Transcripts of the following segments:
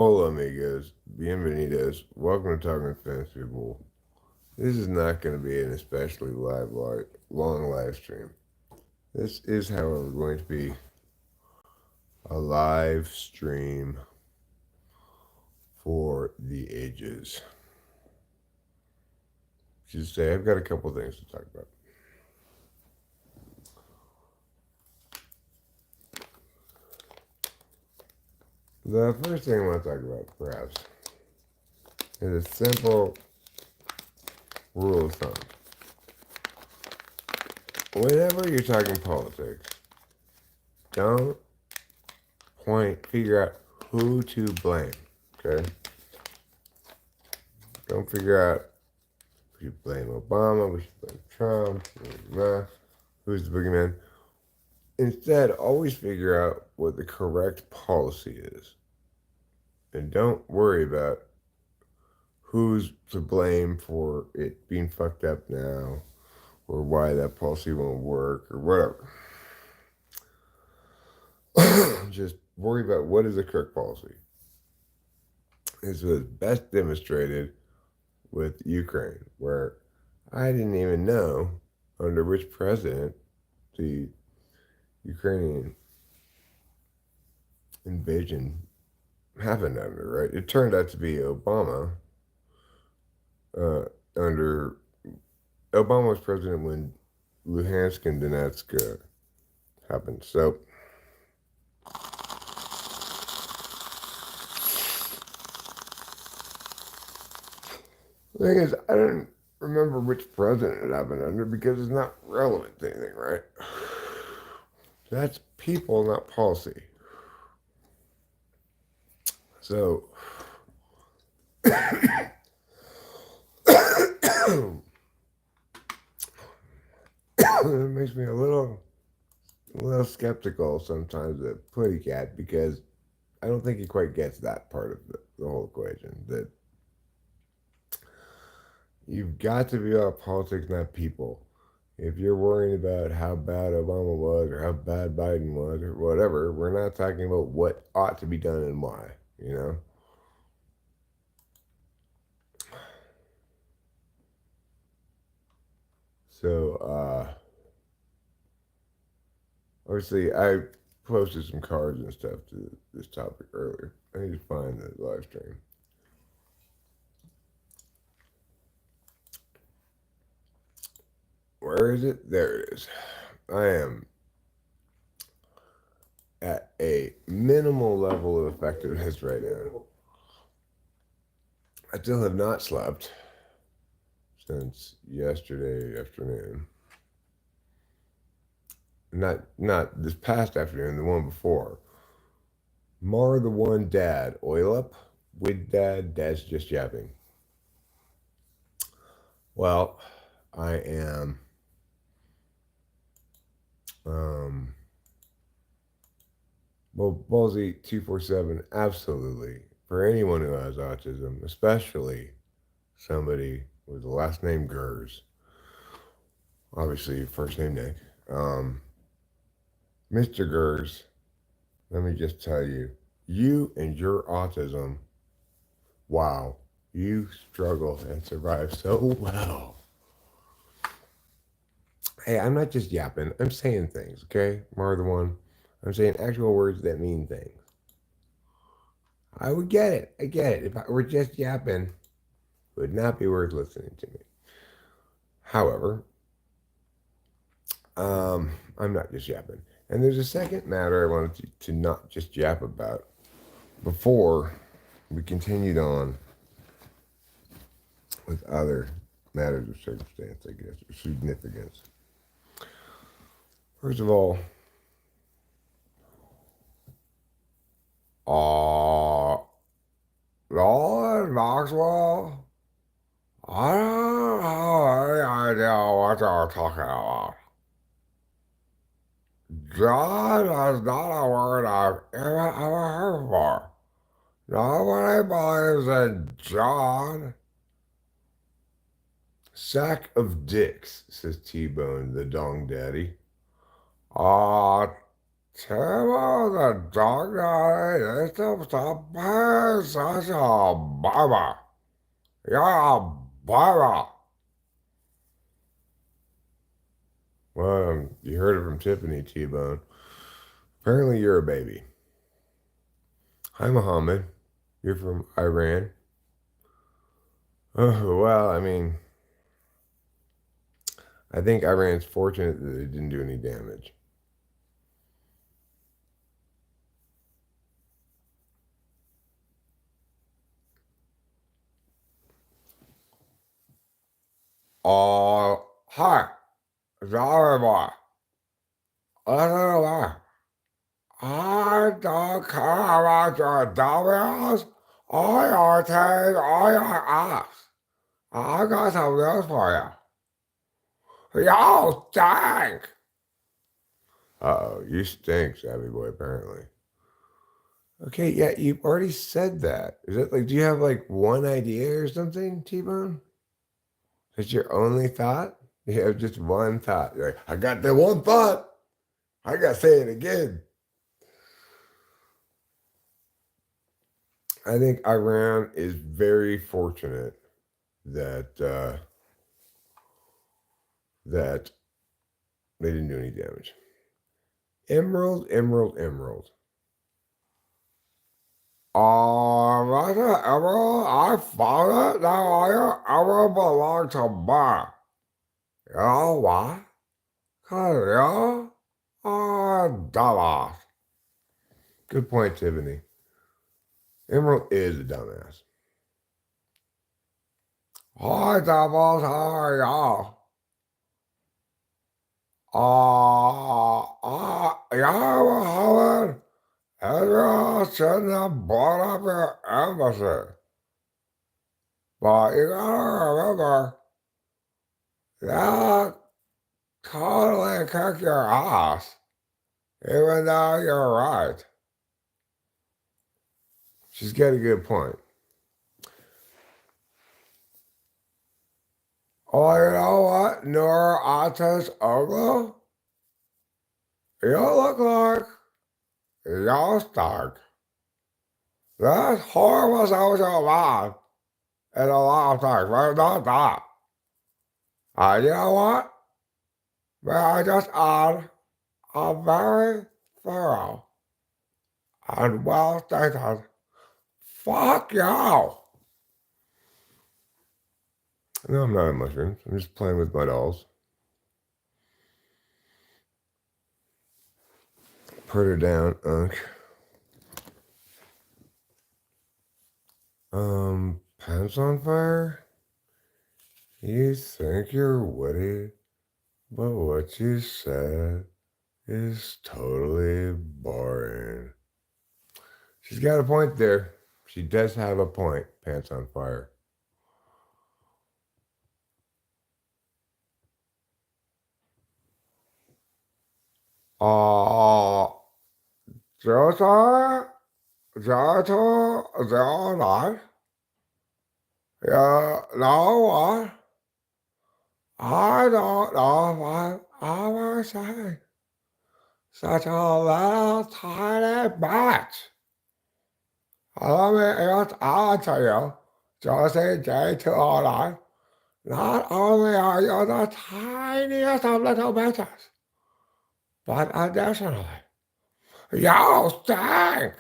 Hola, amigos. Bienvenidos. Welcome to Talking Fantasy Football. This is not going to be an especially long live stream. This is, however, going to be a live stream for the ages. Just say I've got a couple things to talk about. The first thing I want to talk about, perhaps, is a simple rule of thumb. Whenever you're talking politics, don't figure out who to blame, okay? Don't figure out we should blame Obama, we should blame Trump, who's the boogeyman. Instead, always figure out what the correct policy is. And don't worry about who's to blame for it being fucked up now or why that policy won't work or whatever. Just worry about what is the correct policy. This was best demonstrated with Ukraine, where I didn't even know under which president the Ukrainian invasion happened under, right? It turned out to be Obama. Under Obama was president when Luhansk and Donetsk happened. So the thing is, I don't remember which president it happened under because it's not relevant to anything, right? That's people, not policy. So it makes me a little skeptical sometimes of Puttycat because I don't think he quite gets that part of the whole equation. That you've got to be about politics, not people. If you're worrying about how bad Obama was or how bad Biden was or whatever, we're not talking about what ought to be done and why, you know? So, obviously, I posted some cards and stuff to this topic earlier. I need to find the live stream. Where is it? There it is. I am at a minimal level of effectiveness right now. I still have not slept since yesterday afternoon. Not this past afternoon, the one before. Mar the one dad, oil up with dad's just yapping. Well, I am well, Ballsy 247, absolutely. For anyone who has autism, especially somebody with the last name Gers, obviously first name Nick. Mr. Gers, let me just tell you, you and your autism, wow, you struggle and survive so well. Hey, I'm not just yapping, I'm saying things, okay? More than one. I'm saying actual words that mean things. I would get it. I get it. If I were just yapping, it would not be worth listening to me. However, I'm not just yapping. And there's a second matter I wanted to not just yap about before we continued on with other matters of circumstance, I guess, or significance. First of all, Lord Maxwell, I don't have any idea what you're talking about. John is not a word I've ever heard before. Nobody believes in John. Sack of dicks, says T-Bone, the dong daddy. Tell the dog guy it's a such a barber. You're a barber. Well, you heard it from Tiffany T-Bone. Apparently, you're a baby. Hi, Muhammad. You're from Iran. Oh, well, I mean, I think Iran's fortunate that they didn't do any damage. Hi, Zareba. I don't care about your W's or your T's or your F's. I got some news for you. You stink! Uh-oh, you stink, Savvy Boy, apparently. Okay, yeah, you've already said that. Is it like, do you have like one idea or something, T-Bone? That's your only thought? You have just one thought. You're like, I got that one thought. I gotta say it again. I think Iran is very fortunate that that they didn't do any damage. Emerald, emerald, emerald. That's an emerald. I found it. Now I emerald belong to me. You know why? Cause you are dumbass. Good point, Tiffany. Emerald is a dumbass. Hi, dumbass. How are y'all? Yeah, Muhammad. Israel shouldn't have bought up your embassy. But you gotta remember, that totally kick your ass, even though you're right. She's got a good point. Oh, you know what? Noor Ates Oglu? You look like you're stuck. That's horrible social life in a lot of things, but not that. You know what? May I just add a very thorough and well stated fuck you. No, I'm not a mushroom. I'm just playing with my dolls. Put her down, Unc. Pants on fire? You think you're witty, but what you said is totally boring. She's got a point there. She does have a point, Pants on Fire. Jota, Jota, Jota, yeah, no what? I don't know what I was saying. Such a little tiny bitch. Let me just answer you, Josie J209. Not only are you the tiniest of little bitches, but additionally, you stink.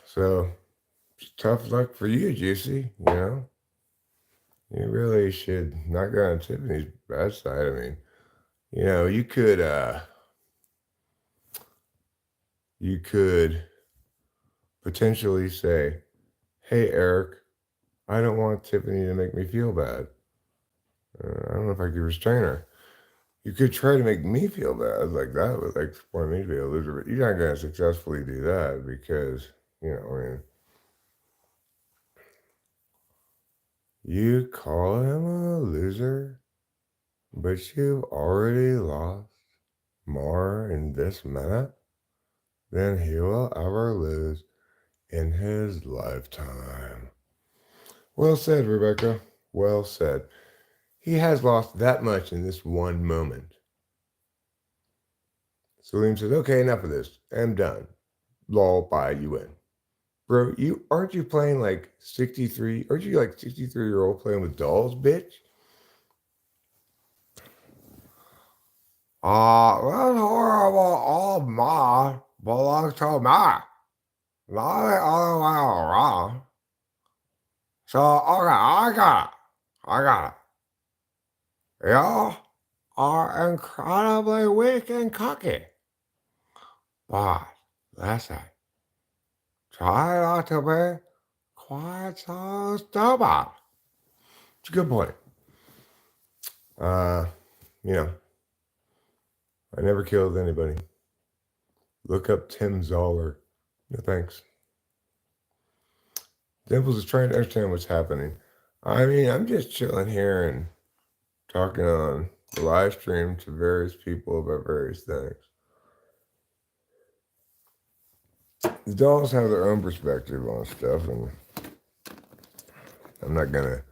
So, it's tough luck for you, Juicy, you know? You really should not go on Tiffany's bad side. I mean, you could potentially say, hey, Eric, I don't want Tiffany to make me feel bad. I don't know if I could restrain her. You could try to make me feel bad like that would like want me to be a loser, but you're not going to successfully do that because, I mean, you call him a loser, but you've already lost more in this minute than he will ever lose in his lifetime. Well said, Rebecca. Well said. He has lost that much in this one moment. Salim says, okay, enough of this. I'm done. Lol, bye, you win. Bro, aren't you playing like 63? Aren't you like 63-year-old playing with dolls, bitch? That's horrible. All ma belongs to ma. Not the other way around. So, okay, I got it. You are incredibly weak and cocky. But, listen, try not to be quite so stupid. It's a good point. Uh, you know, I never killed anybody. Look up Tim Zoller. No thanks. Dimples is trying to understand what's happening. I mean, I'm just chilling here and talking on the live stream to various people about various things. The dolls have their own perspective on stuff, and I'm not going to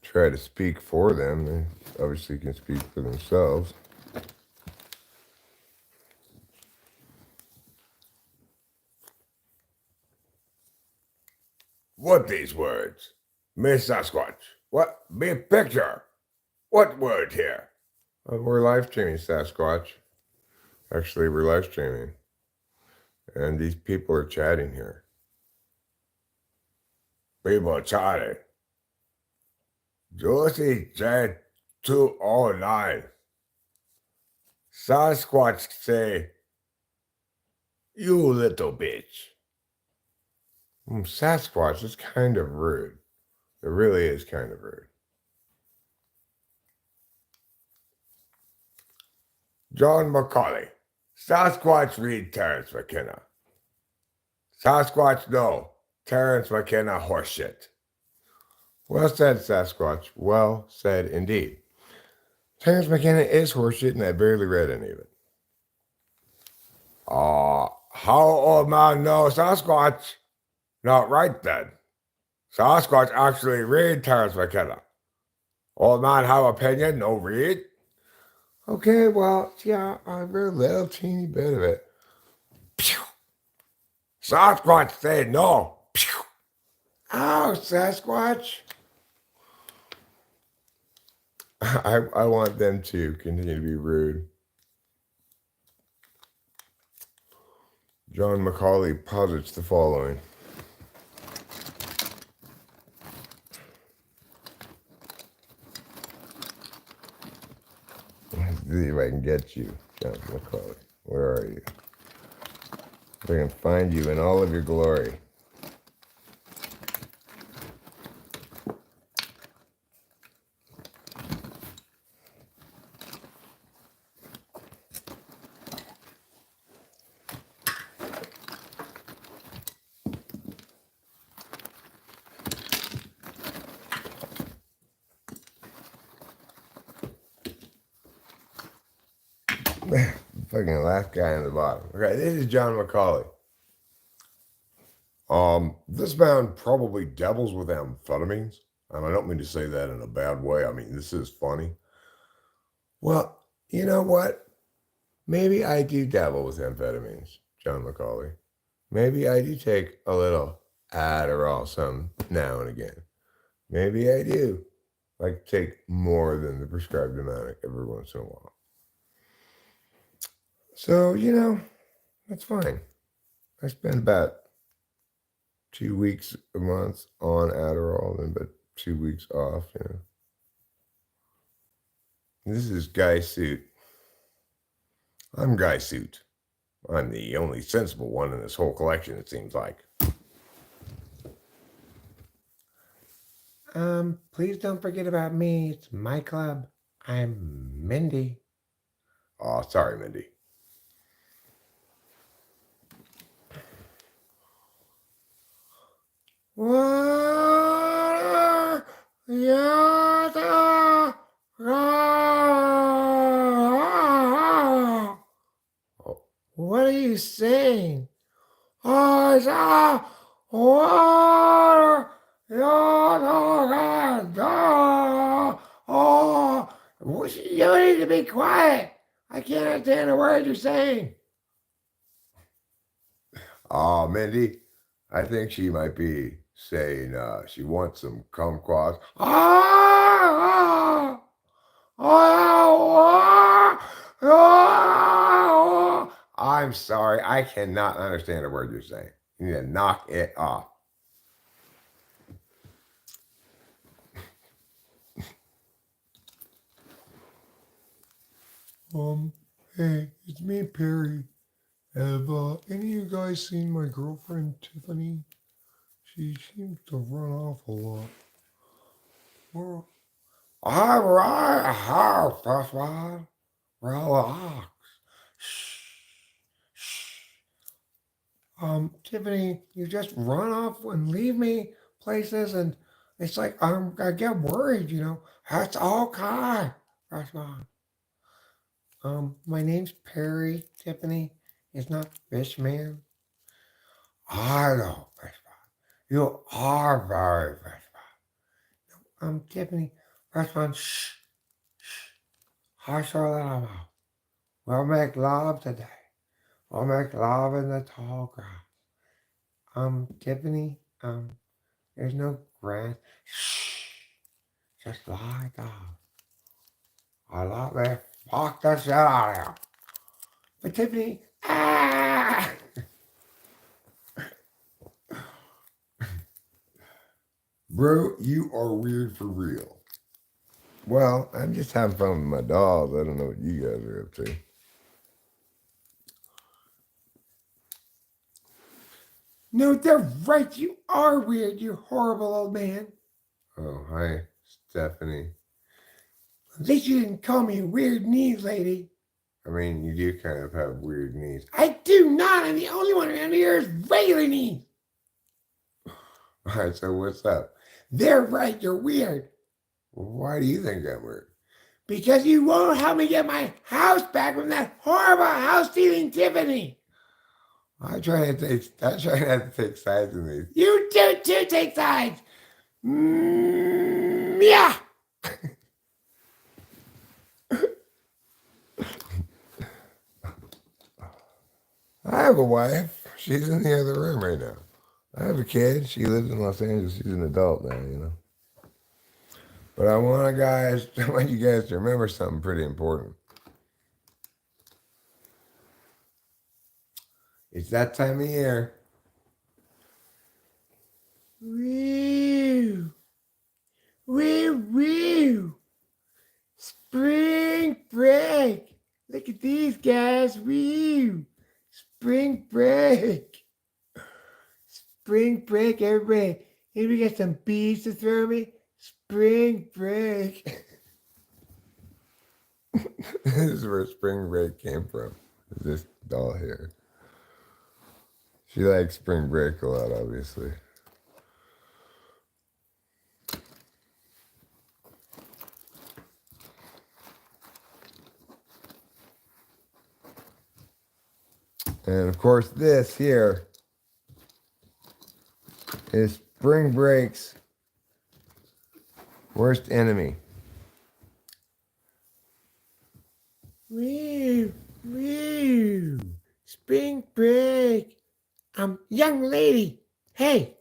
try to speak for them. They obviously can speak for themselves. What these words? Miss Sasquatch. What? Big picture. What word here? We're live streaming, Sasquatch. Actually, we're live streaming. And these people are chatting here. People are chatting. Josie said 209. Sasquatch say, you little bitch. Sasquatch is kind of rude. It really is kind of rude. John Macaulay. Sasquatch read Terrence McKenna. Sasquatch no. Terrence McKenna horseshit. Well said, Sasquatch. Well said indeed. Terrence McKenna is horseshit, and I barely read any of it. How old man knows Sasquatch? Not right then. Sasquatch actually read Terrence McKenna. Old man have opinion, no read. Okay, well, yeah, I read a little teeny bit of it. Pew! Sasquatch said no. Pew! Ow, Sasquatch. I want them to continue to be rude. John Macaulay posits the following. Let's see if I can get you, John Macaulay. Where are you? If I can find you in all of your glory. Fucking last guy on the bottom. Okay, this is John Macaulay. This man probably dabbles with amphetamines. And I don't mean to say that in a bad way. I mean, this is funny. Well, you know what? Maybe I do dabble with amphetamines, John Macaulay. Maybe I do take a little Adderall some now and again. Maybe I do like take more than the prescribed amount every once in a while. So, that's fine. I spend about 2 weeks a month on Adderall and about 2 weeks off, This is Guy Suit. I'm Guy Suit. I'm the only sensible one in this whole collection, it seems like. Please don't forget about me. It's my club. I'm Mindy. Oh, sorry, Mindy. What are you saying? I saw water. You need to be quiet. I can't understand a word you're saying. Oh, Mindy, I think she might be saying she wants some kumquats. Ah! Ah! Ah! I'm sorry, I cannot understand a word you're saying. You need to knock it off. Hey, it's me, Perry. Have any of you guys seen my girlfriend, Tiffany? She seems to run off a lot. Well, all right, first one. Relax. Shh. Shh. Tiffany, you just run off and leave me places, and it's like I get worried, you know. That's okay. That's fine. My name's Perry, Tiffany. It's not Fishman. I know, Fishman. You are very Fishman. Tiffany, Fishman, shh, shh. Hush your little mouth. We'll make love today. We'll make love in the tall grass. Tiffany, there's no grass. Shh. Just lie down. I love it. Fuck the shit out of you. But Tiffany, ah! Bro, you are weird for real. Well, I'm just having fun with my dolls. I don't know what you guys are up to. No, they're right. You are weird, you horrible old man. Oh, hi, Stephanie. At least you didn't call me a weird knees lady. I mean, you do kind of have weird knees. I do not. I'm the only one around here with regular knees. All right, so what's up? They're right. You're weird. Why do you think I'm weird? Because you won't help me get my house back from that horrible house stealing Tiffany. I try not to take sides in these. You do too take sides. Yeah. I have a wife. She's in the other room right now. I have a kid. She lives in Los Angeles. She's an adult now, you know. But I want you guys to remember something pretty important. It's that time of year. Woo! Woo woo! Spring break! Look at these guys! Woo! Spring break! Spring break, everybody! Anybody got some bees to throw me? Spring break! This is where spring break came from. This doll here. She likes spring break a lot, obviously. And of course, this here is spring break's worst enemy. Woo, woo, spring break. Young lady, hey,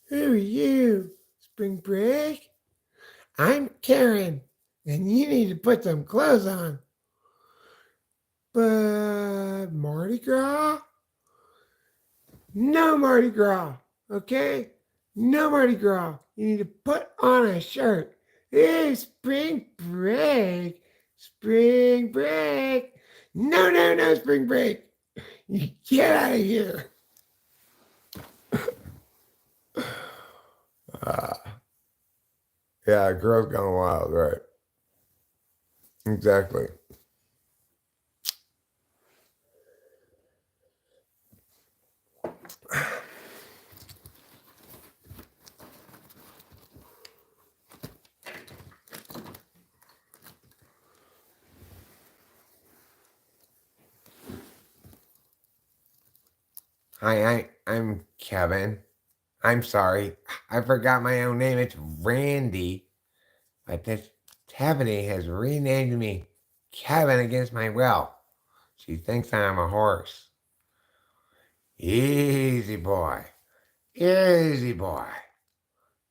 who are you? Spring break? I'm Karen, and you need to put some clothes on. But Mardi Gras? No Mardi Gras, okay? No Mardi Gras. You need to put on a shirt. Hey, spring break. Spring break. No, no, no, spring break. You get out of here. Uh, yeah, girls gone wild, right? Exactly. Hi, I'm Kevin. I'm sorry. I forgot my own name. It's Randy. But this Tiffany has renamed me Kevin against my will. She thinks I'm a horse. Easy boy. Easy boy.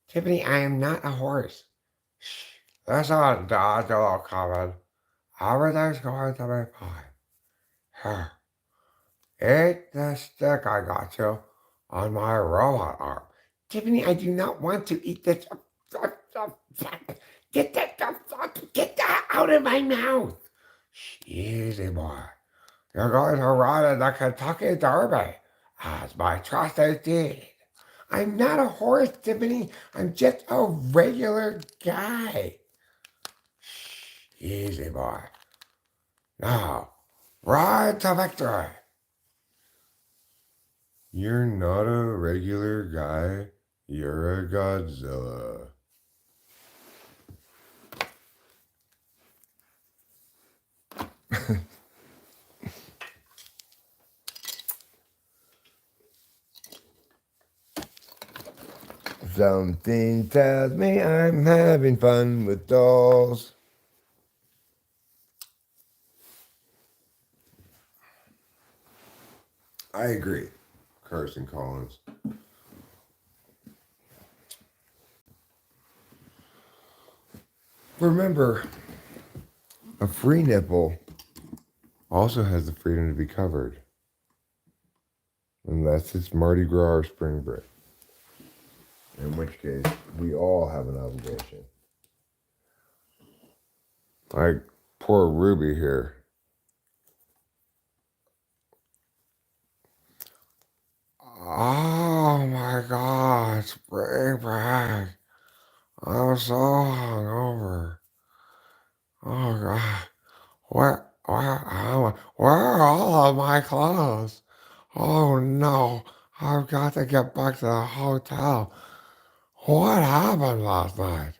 Tiffany, I am not a horse. Shh. That's all Dodge all covered. Everything's going to be fine. Here. Eat the stick I got you on my robot arm. Tiffany, I do not want to eat this. Get that out of my mouth. Easy boy. You're going to run in the Kentucky Derby as my trusted steed. I'm not a horse, Tiffany. I'm just a regular guy. Easy boy. Now, ride to victory. You're not a regular guy. You're a Godzilla. Something tells me I'm having fun with dolls. I agree, Carson Collins. Remember, a free nipple also has the freedom to be covered. Unless it's Mardi Gras or spring break. In which case, we all have an obligation. Like poor Ruby here. Oh my God, spring break. I'm so hungover. Oh God. Where are all of my clothes? Oh no, I've got to get back to the hotel. What happened last night?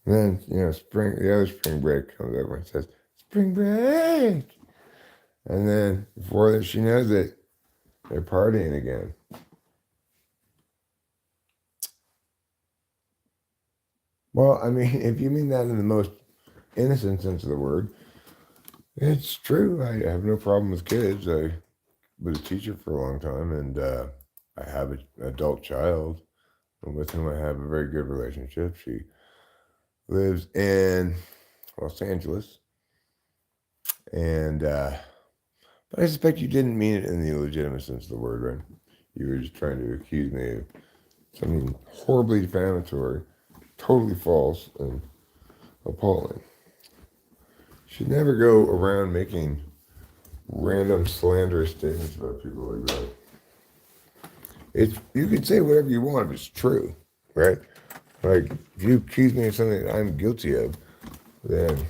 And then, the other spring break comes over and says, spring break. And then before she knows it, they're partying again. Well, I mean, if you mean that in the most innocent sense of the word, it's true. I have no problem with kids. I was a teacher for a long time, and I have an adult child with whom I have a very good relationship. She lives in Los Angeles, and but I suspect you didn't mean it in the legitimate sense of the word, right? You were just trying to accuse me of something horribly defamatory, totally false, and appalling. You should never go around making random slanderous statements about people like that. You can say whatever you want if it's true, right? Like if you accuse me of something that I'm guilty of, then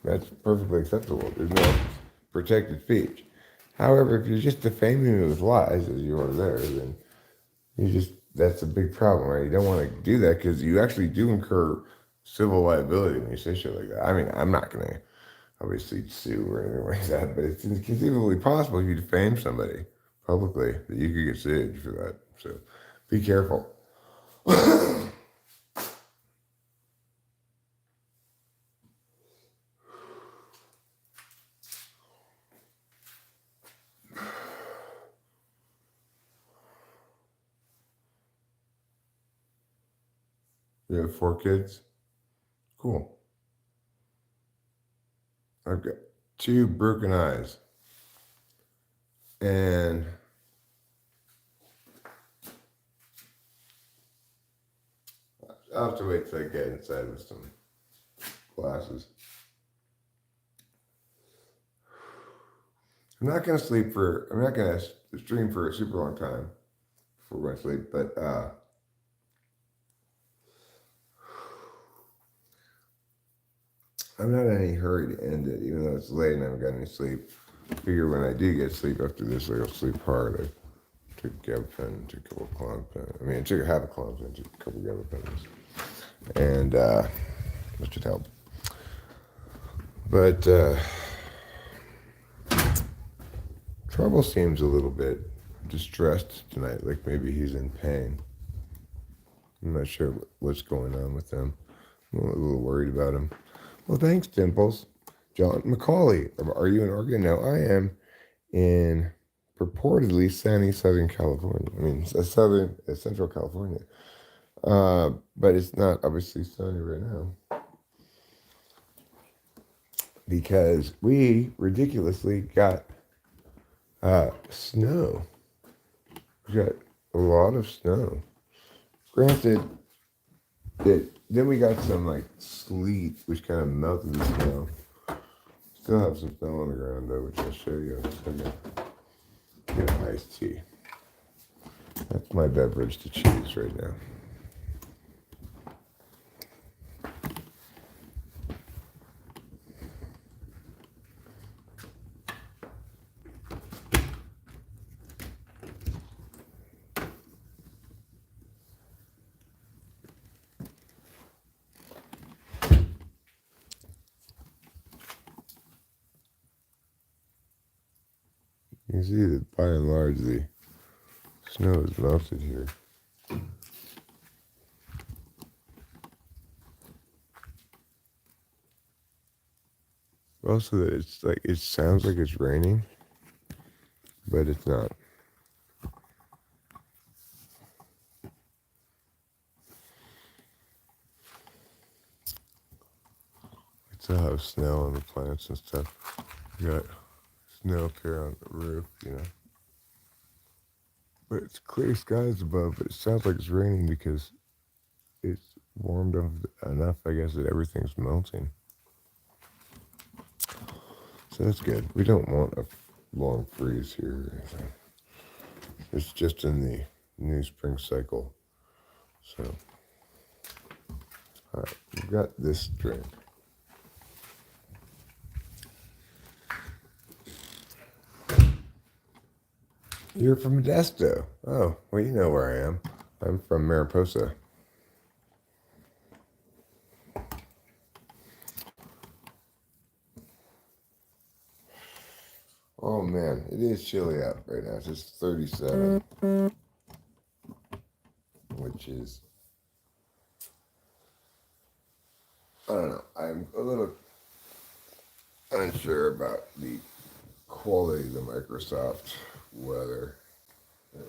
that's perfectly acceptable. There's no protected speech. However, if you're just defaming me with lies, as you are there, then that's a big problem, right? You don't want to do that because you actually do incur civil liability when you say shit like that. I mean, I'm not going to obviously sue or anything like that, but it's conceivably possible if you defame somebody publicly that you could get sued for that. So be careful. You have 4 kids? Cool. I've got 2 broken eyes. And I'll have to wait till I get inside with some glasses. I'm not going to stream for a super long time before I sleep, but I'm not in any hurry to end it, even though it's late and I haven't got any sleep. I figure when I do get sleep after this, I'll sleep hard. I took a gabapentin, took a couple of Klonopin. I took half a Klonopin, took a couple of gabapentins. And that should help. But Trouble seems a little bit distressed tonight, like maybe he's in pain. I'm not sure what's going on with him. I'm a little worried about him. Well, thanks, Dimples. John McCauley, are you in Oregon? No, I am in purportedly sunny Southern California. I mean, Central California. But it's not obviously sunny right now because we ridiculously got snow. We got a lot of snow. Granted, then we got some like sleet, which kind of melted the snow. Still have some snow on the ground though, which I'll show you. I'm gonna get an iced tea. That's my beverage to choose right now. You can see that by and large the snow is melted here. Also, it's like it sounds like it's raining, but it's not. We still have snow on the plants and stuff. We got snow up here on the roof, you know. But it's clear skies above, but it sounds like it's raining because it's warmed up enough, I guess, that everything's melting. So that's good. We don't want a long freeze here or anything. It's just in the new spring cycle. So, all right, we've got this drink. You're from Modesto. Oh, well, you know where I am. I'm from Mariposa. Oh man, it is chilly out right now. It's just 37, which is, I don't know. I'm a little unsure about the quality of the Microsoft weather. I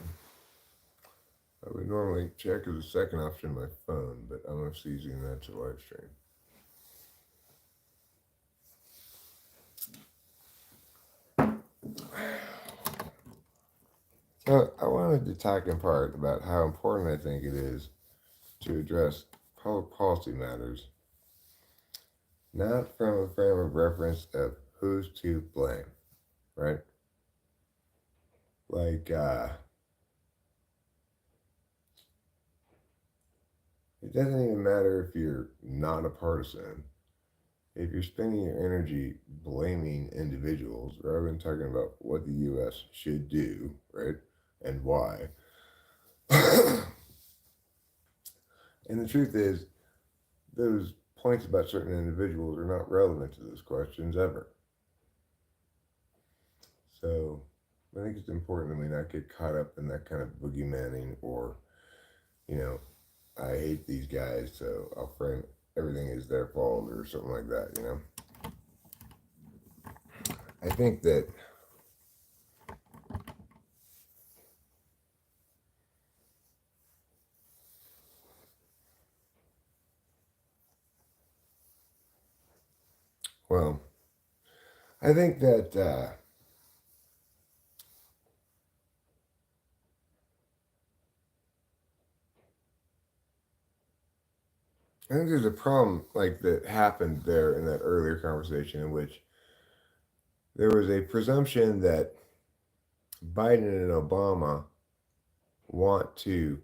would normally check as a second option my phone, but I'm just using that to live stream. So I wanted to talk in part about how important I think it is to address public policy matters, not from a frame of reference of who's to blame, right? Like, it doesn't even matter if you're not a partisan. If you're spending your energy blaming individuals rather than talking about what the U.S. should do, right, and why. And the truth is, those points about certain individuals are not relevant to those questions ever. So I think it's important that we not get caught up in that kind of boogeymaning or, you know, I hate these guys, so I'll frame everything as their fault or something like that, you know? I think that well, I think that I think there's a problem like that happened there in that earlier conversation in which there was a presumption that Biden and Obama want to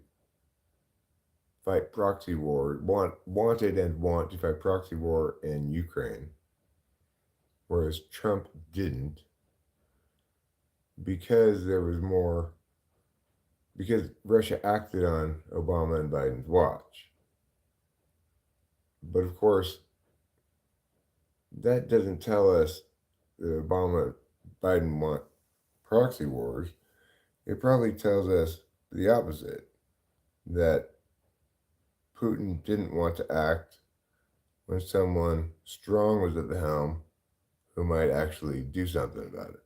fight proxy war, wanted and want to fight proxy war in Ukraine, whereas Trump didn't because there was more because Russia acted on Obama and Biden's watch. But of course, that doesn't tell us that Obama Biden want proxy wars. It probably tells us the opposite, that Putin didn't want to act when someone strong was at the helm who might actually do something about it.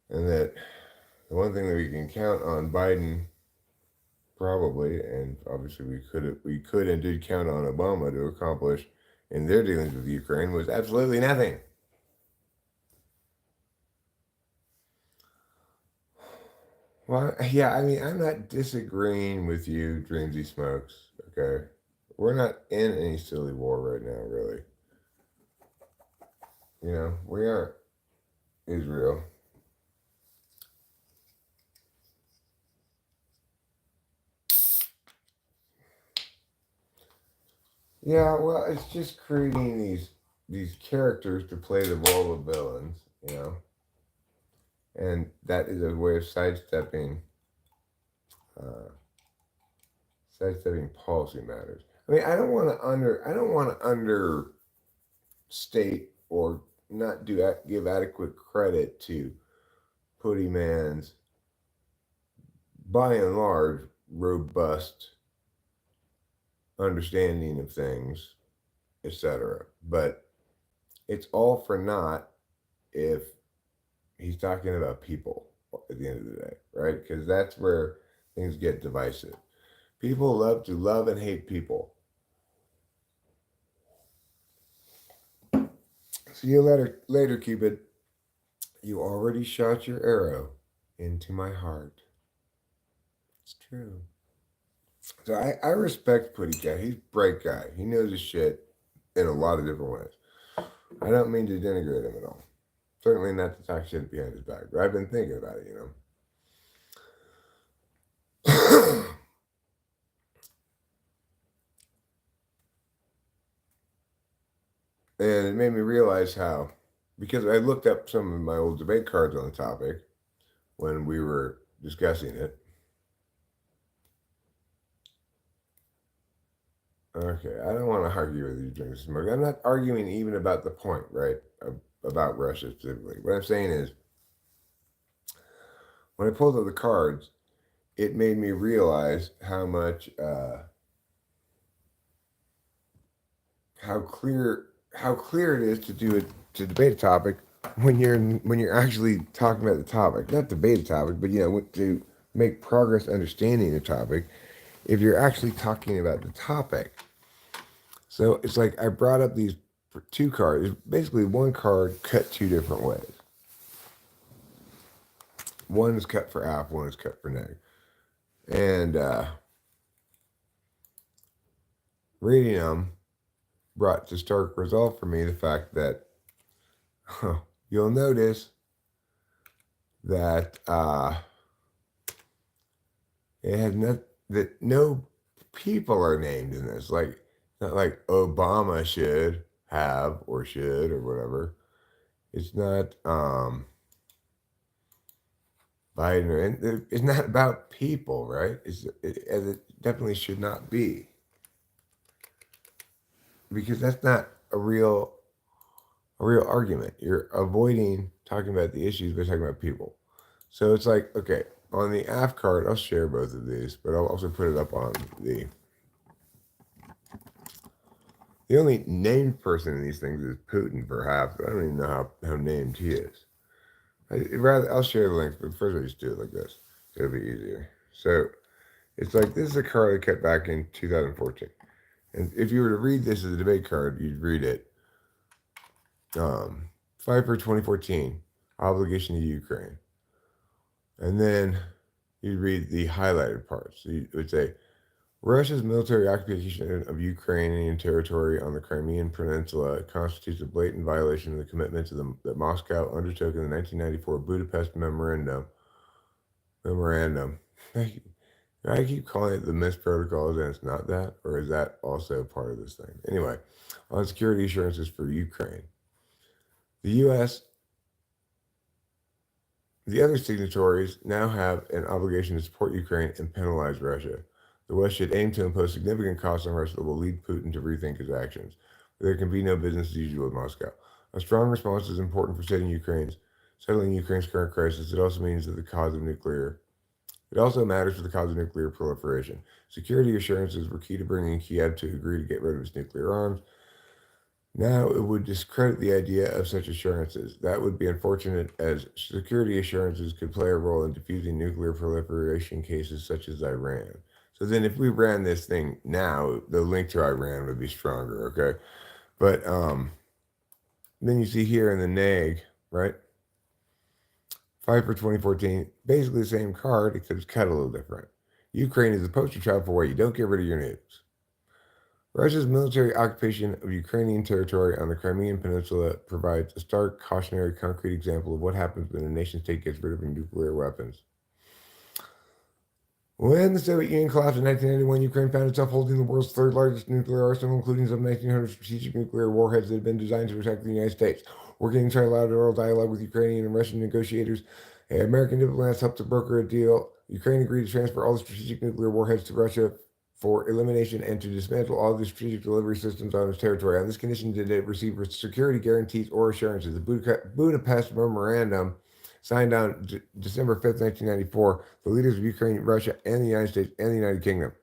And that the one thing that we can count on Biden probably, and obviously we could and did count on Obama to accomplish in their dealings with Ukraine was absolutely nothing. Well, yeah, I mean, I'm not disagreeing with you, Dreamsy Smokes. Okay, we're not in any silly war right now, really. We aren't Israel. Yeah, well, it's just creating these characters to play the role of villains, and that is a way of uh, sidestepping policy matters. I mean, I don't want to understate or not give adequate credit to Putty Man's, by and large, robust understanding of things, etc. But it's all for naught if he's talking about people at the end of the day, right? Because that's where things get divisive. People love to love and hate people. See you later, Cupid. You already shot your arrow into my heart. It's true. So I respect Putty Cat. He's a bright guy. He knows his shit in a lot of different ways. I don't mean to denigrate him at all. Certainly not to talk shit behind his back, but I've been thinking about it. And it made me realize how, because I looked up some of my old debate cards on the topic when we were discussing it. Okay, I don't want to argue with you, James Smoke. I'm not arguing even about the point, right? About Russia specifically. What I'm saying is, when I pulled up the cards, it made me realize how much, how clear it is to do it to debate a topic when you're actually talking about the topic, not debate a topic, but to make progress understanding the topic. If you're actually talking about the topic, so it's like I brought up these two cards. Basically, one card cut two different ways. One is cut for app, one is cut for neg. And reading them brought to stark result for me the fact that you'll notice that it has not that no people are named in this. Like not like Obama should have or should or whatever. It's not Biden or it's not about people, right? As it definitely should not be, because that's not a real argument. You're avoiding talking about the issues by talking about people. So it's like, okay, on the AF card, I'll share both of these, but I'll also put it up on the only named person in these things is Putin, perhaps, but I don't even know how named he is. I'll share the links, but first I just do it like this. It'll be easier. So it's like this is a card I kept back in 2014. And if you were to read this as a debate card, you'd read it. Fight for 2014, obligation to Ukraine. And then you'd read the highlighted parts. So you would say, Russia's military occupation of Ukrainian territory on the Crimean Peninsula constitutes a blatant violation of the commitments that Moscow undertook in the 1994 Budapest Memorandum. I keep calling it the Minsk Protocols, and it's not that, or is that also part of this thing? Anyway, on security assurances for Ukraine, the U.S. The other signatories now have an obligation to support Ukraine and penalize Russia. The West should aim to impose significant costs on Russia that will lead Putin to rethink his actions. There can be no business as usual with Moscow. A strong response is important for settling Ukraine's current crisis. It also means that it also matters for the cause of nuclear proliferation. Security assurances were key to bringing Kiev to agree to get rid of its nuclear arms. Now, it would discredit the idea of such assurances. That would be unfortunate, as security assurances could play a role in diffusing nuclear proliferation cases such as Iran. So then, if we ran this thing now, the link to Iran would be stronger, okay? But then you see here in the NAG, right? Fight for 2014, basically the same card, except it's cut a little different. Ukraine is the poster child for why you don't get rid of your natives. Russia's military occupation of Ukrainian territory on the Crimean Peninsula provides a stark, cautionary, concrete example of what happens when a nation state gets rid of nuclear weapons. When the Soviet Union collapsed in 1991, Ukraine found itself holding the world's third largest nuclear arsenal, including some 1,900 strategic nuclear warheads that had been designed to protect the United States. Working in trilateral dialogue with Ukrainian and Russian negotiators, American diplomats helped to broker a deal. Ukraine agreed to transfer all the strategic nuclear warheads to Russia for elimination and to dismantle all the strategic delivery systems on its territory. On this condition, did it receive security guarantees or assurances. The Budapest Memorandum, signed on December 5th, 1994, the leaders of Ukraine, Russia, and the United States and the United Kingdom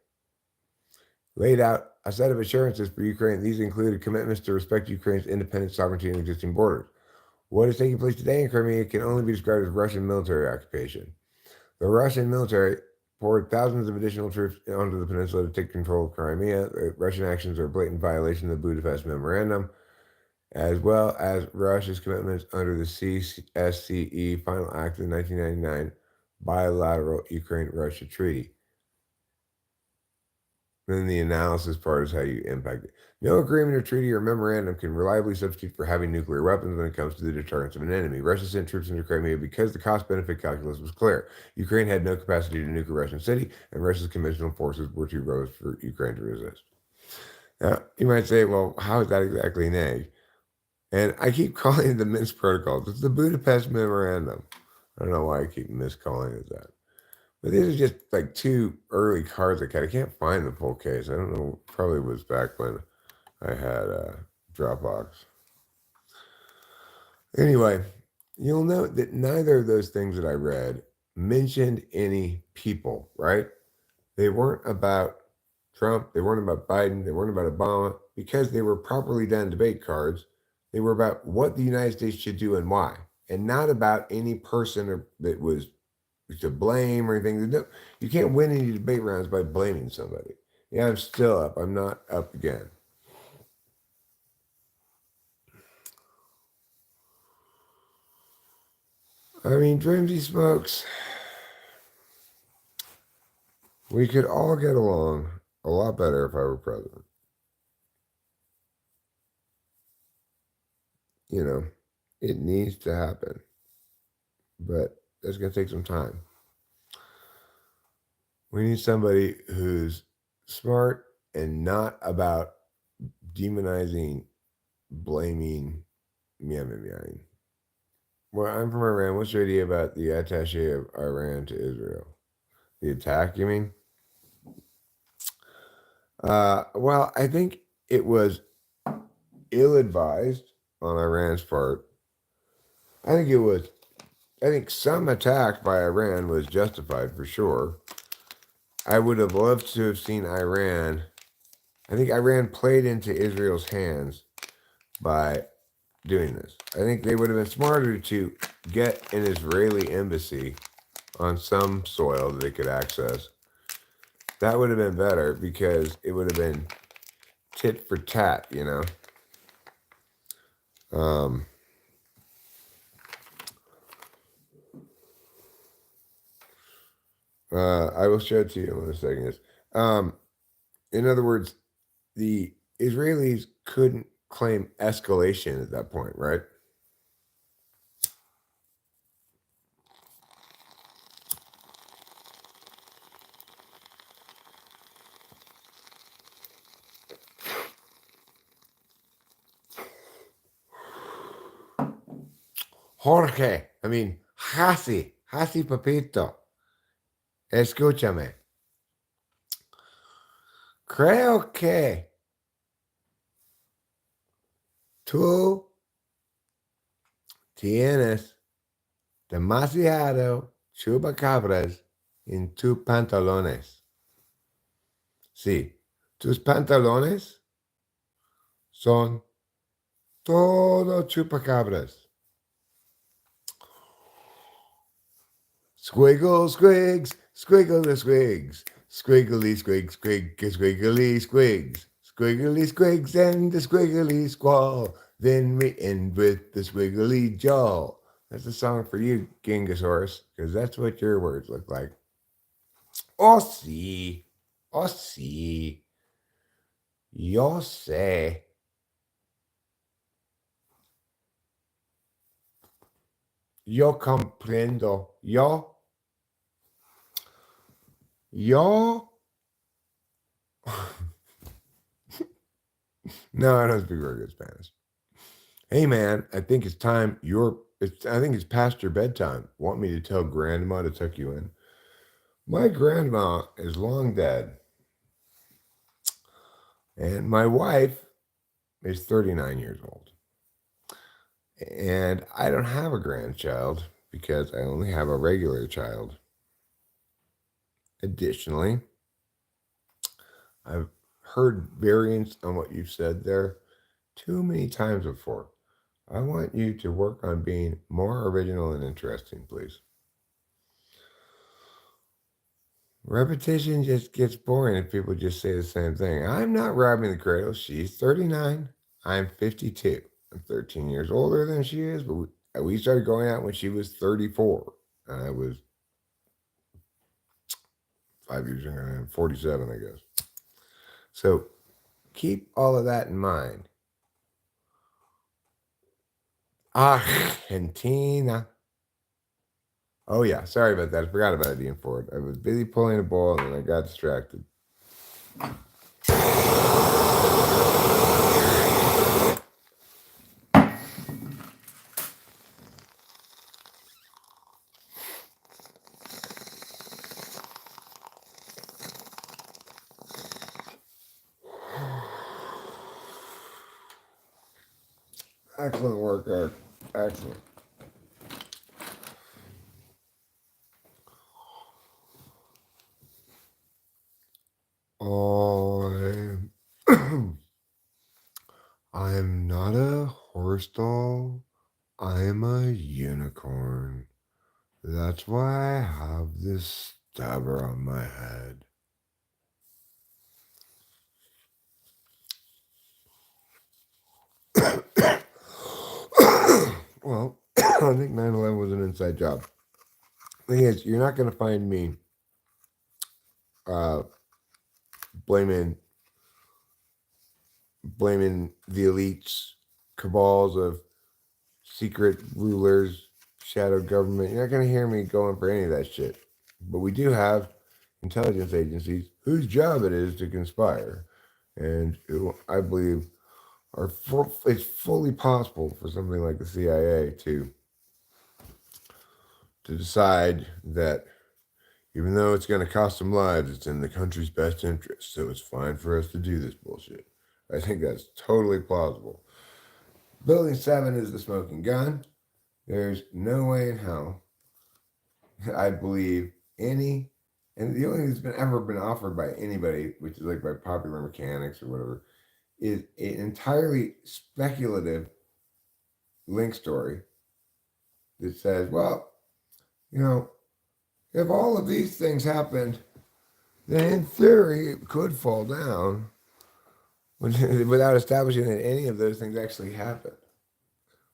laid out a set of assurances for Ukraine. These included commitments to respect Ukraine's independent sovereignty and existing borders. What is taking place today in Crimea can only be described as Russian military occupation. The Russian military poured thousands of additional troops onto the peninsula to take control of Crimea. The Russian actions are a blatant violation of the Budapest Memorandum, as well as Russia's commitments under the CSCE Final Act of 1999 bilateral Ukraine-Russia treaty. Then the analysis part is how you impact it. No agreement or treaty or memorandum can reliably substitute for having nuclear weapons when it comes to the deterrence of an enemy. Russia sent troops into Crimea because the cost-benefit calculus was clear. Ukraine had no capacity to nuke a Russian city, and Russia's conventional forces were too robust for Ukraine to resist. Now, you might say, well, how is that exactly an egg? And I keep calling it the Minsk Protocols. It's the Budapest Memorandum. I don't know why I keep miscalling it that. But these are just like two early cards I got. I can't find the full case. I don't know. Probably was back when I had Dropbox. Anyway, you'll note that neither of those things that I read mentioned any people, right? They weren't about Trump. They weren't about Biden. They weren't about Obama because they were properly done debate cards. They were about what the United States should do and why, and not about any person that was to blame or anything. No, you can't win any debate rounds by blaming somebody. Yeah, I'm still up. I'm not up again. I mean, Drimsy Smokes, we could all get along a lot better if I were president. You know, it needs to happen, but it's going to take some time. We need somebody who's smart and not about demonizing, blaming, meowing. Well, I'm from Iran. What's your idea about the attaché of Iran to Israel? The attack, you mean? Well, I think it was ill-advised on Iran's part. I think it was. I think some attack by Iran was justified for sure. I would have loved to have seen Iran. I think Iran played into Israel's hands by doing this. I think they would have been smarter to get an Israeli embassy on some soil that they could access. That would have been better because it would have been tit for tat, you know. I will show it to you in a second. In other words, the Israelis couldn't claim escalation at that point, right? Jorge, Hasi Papito, escúchame. Creo que tú tienes demasiado chupacabras en tus pantalones. Sí, tus pantalones son Todo chupacabras. Squiggle squigs, squiggle the squigs, squiggly squig squig, squiggly squigs, squiggly squigs and the squiggly squall. Then we end with the squiggly jaw. That's a song for you, Gingosaurus, because that's what your words look like. Oh, sí. Oh, sí. Yo sé. Yo comprendo. Yo. No, I don't speak very good Spanish. Hey, man, I think it's time. I think it's past your bedtime. Want me to tell Grandma to tuck you in? My grandma is long dead, and my wife is 39 years old. And I don't have a grandchild because I only have a regular child. Additionally, I've heard variants on what you've said there too many times before. I want you to work on being more original and interesting, please. Repetition just gets boring if people just say the same thing. I'm not robbing the cradle. She's 39. I'm 52. I'm 13 years older than she is, but we started going out when she was 34. And I was 5 years younger than 47, I guess. So keep all of that in mind. Argentina. Oh, yeah. Sorry about that. I forgot about it being forward. I was busy pulling a ball and then I got distracted. Excellent work, Eric. Excellent. I'm, I'm not a horse doll. I'm a unicorn. That's why I have this stabber on my head. Well, I think 9/11 was an inside job. Thing is, you're not going to find me uh, blaming the elites, cabals of secret rulers, shadow government. You're not going to hear me going for any of that shit. But we do have intelligence agencies whose job it is to conspire, and who I believe it's fully possible for something like the CIA to decide that even though it's going to cost them lives, it's in the country's best interest. So it's fine for us to do this bullshit. I think that's totally plausible. Building 7 is the smoking gun. There's no way in hell I believe any, and the only thing that's ever been offered by anybody, which is like by popular mechanics or whatever, is an entirely speculative link story that says, well, you know, if all of these things happened, then in theory it could fall down without establishing that any of those things actually happened.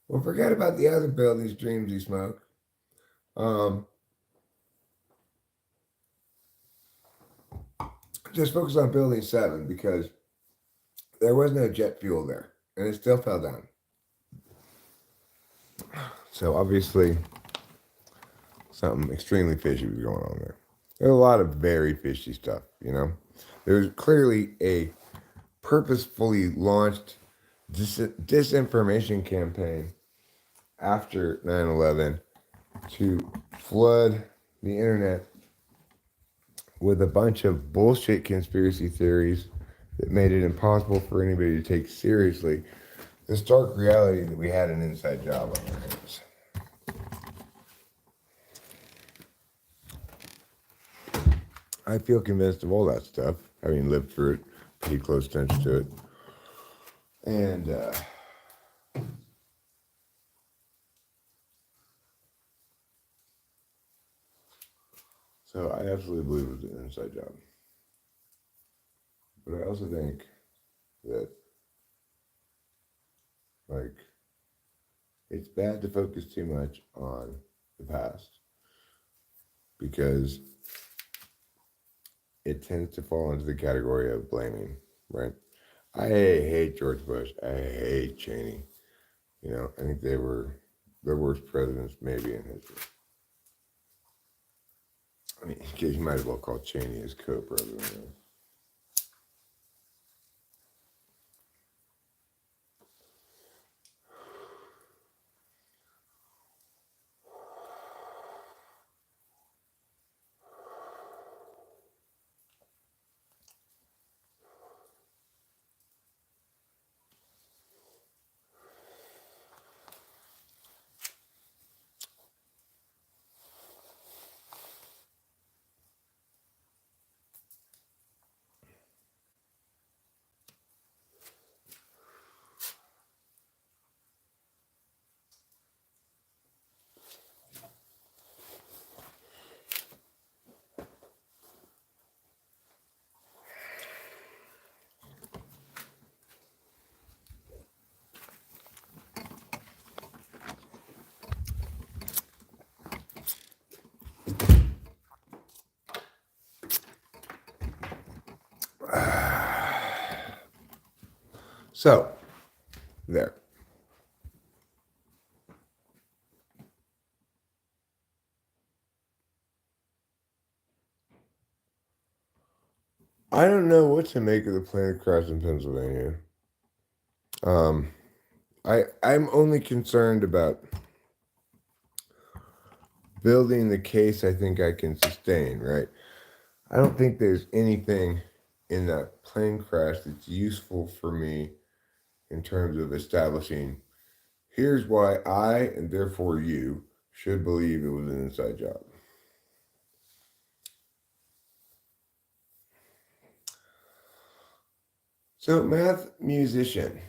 Well, forget about the other buildings, dreams you smoke. Just focus on building 7 because there was no jet fuel there and it still fell down. So obviously, something extremely fishy was going on there. There's a lot of very fishy stuff, you know. There's clearly a purposefully launched disinformation campaign after 9/11 to flood the internet with a bunch of bullshit conspiracy theories that made it impossible for anybody to take seriously the stark reality that we had an inside job on our hands. I feel convinced of all that stuff, having lived through it, pretty close attention to it. And So I absolutely believe it was an inside job. But I also think that, like, it's bad to focus too much on the past because it tends to fall into the category of blaming, right? I hate George Bush. I hate Cheney. I think they were the worst presidents maybe in history. I mean, you might as well call Cheney his co-president. So, there. I don't know what to make of the plane crash in Pennsylvania. Um, I'm only concerned about building the case I think I can sustain, right? I don't think there's anything in that plane crash that's useful for me in terms of establishing here's why I and therefore you should believe it was an inside job. So, math musician,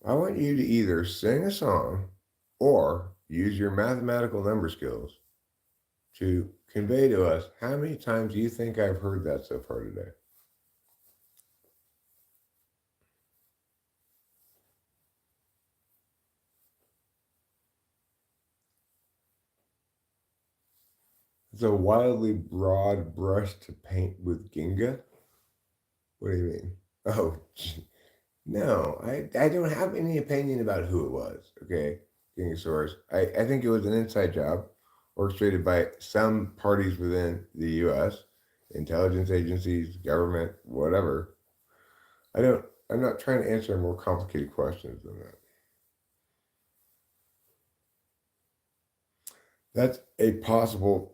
I want you to either sing a song or use your mathematical number skills to convey to us how many times you think I've heard that so far today. It's a wildly broad brush to paint with Ginga. What do you mean? Oh, no, I don't have any opinion about who it was. Okay, Gingasaurus. I think it was an inside job orchestrated by some parties within the U.S., intelligence agencies, government, whatever. I don't. I'm not trying to answer more complicated questions than that. That's a possible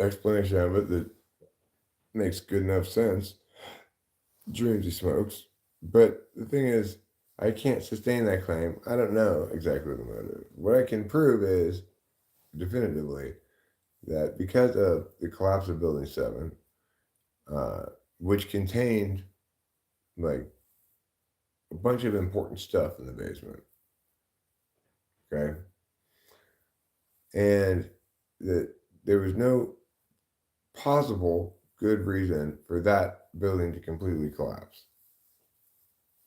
explanation of it that makes good enough sense. Dreams he smokes. But the thing is, I can't sustain that claim. I don't know exactly the motive. What I can prove is definitively that because of the collapse of Building 7, uh, which contained like a bunch of important stuff in the basement, okay, and that there was no possible good reason for that building to completely collapse.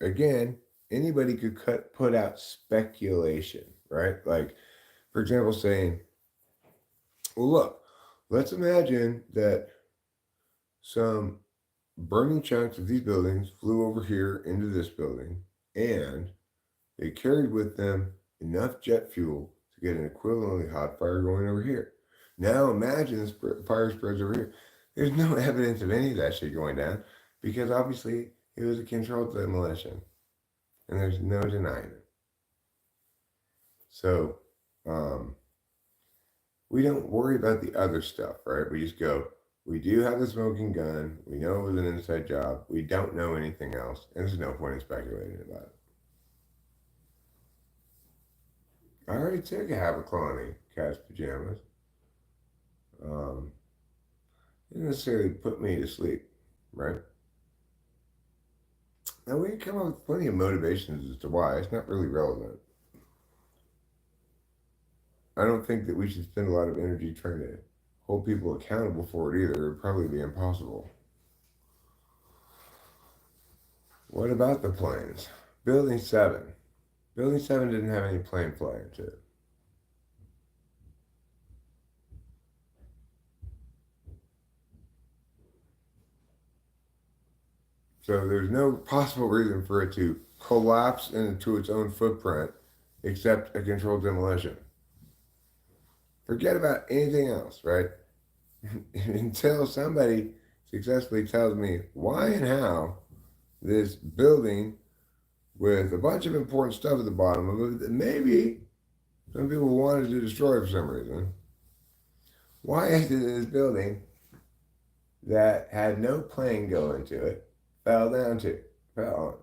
Again, anybody could put out speculation, right? Like, for example, saying, well, look, let's imagine that some burning chunks of these buildings flew over here into this building and they carried with them enough jet fuel to get an equivalently hot fire going over here. Now imagine this fire spreads over here. There's no evidence of any of that shit going down because obviously it was a controlled demolition and there's no denying it. So, um, we don't worry about the other stuff, right? We just go, we do have the smoking gun. We know it was an inside job. We don't know anything else. And there's no point in speculating about it. I already took a Habercrombie cat's pajamas. It didn't necessarily put me to sleep, right? Now we can come up with plenty of motivations as to why. It's not really relevant. I don't think that we should spend a lot of energy trying to hold people accountable for it either. It would probably be impossible. What about the planes? Building 7. Building 7 didn't have any plane flying to it. So there's no possible reason for it to collapse into its own footprint except a controlled demolition. Forget about anything else, right? Until somebody successfully tells me why and how this building with a bunch of important stuff at the bottom of it that maybe some people wanted to destroy for some reason. Why is it this building that had no plane going to it fell down to fell?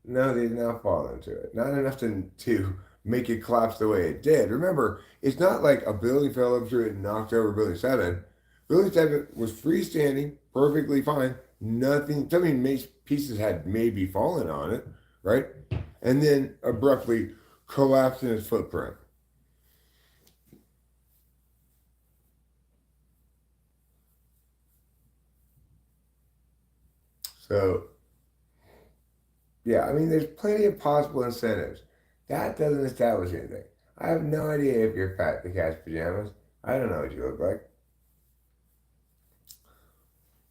No, they did not fall into it. Not enough to make it collapse the way it did. Remember, it's not like a building fell up to it and knocked over Building 7. Building 7 was freestanding, perfectly fine. Nothing, so many pieces had maybe fallen on it, right? And then abruptly collapsed in its footprint. So, yeah, I mean, there's plenty of possible incentives. That doesn't establish anything. I have no idea if you're fat to catch pajamas. I don't know what you look like.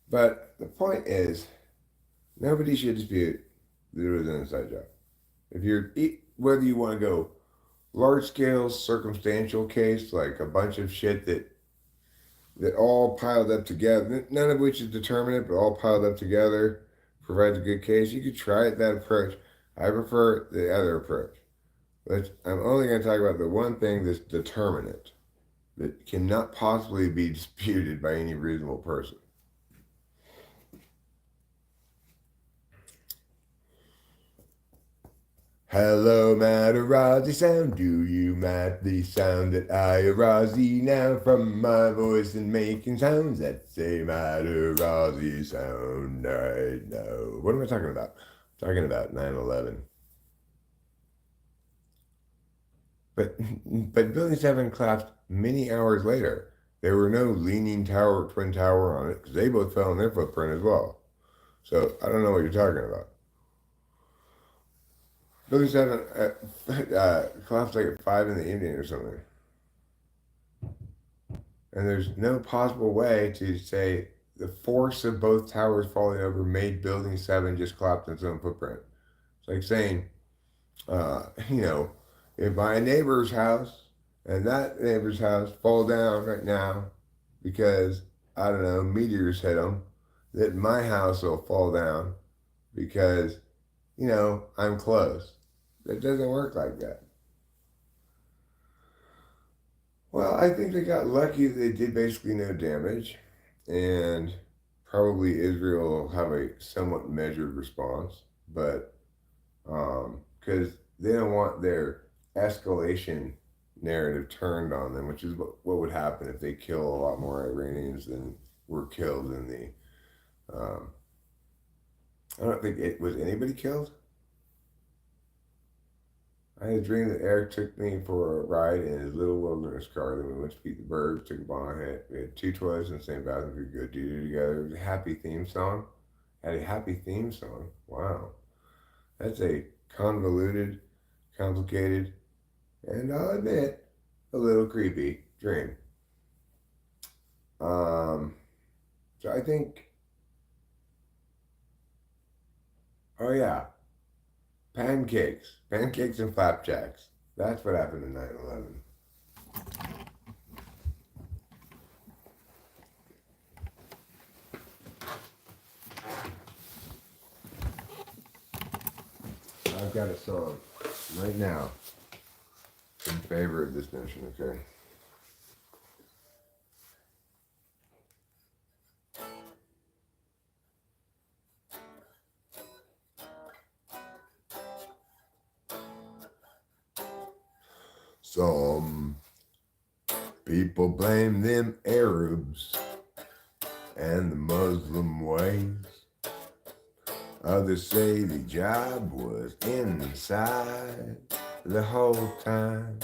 But the point is, nobody should dispute that it was an inside job. If you're, whether you want to go large scale circumstantial case, like a bunch of shit that all piled up together, none of which is determinate, but all piled up together provides a good case. You could try it that approach. I prefer the other approach. I'm only going to talk about the one thing that's determinate, that cannot possibly be disputed by any reasonable person. Hello, Materazzi sound. Do you mat the sound that I arouse thee now from my voice and making sounds? That's a Materazzi sound. I know. What am I talking about? I'm talking about 9/11. But Building 7 collapsed many hours later. There were no leaning tower, twin tower on it because they both fell in their footprint as well. So I don't know what you're talking about. Building 7 collapsed like at 5 in the evening or something. And there's no possible way to say the force of both towers falling over made Building 7 just collapse in its own footprint. It's like saying, you know, if my neighbor's house and that neighbor's house fall down right now because, I don't know, meteors hit them, that my house will fall down because, you know, I'm close. It doesn't work like that. Well, I think they got lucky that they did basically no damage, and probably Israel will have a somewhat measured response, but because they don't want their escalation narrative turned on them, which is what would happen if they kill a lot more Iranians than were killed in the. I don't think it was anybody killed. I had a dream that Eric took me for a ride in his little wilderness car. Then we went to feed the birds, took a bomb hit. We had two toilets in the same bathroom. We could go do together. It was a happy theme song. Had a happy theme song. Wow. That's a convoluted, complicated, and I'll admit, a little creepy dream. So I think, oh yeah, pancakes and flapjacks. That's what happened in 9/11. I've got a song right now in favor of this notion, okay? Some people blame them Arabs and the Muslim ways. Others say the job was inside the whole time.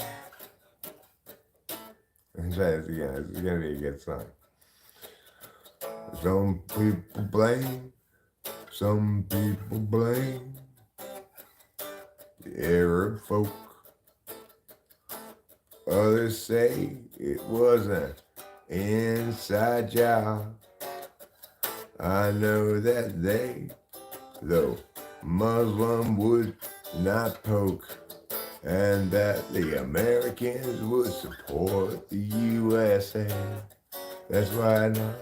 Let's try this again. This is going to be a good song. Some people blame, some people blame the Arab folk. Others say it was an inside job. I know that they, though Muslim, would not poke, and that the Americans would support the USA. That's why I know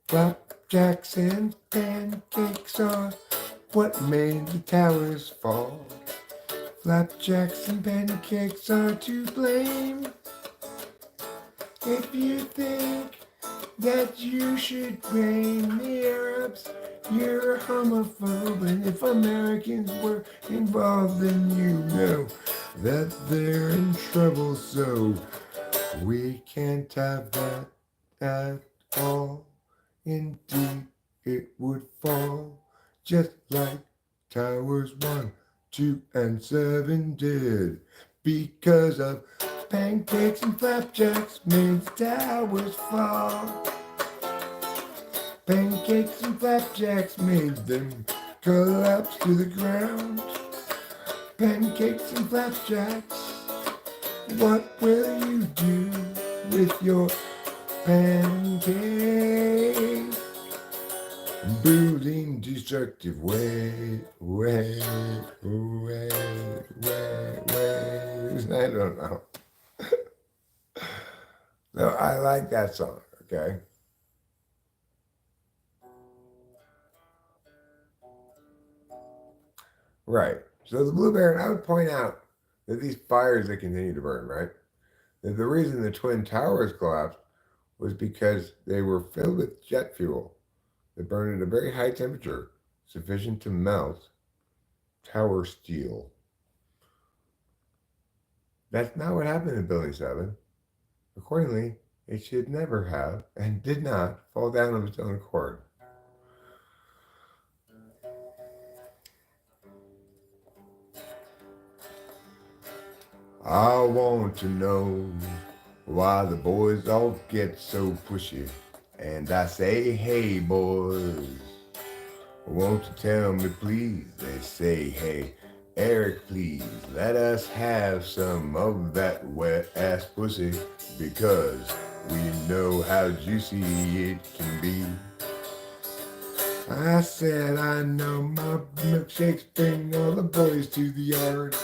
flapjacks and pancakes are what made the towers fall. Flapjacks and pancakes are to blame. If you think that you should blame the Arabs, you're a homophobe. And if Americans were involved, then you know that they're in trouble. So we can't have that at all. Indeed, it would fall just like Towers 1, 2, and 7 did. Because of pancakes and flapjacks made the towers fall. Pancakes and flapjacks made them collapse to the ground. Pancakes and flapjacks, what will you do with your pancake? Building destructive ways. I don't know. No, I like that song, okay? Right. So the Blue Bear, and I would point out that these fires that continue to burn, right? That the reason the Twin Towers collapsed was because they were filled with jet fuel that burned at a very high temperature, sufficient to melt tower steel. That's not what happened in Building 7. Accordingly, it should never have and did not fall down of its own accord. I want to know why the boys all get so pushy. And I say, hey boys, won't you tell me please? They say, hey, Eric, please, let us have some of that wet ass pussy because we know how juicy it can be. I said I know my milkshakes bring all the boys to the yard.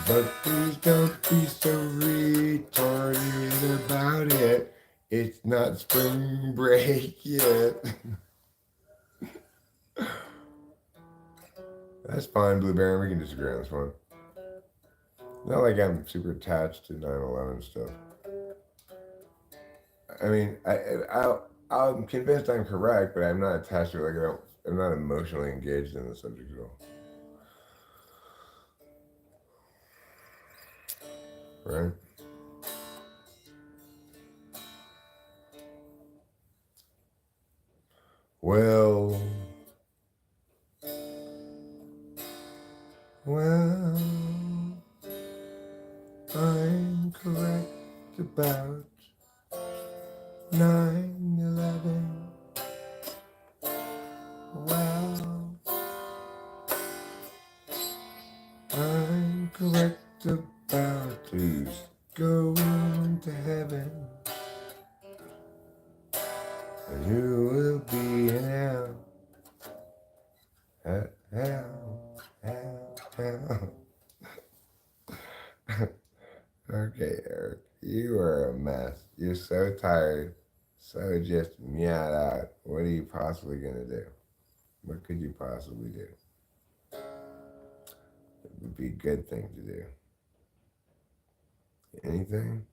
But please don't be so retarded about it. It's not spring break yet. That's fine, Blueberry. We can disagree on this one. Not like I'm super attached to 9/11 stuff. I mean, I'm convinced I'm correct, but I'm not attached to it. Like I'm not emotionally engaged in the subject at all. Right? Well, well, I'm correct about 9/11. Well, I'm correct about who's going to heaven and who will be in hell. Hell. Okay, Eric, you are a mess. You're so tired, so just meowed out. What are you possibly gonna do? What could you possibly do? It would be a good thing to do. Anything?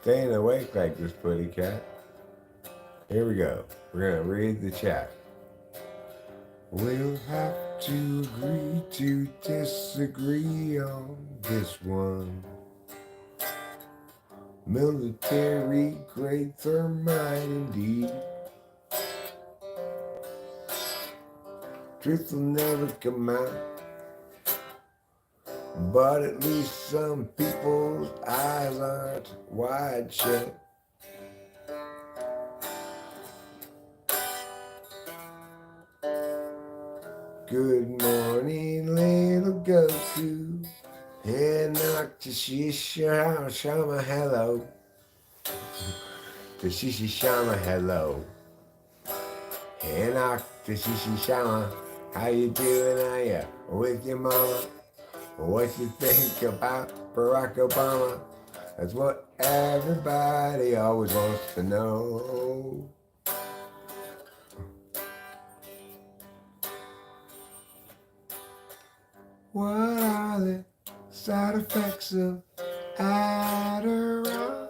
Staying awake like this putty cat. Here we go. We're gonna read the chat. We'll have to agree to disagree on this one. Military grade thermite indeed. Truth will never come out, but at least some people's eyes aren't wide shut. Good morning, little Goku. And Shama, hello. The Shama, hello. And the Shama, how you doing? Are you with your mama? What you think about Barack Obama? That's what everybody always wants to know. What are the side effects of Adderall?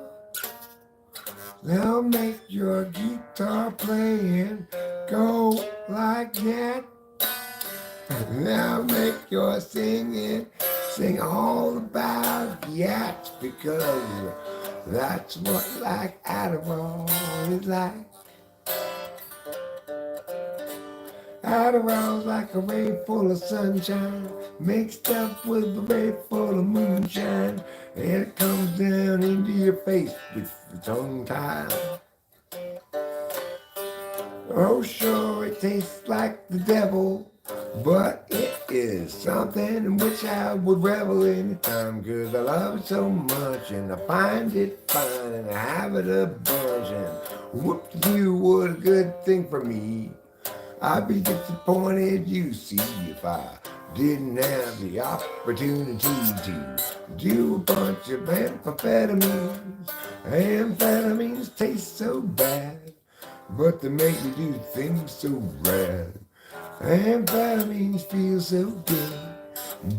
They'll make your guitar playing go like that. They'll make your singing sing all about yaks, because that's what like Adderall is like. Adderall's like a ray full of sunshine, mixed up with a ray full of moonshine, and it comes down into your face with its own time. Oh sure, it tastes like the devil, but it is something in which I would revel anytime, 'cause I love it so much and I find it fine and I have it a bunch, and whoop-de-doo, what a good thing for me. I'd be disappointed, you see, if I didn't have the opportunity to do a bunch of amphetamines. Amphetamines taste so bad, but they make you do things so rad. Amphetamines feel so good,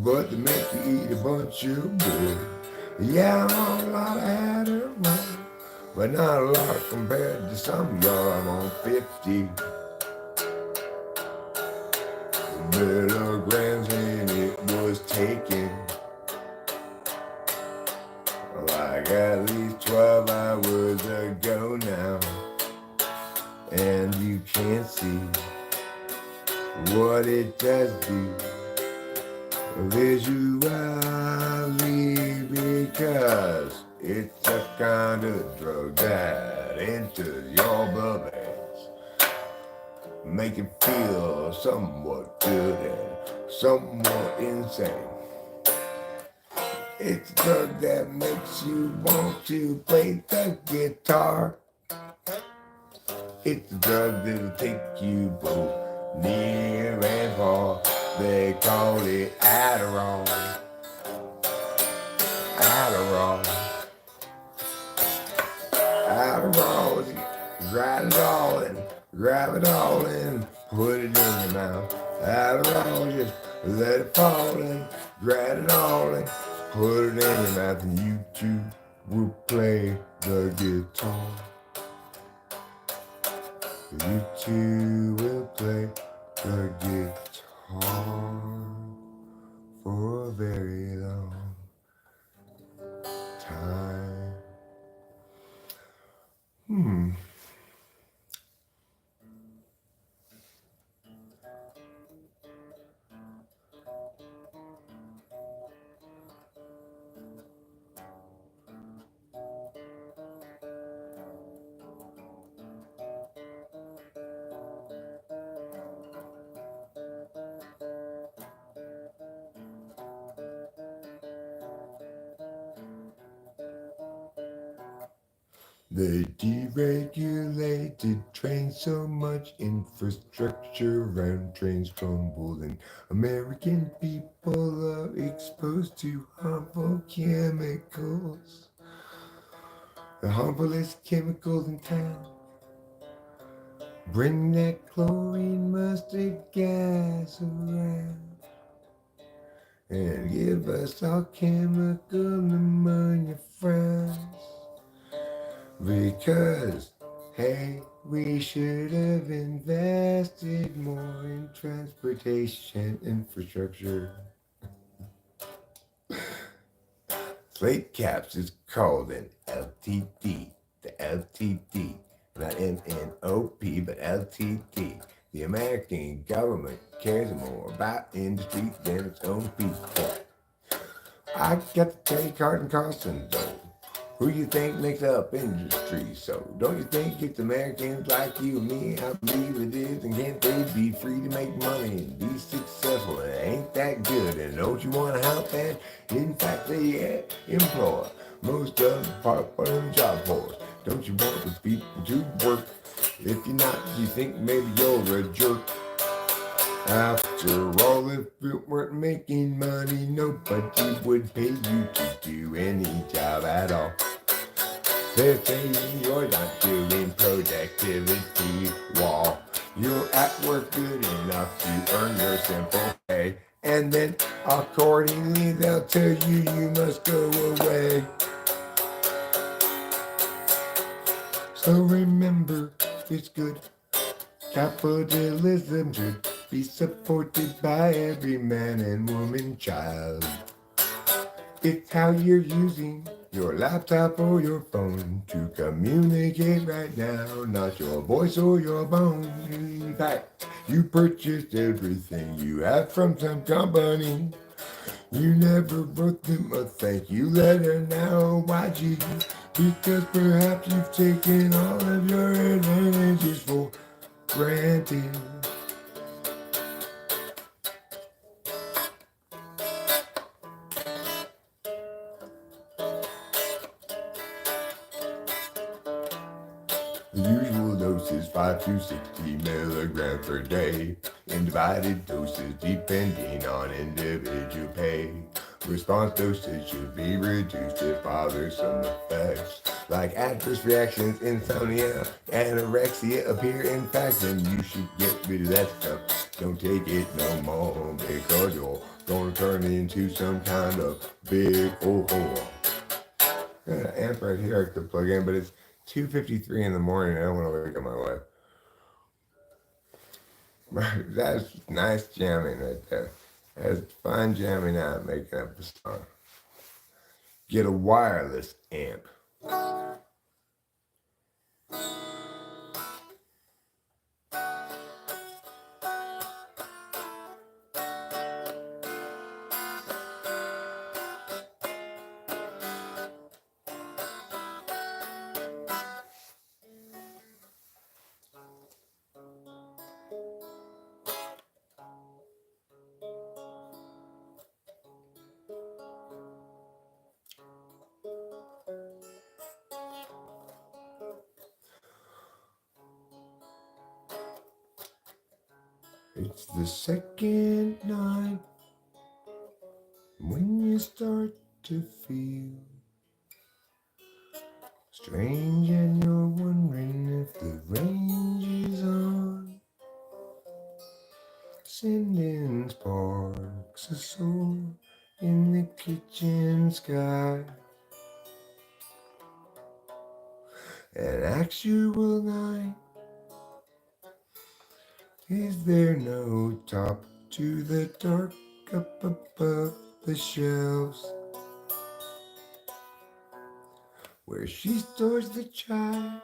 but they make you eat a bunch of wood. Yeah, I'm on a lot of Adderall, but not a lot compared to some y'all. I'm on 50 milligrams, and it was taken like at least 12 hours ago now. And you can't see what it does do visually, because it's a kind of drug that enters your blood veins, make it feel somewhat good and somewhat insane. It's a drug that makes you want to play the guitar. It's a drug that'll take you both near and far. They call it Adderall. Adderall. Adderall. Grab it all and grab it all and put it in your mouth. Adderall, just let it fall and grab it all and put it in your mouth, and you too will play the guitar. You too will play the guitar for a very long time. They deregulated trains, so much infrastructure around trains crumbled, and American people are exposed to harmful chemicals. The harmfulest chemicals in town. Bring that chlorine mustard gas around and give us all chemical pneumonia frowns. Because, hey, We should have invested more in transportation infrastructure. Slate caps is called an LTD. The LTD, not MNOP, but LTD. The American government cares more about industry than its own people. I got the credit card and costing though. Who you think makes up industry? So don't you think it's Americans like you and me? I believe it is, and can't they be free to make money and be successful? And it ain't that good, and don't you want to help? And in fact, they employ most of the part-time job force. Don't you want the people to work? If you're not, you think maybe you're a jerk. After all, if it weren't making money, nobody would pay you to do any job at all. They're saying you're not doing productivity while you're at work good enough to earn your simple pay. And then accordingly they'll tell you you must go away. So remember, it's good. Capitalism should be supported by every man and woman child. It's how you're using your laptop or your phone to communicate right now, not your voice or your bone. In fact, you purchased everything you have from some company. You never wrote them a thank you letter now. Why'd you? Because perhaps you've taken all of your advantages for granted. The usual dose is 5 to 60 milligrams per day, in divided doses depending on individual pay. Response dosage should be reduced if bothersome effects like adverse reactions, insomnia, anorexia appear. In fact, then you should get rid of that stuff. Don't take it no more because you're gonna turn into some kind of big old whore. Got an amp right here I could plug in, but it's 2:53 in the morning. I don't want to wake up my wife. That's nice jamming right there. That's fun jamming out, making up a song. Get a wireless amp. It's the second night when you start to feel strange and you're wondering if the range is on. Sending sparks of soul in the kitchen sky. An actual night. Is there no top to the dark up above the shelves? Where she stores the chai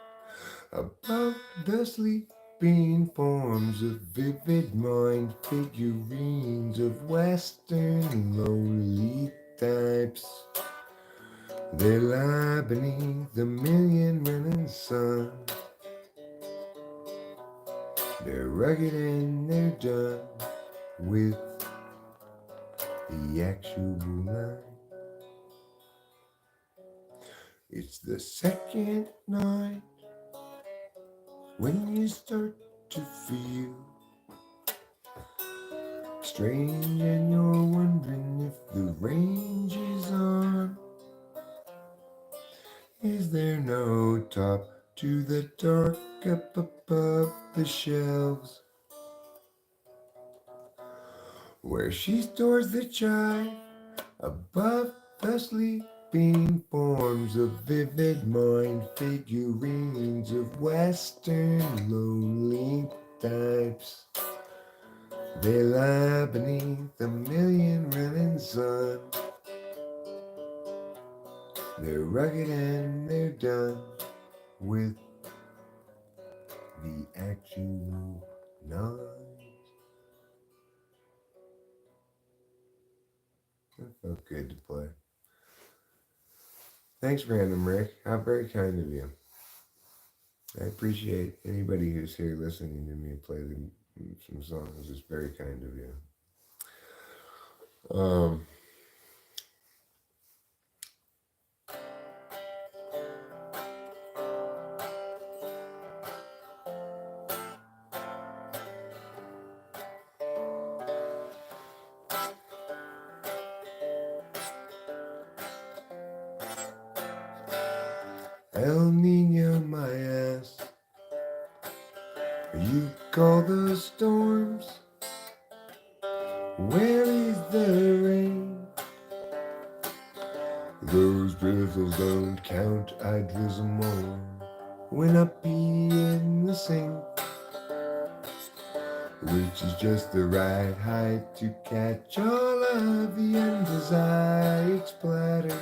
above the sleeping forms of vivid mind figurines of Western lowly types. They lie beneath the million running sun. They're rugged and they're done with the actual night. It's the second night when you start to feel strange and you're wondering if the range is on. Is there no top to the dark up above the shelves? Where she stores the chai above the sleep being forms of vivid mind, figurines of Western lonely types. They lie beneath a million running sun. They're rugged and they're done with the actual noise. That felt good to play. Thanks, Random Rick. How very kind of you. I appreciate anybody who's here listening to me play some songs. It's very kind of you. Um, El Nino, my ass. You call those storms? Where is the rain? Those drizzles don't count, I drizzle more. When I pee in the sink, which is just the right height to catch all of the undesired splatter.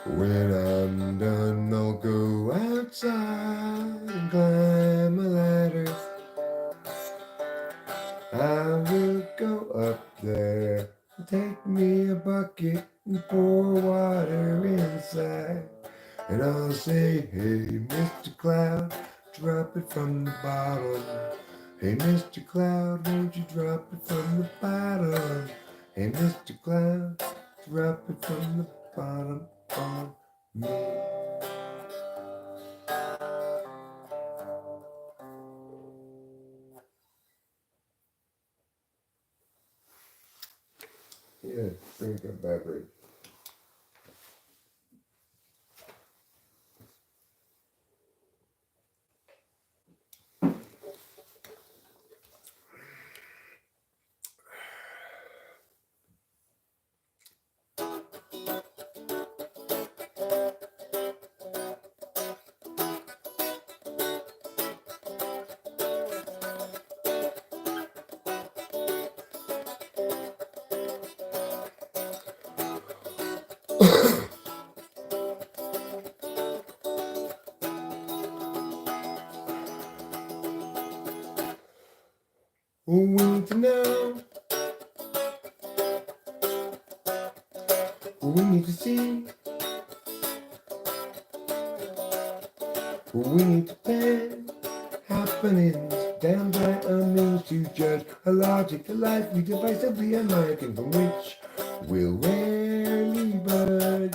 When I'm done, I'll go outside and climb a ladder. I will go up there, take me a bucket and pour water inside. And I'll say, hey, Mr. Cloud, drop it from the bottom. Hey, Mr. Cloud, won't you drop it from the bottom? Hey, Mr. Cloud, drop it from the bottom on me. Yeah, drink a beverage. We need to know, we need to see, we need to plan happenings down by a means to judge a logic, a life we divisively unlike, and from which we'll rarely budge.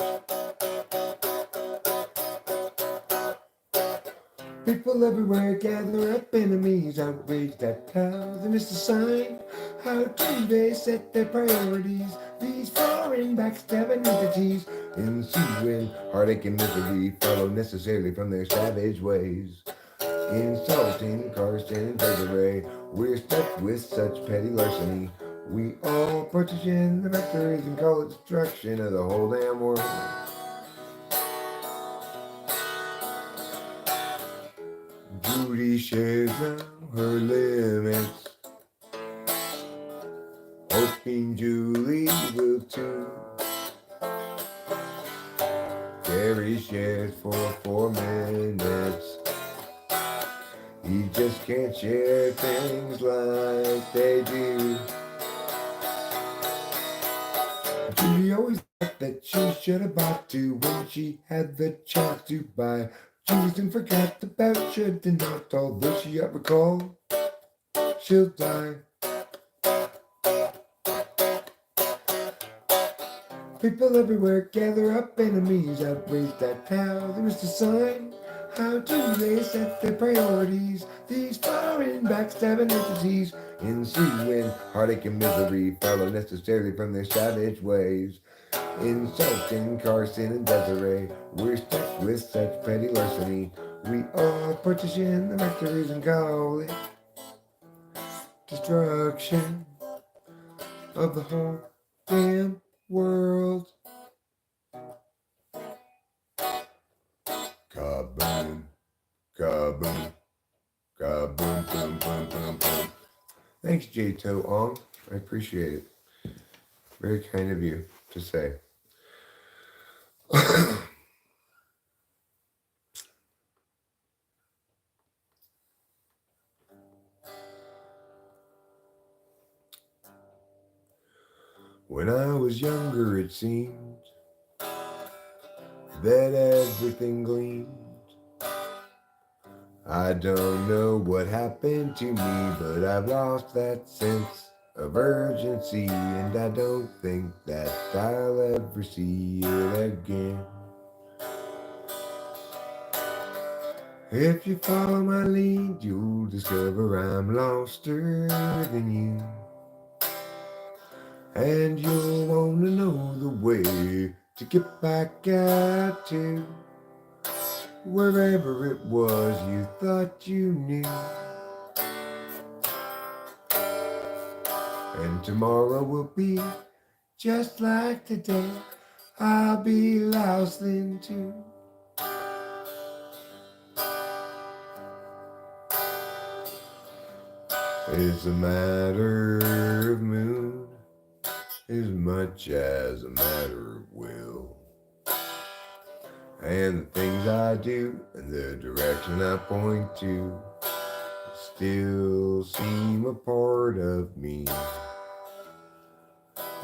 People everywhere gather up, enemies outraged at how they miss the sign. How do they set their priorities? These foreign backstabbing entities, ensuing heartache and misery follow necessarily from their savage ways. Insulting, Carson, and Desiree, we're stuck with such petty larceny. We all partition the factories and call it destruction of the whole damn world. Judy shares now her limits, hoping Julie will too. Gary shares for 4 minutes. He just can't share things like they do. Judy always thought that she should have bought to when she had the chance to buy. Judy soon forgot about should and not, although she yet recall she'll die. People everywhere gather up, enemies outraged at how they missed a sign. How do they set their priorities? These foreign backstabbing entities, ensuing heartache and misery follow necessarily from their savage ways. Insulting Carson and Desiree, we're stuck with such petty larceny. We all partition the factories and call it destruction of the whole damn world. Kaboom. Kaboom, boom, boom, boom, boom. Thanks, J-To Ong. I appreciate it. Very kind of you to say. When I was younger, it seemed that everything gleamed. I don't know what happened to me, but I've lost that sense of urgency, and I don't think that I'll ever see it again. If you follow my lead, you'll discover I'm loster than you. And you'll want to know the way to get back out to wherever it was you thought you knew. And tomorrow will be just like today. I'll be lost then too. It's a matter of mood as much as a matter of will. And the things I do and the direction I point to still seem a part of me,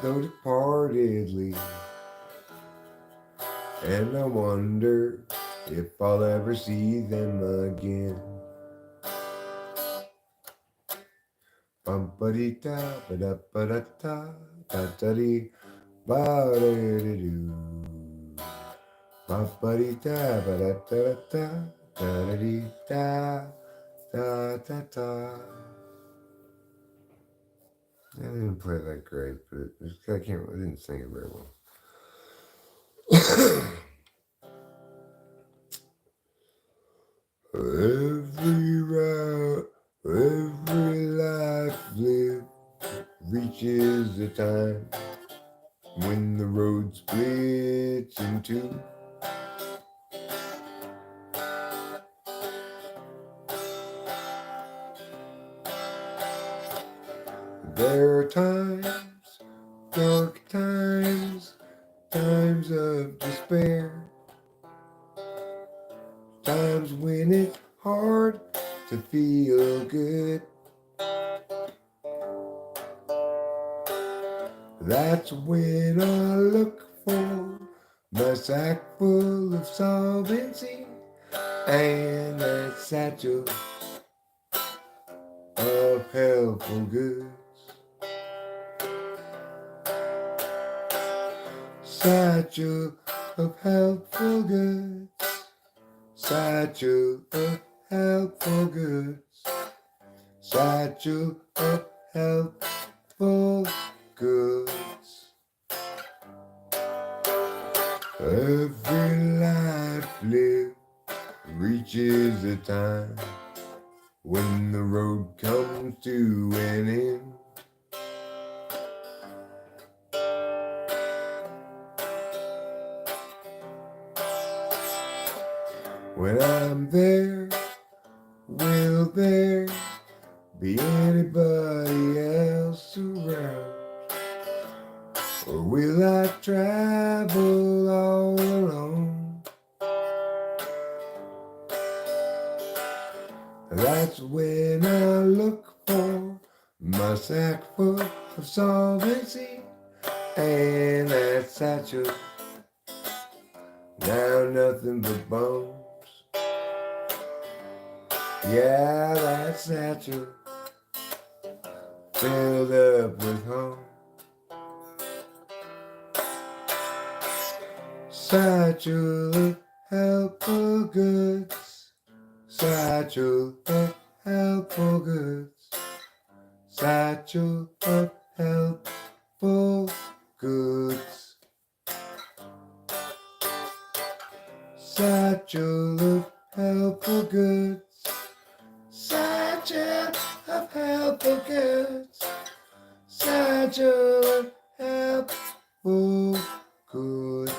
though departedly. And I wonder if I'll ever see them again. Bum-ba-dee-da, ba-da-ba-da-da, da-da-dee, ba-da-dee-doo. Bum-ba-dee-da, ba-da-da-da-da, da-da-dee-da, da-da-da. I didn't play that great, but I didn't sing it very well. Every life lived reaches a time when the road splits in two. There are times, dark times, times of despair, times when it's hard to feel good. That's when I look for my sack full of solvency and that satchel of helpful goods. Satchel of helpful goods. Satchel of helpful goods. Satchel of helpful goods. Every life lived reaches a time when the road comes to an end. When I'm there, will there be anybody else around? Or will I travel all alone? That's when I look for my sack full of solvency and that satchel, now nothing but bones. Yeah, that satchel filled up with home. Satchel of helpful goods. Satchel of helpful goods. Satchel of helpful goods. Satchel of helpful goods. Satchel of helpful goods. Satchel of helpful goods.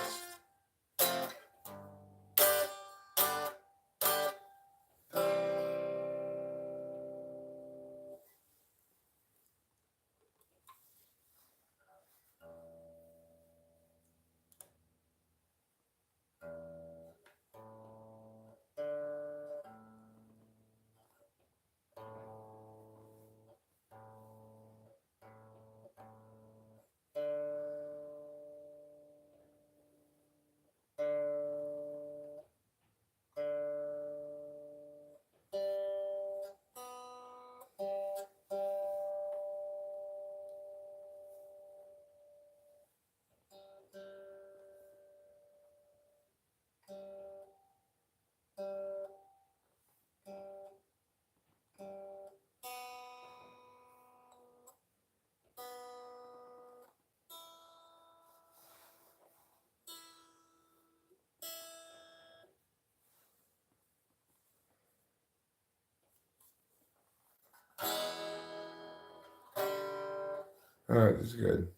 Alright, this is good.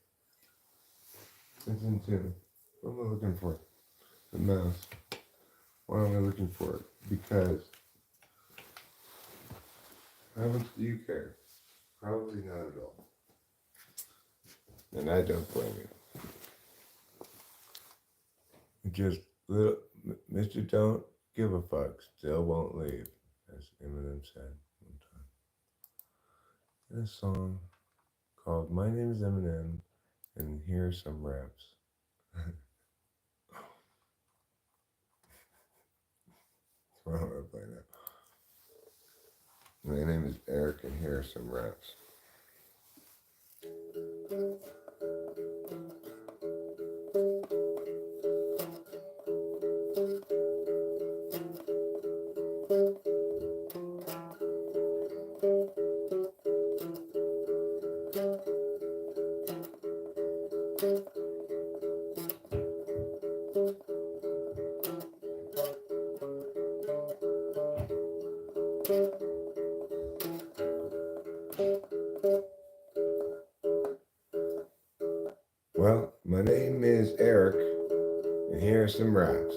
It's in tune. What am I looking for? The mouse. Why am I looking for it? Because how much do you care? Probably not at all. And I don't blame you. Just little Mr. Don't give a fuck still won't leave, as Eminem said one time. In a song called My Name is Eminem, and here are some raps. Why am I playing that? My name is Eric, and here are some raps. Well, my name is Eric, and here are some raps.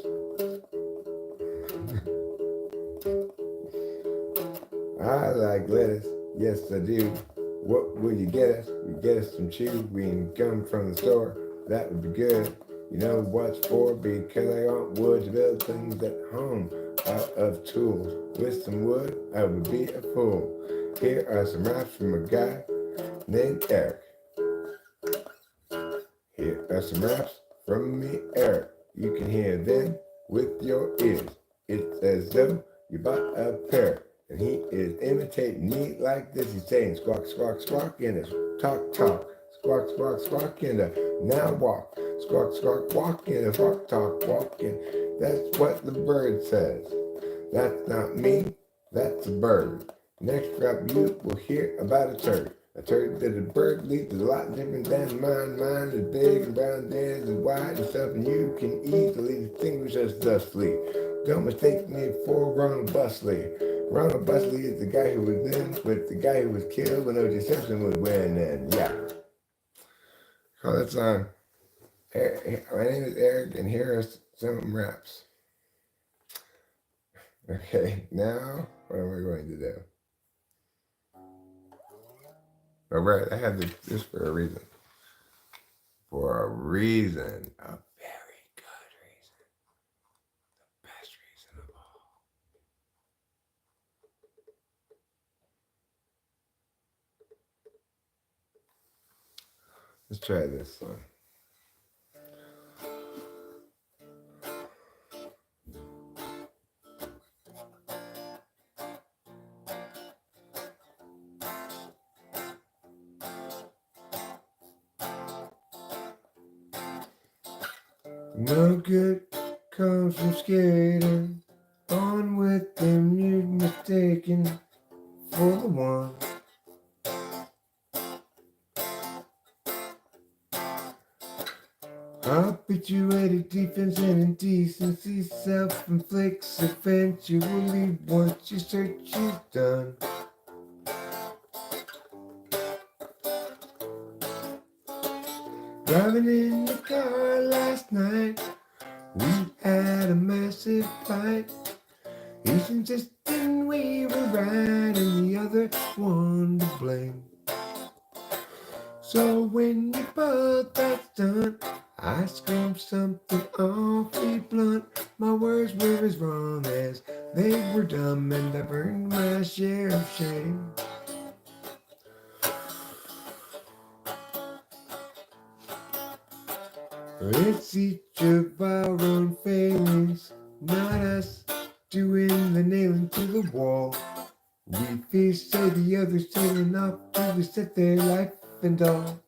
I like lettuce, yes I do. What will you get us? We get us some chewing gum from the store. That would be good. You know what's for? Because I want wood to build things at home out of tools. With some wood, I would be a fool. Here are some raps from a guy named Eric. Here are some raps from me, Eric. You can hear them with your ears. It's as though you bought a pair. And he is imitating me like this. He's saying squawk, squawk, squawk, and a talk, talk. Squawk, squawk, squawk, and a now walk. Squawk, squawk, walk, and a talk, talk, walk. And that's what the bird says. That's not me, that's a bird. Next rap you will hear about a turd. A turd that a bird leaves is a lot different than mine. Mine is big and brown, theirs is wide and stuff, and you can easily distinguish us thusly. Don't mistake me for Ronald Busley. Ronald Busley is the guy who was in with the guy who was killed when O.J. Simpson was winning. Yeah. Call that song. My name is Eric, and here are some raps. Okay, now what am I going to do? All right, I have this for a reason. For a reason. A very good reason. The best reason of all. Let's try this one. No good comes from skating on with them you're mistaken for the one. Habituated defense and indecency self-inflicts eventually once your search is done. Driving in the car last night, we had a massive fight. Each insisting we were right and the other one to blame. So when you put that stunt, I screamed something awfully blunt. My words were as wrong as they were dumb, and I burned my share of shame. It's each of our own failings, not us doing the nailing to the wall. We say the others tailing off to reset their life and all.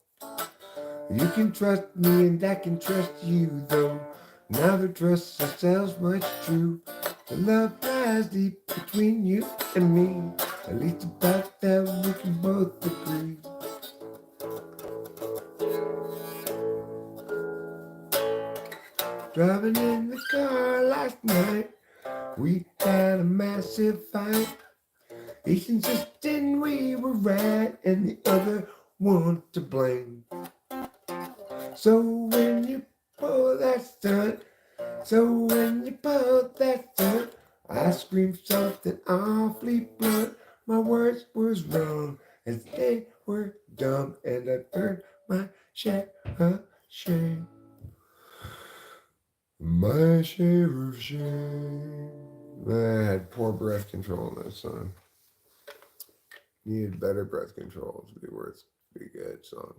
You can trust me and I can trust you, though neither trust ourselves much true. The love lies deep between you and me, at least about that we can both agree. Driving in the car last night, we had a massive fight. Each insisting we were right and the other one to blame. So when you pull that stunt, so when you pull that stunt, I screamed something awfully blunt. My words was wrong as they were dumb, and I earned my share of shame. My share of shame. I had poor breath control in that song. Needed better breath control to be worth to be a good song.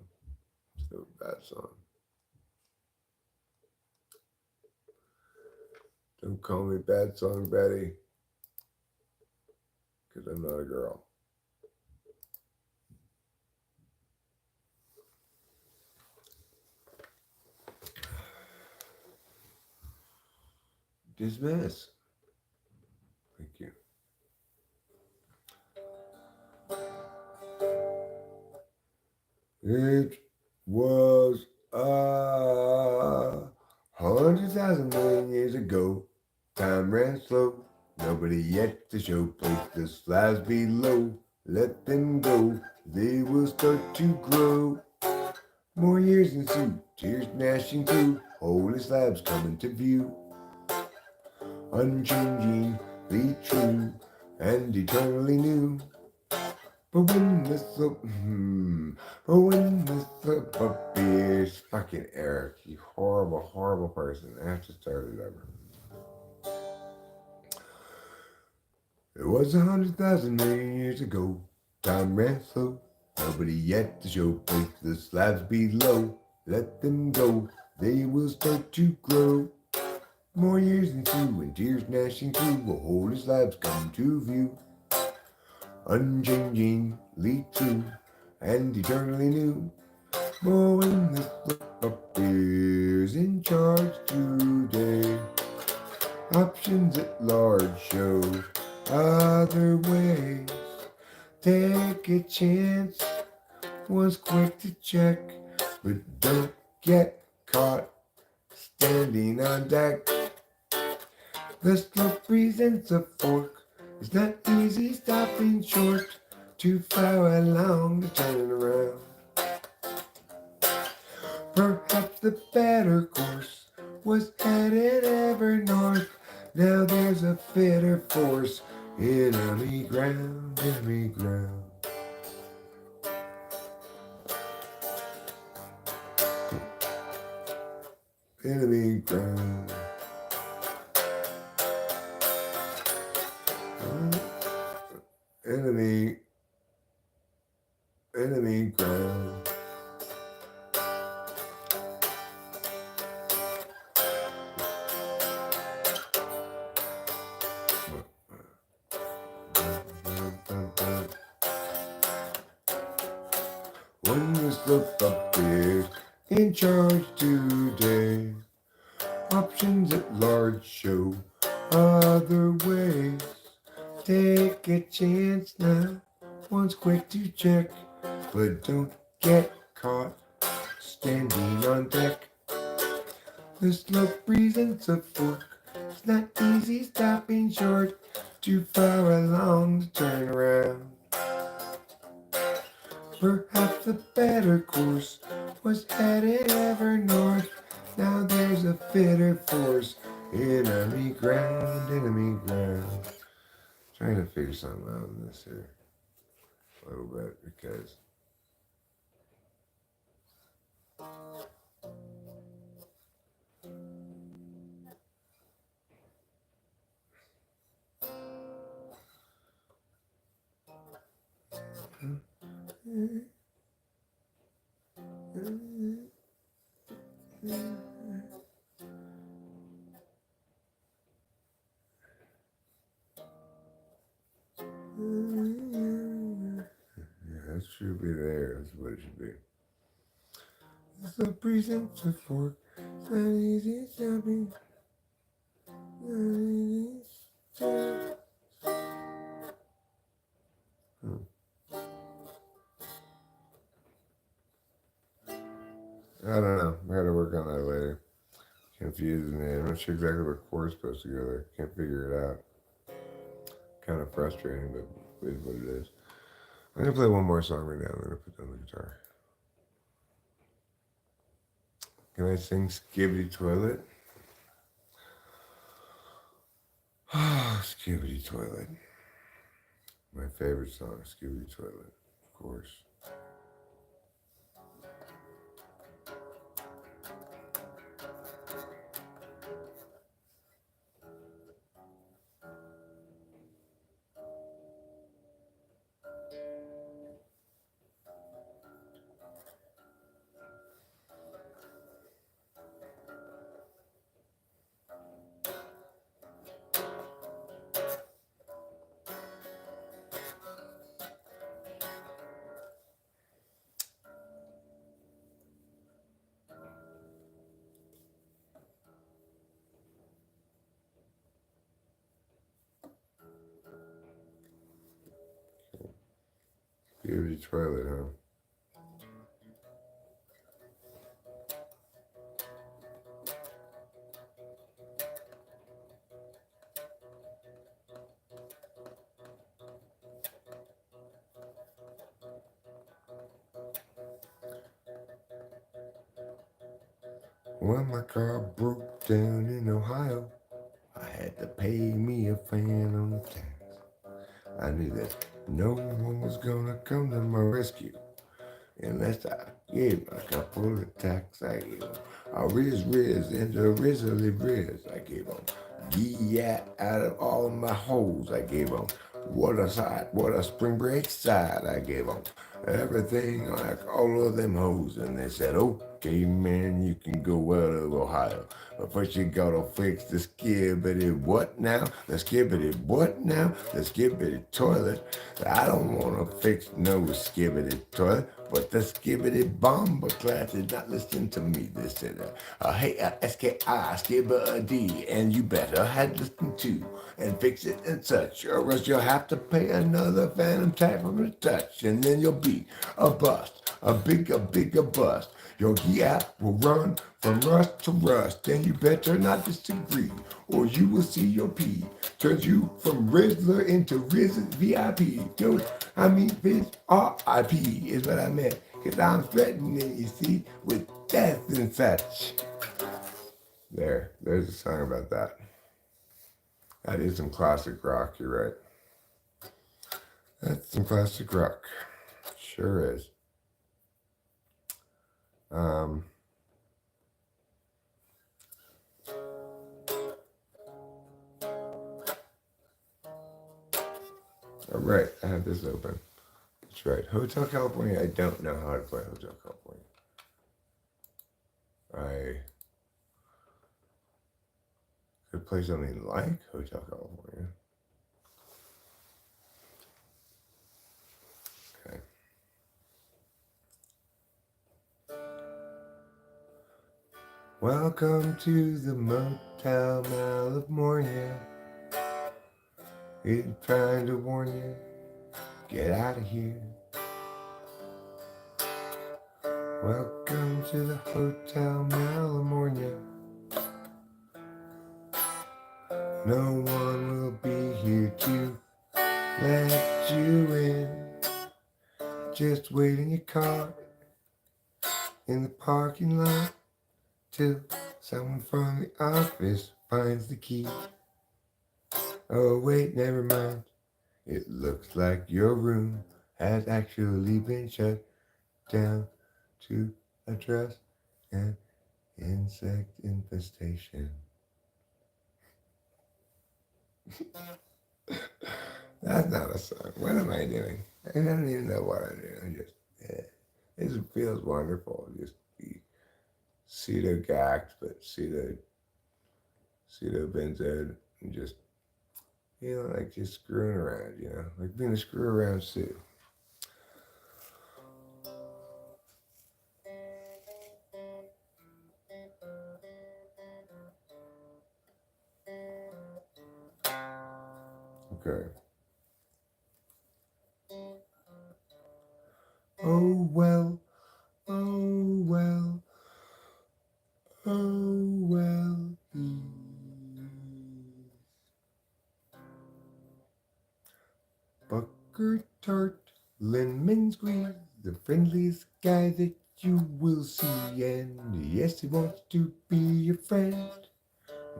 It's a bad song. Don't call me bad song Betty, because I'm not a girl. Dismiss. Thank you. It was 100,000 million years ago. Time ran slow. Nobody yet to show. Place the slabs below. Let them go. They will start to grow. More years ensue. Tears gnashing through. Holy slabs coming to view. Unchangingly true and eternally new. But when the slip appears, fucking Eric, you horrible, horrible person. I have to start it over. It was 100,000 million years ago. Time ran slow. Nobody yet to show. Place the slabs below. Let them go. They will start to grow. More years ensue and tears gnashing through. Will holy slabs come to view. Unchangingly true and eternally new. But when the slip appears in charge today, options at large show other ways. Take a chance, one's quick to check, but don't get caught standing on deck. The slope presents a fork. It's not easy stopping short. Too far along to turn around. Perhaps the better course was headed ever north. Now there's a fitter force. Enemy ground, enemy ground. Enemy ground. Enemy ground. When the slip appears in charge today, options at large show other ways. Take a chance now, one's quick to check, but don't get caught standing on deck. The slope presents a fork, it's not easy stopping short, too far along to turn around. Perhaps the better course was headed ever north. Now there's a fitter force. Enemy ground, enemy ground. Trying to figure something out in this here a little bit because yeah, that should be there. That's what it should be. The presents a fork. It's not easy stopping. I don't know. I gotta work on that later. Confusing me. I'm not sure exactly what chord's supposed to go there. Can't figure it out. Kind of frustrating, but it is what it is. I'm gonna play one more song right now. I'm gonna put down the guitar. Can I sing Skibbity Toilet? Ah, Skibbity Toilet. My favorite song, Skibbity Toilet, of course. Skibbity Toilet, huh? When my car broke down in Ohio, I had to pay me a phantom tax. I knew that no one was gonna come to my rescue unless I gave a couple of tax. I gave them a riz and a riz. I gave them yeah out of all of my holes. I gave them what a side, what a spring break side. I gave them everything like all of them hoes. And they said, okay, man, you can go out of Ohio. But first you gotta fix the skibbity what now? The skibbity what now? The skibbity toilet. I don't wanna fix no skibbity toilet, but the skibbity bomber class did not listen to me. They said, hey, SKI, skibbity, and you better had listened to and fix it and such, or else you'll have to pay another phantom tax from the touch, and then you'll be a bust, a bigger bust. Your gap will run from rust to rust, and you better not disagree, or you will see your P turns you from Rizzler into Rizzler VIP. Dude, I mean, Riz RIP is what I meant, because I'm threatening, you see, with death and such. There's a song about that. That is some classic rock, you're right. That's some classic rock. Sure is. Um, all right, I have this open. That's right. Hotel California, I don't know how to play Hotel California. I could play something like Hotel California. Okay. Welcome to the Motel California. It's trying to warn you, get out of here. Welcome to the Hotel California. No one will be here to let you in. Just wait in your car in the parking lot till someone from the office finds the key. Oh wait, never mind. It looks like your room has actually been shut down to address an insect infestation. That's not a song. What am I doing? I don't even know what I'm doing. It just feels wonderful. Just be pseudo gacked, but pseudo benzoed, and just like just screwing around. Like being a screw around Sue. Okay. Oh well, oh well, oh well. Bucker tart, lemon squeeze, the friendliest guy that you will see. And yes, he wants to be your friend,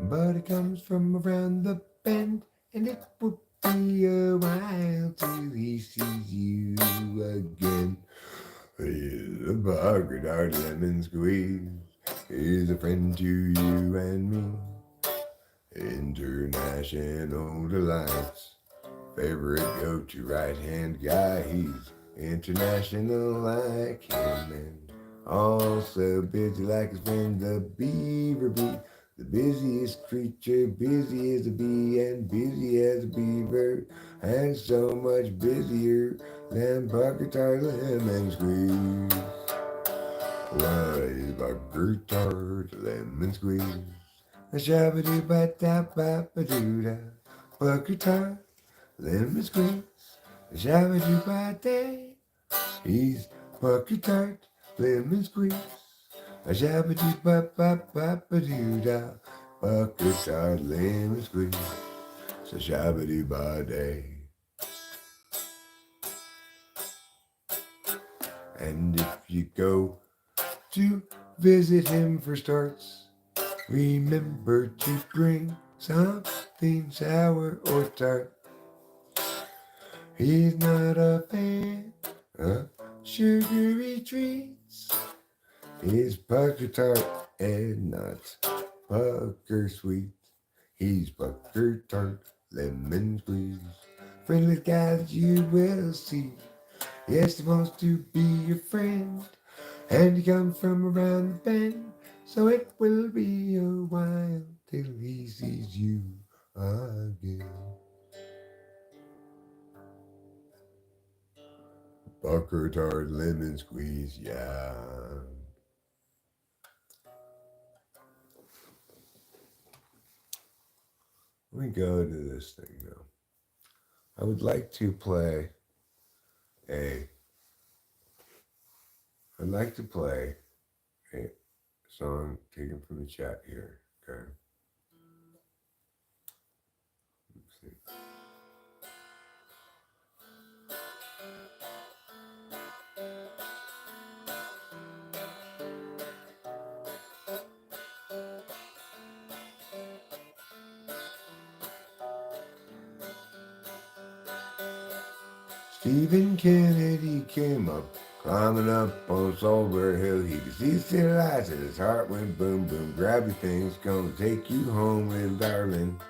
but it comes from around the bend, and it will be a while till he sees you again. He's a bucket hard lemon squeeze. He's a friend to you and me. International delights. Favorite go-to right-hand guy. He's international like him, and also busy like his friend the beaver bee. The busiest creature, busy as a bee and busy as a beaver, and so much busier than bucket tart lemon squeeze. Well, he's bucket tart lemon squeeze. A shabba ba da ba ba doo da. Bucket tart lemon squeeze. A shabba ba day. He's bucket tart lemon squeeze. A shabba ba ba ba ba doo da. Bucket tart lemon squeeze. A shabba ba day. And if you go to visit him for starts, remember to bring something sour or tart. He's not a fan of sugary treats. He's pucker tart and nuts, pucker sweet. He's pucker tart, lemon squeeze. Friendly guy that you will see. Yes, he wants to be your friend, and he comes from around the bend. So it will be a while till he sees you again. Pucker tart, lemon squeeze, yeah. Let me go to this thing now. I would like to play a. I'd like to play a song taken from the chat here. Okay. Let's see. Stephen Kennedy came up, climbing up on Saltburn Hill. He could see city lights and his heart went boom, boom. Grab your things, gonna take you home, little darling.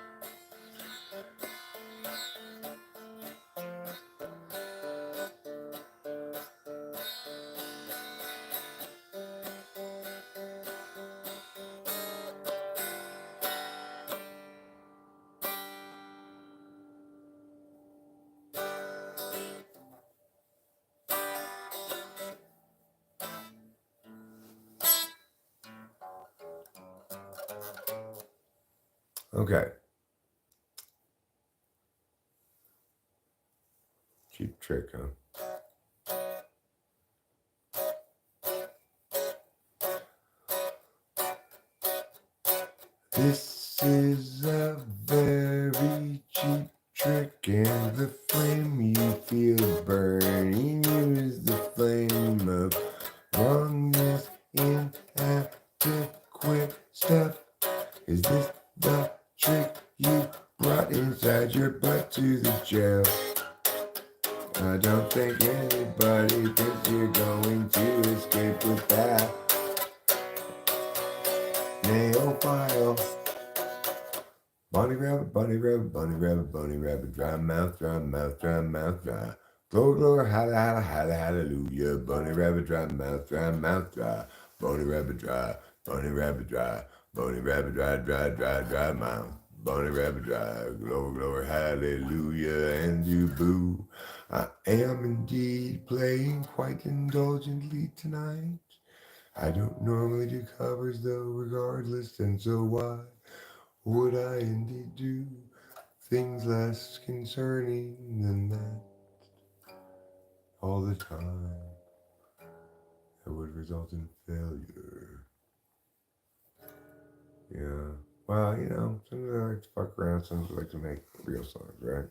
Okay. Cheap trick, huh? This is a very cheap trick, and the flame you feel burning you is the flame of wrongness, inadequate stuff. Is this the trick you brought inside your butt to the jail? I don't think anybody thinks you're going to escape with that nail file. Bunny rabbit, bunny rabbit, bunny rabbit, bunny rabbit, dry mouth, dry mouth, dry mouth, dry. Glory, glory, hallelujah, hallelujah, hallelujah. Bunny rabbit, dry mouth, dry mouth, dry. Bunny rabbit, dry, bunny rabbit, dry. Bunny rabbit, dry, dry, dry, dry mouth. Bunny rabbit, dry. Glory, glory, hallelujah, and you boo. I am indeed playing quite indulgently tonight. I don't normally do covers though, regardless, and so why would I indeed do things less concerning than that all the time? That would result in failure. Yeah. Well, sometimes I like to fuck around, sometimes I like to make real songs, right?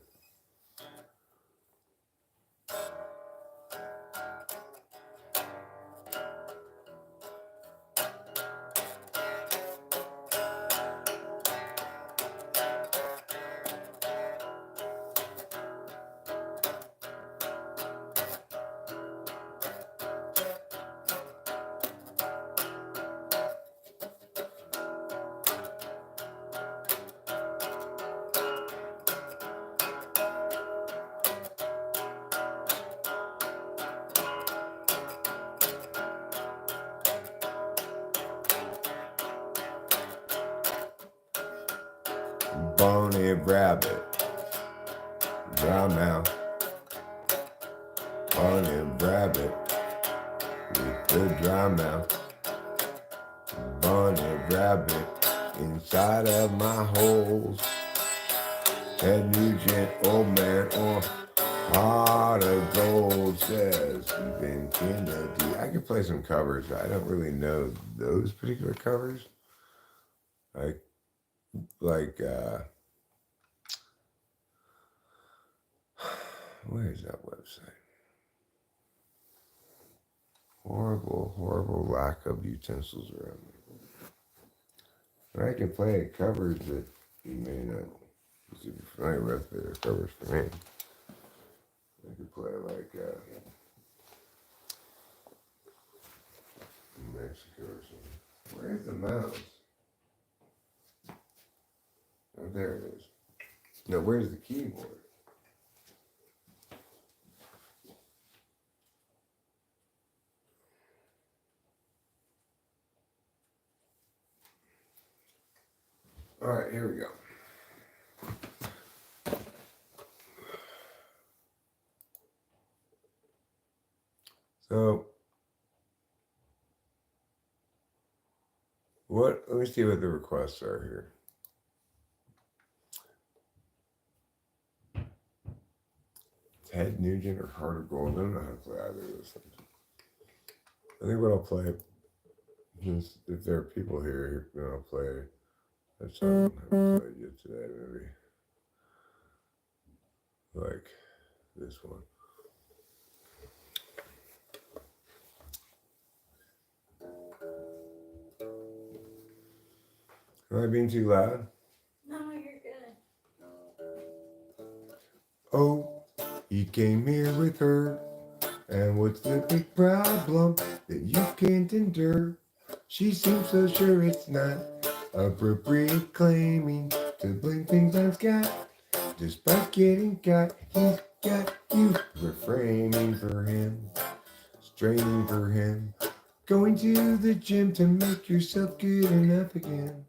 Bonnie rabbit, dry mouth. Bonnie rabbit with the dry mouth. Bonnie rabbit inside of my holes. Ted Nugent, old man, or heart of gold says we've been Kennedy. I could play some covers. I don't really know those particular covers. Like where is that website? Horrible lack of utensils around me. But I can play covers that you may not be familiar with. They're covers for me. I could play like Mexico or something. Where's the mouse? Oh, there it is. No, where's the keyboard? All right, here we go. So, let me see what the requests are here. Ted Nugent or Heart of Gold? I don't know how to play either of those things. I think what I'll play, just if there are people here, then I'll play a song I haven't played yet today, maybe. Like this one. Am I being too loud? No, you're good. Oh, he came here with her. And what's the big problem that you can't endure? She seems so sure it's not appropriate claiming to blame things on Scott. Despite getting caught, he's got you refraining for him, straining for him, going to the gym to make yourself good enough again.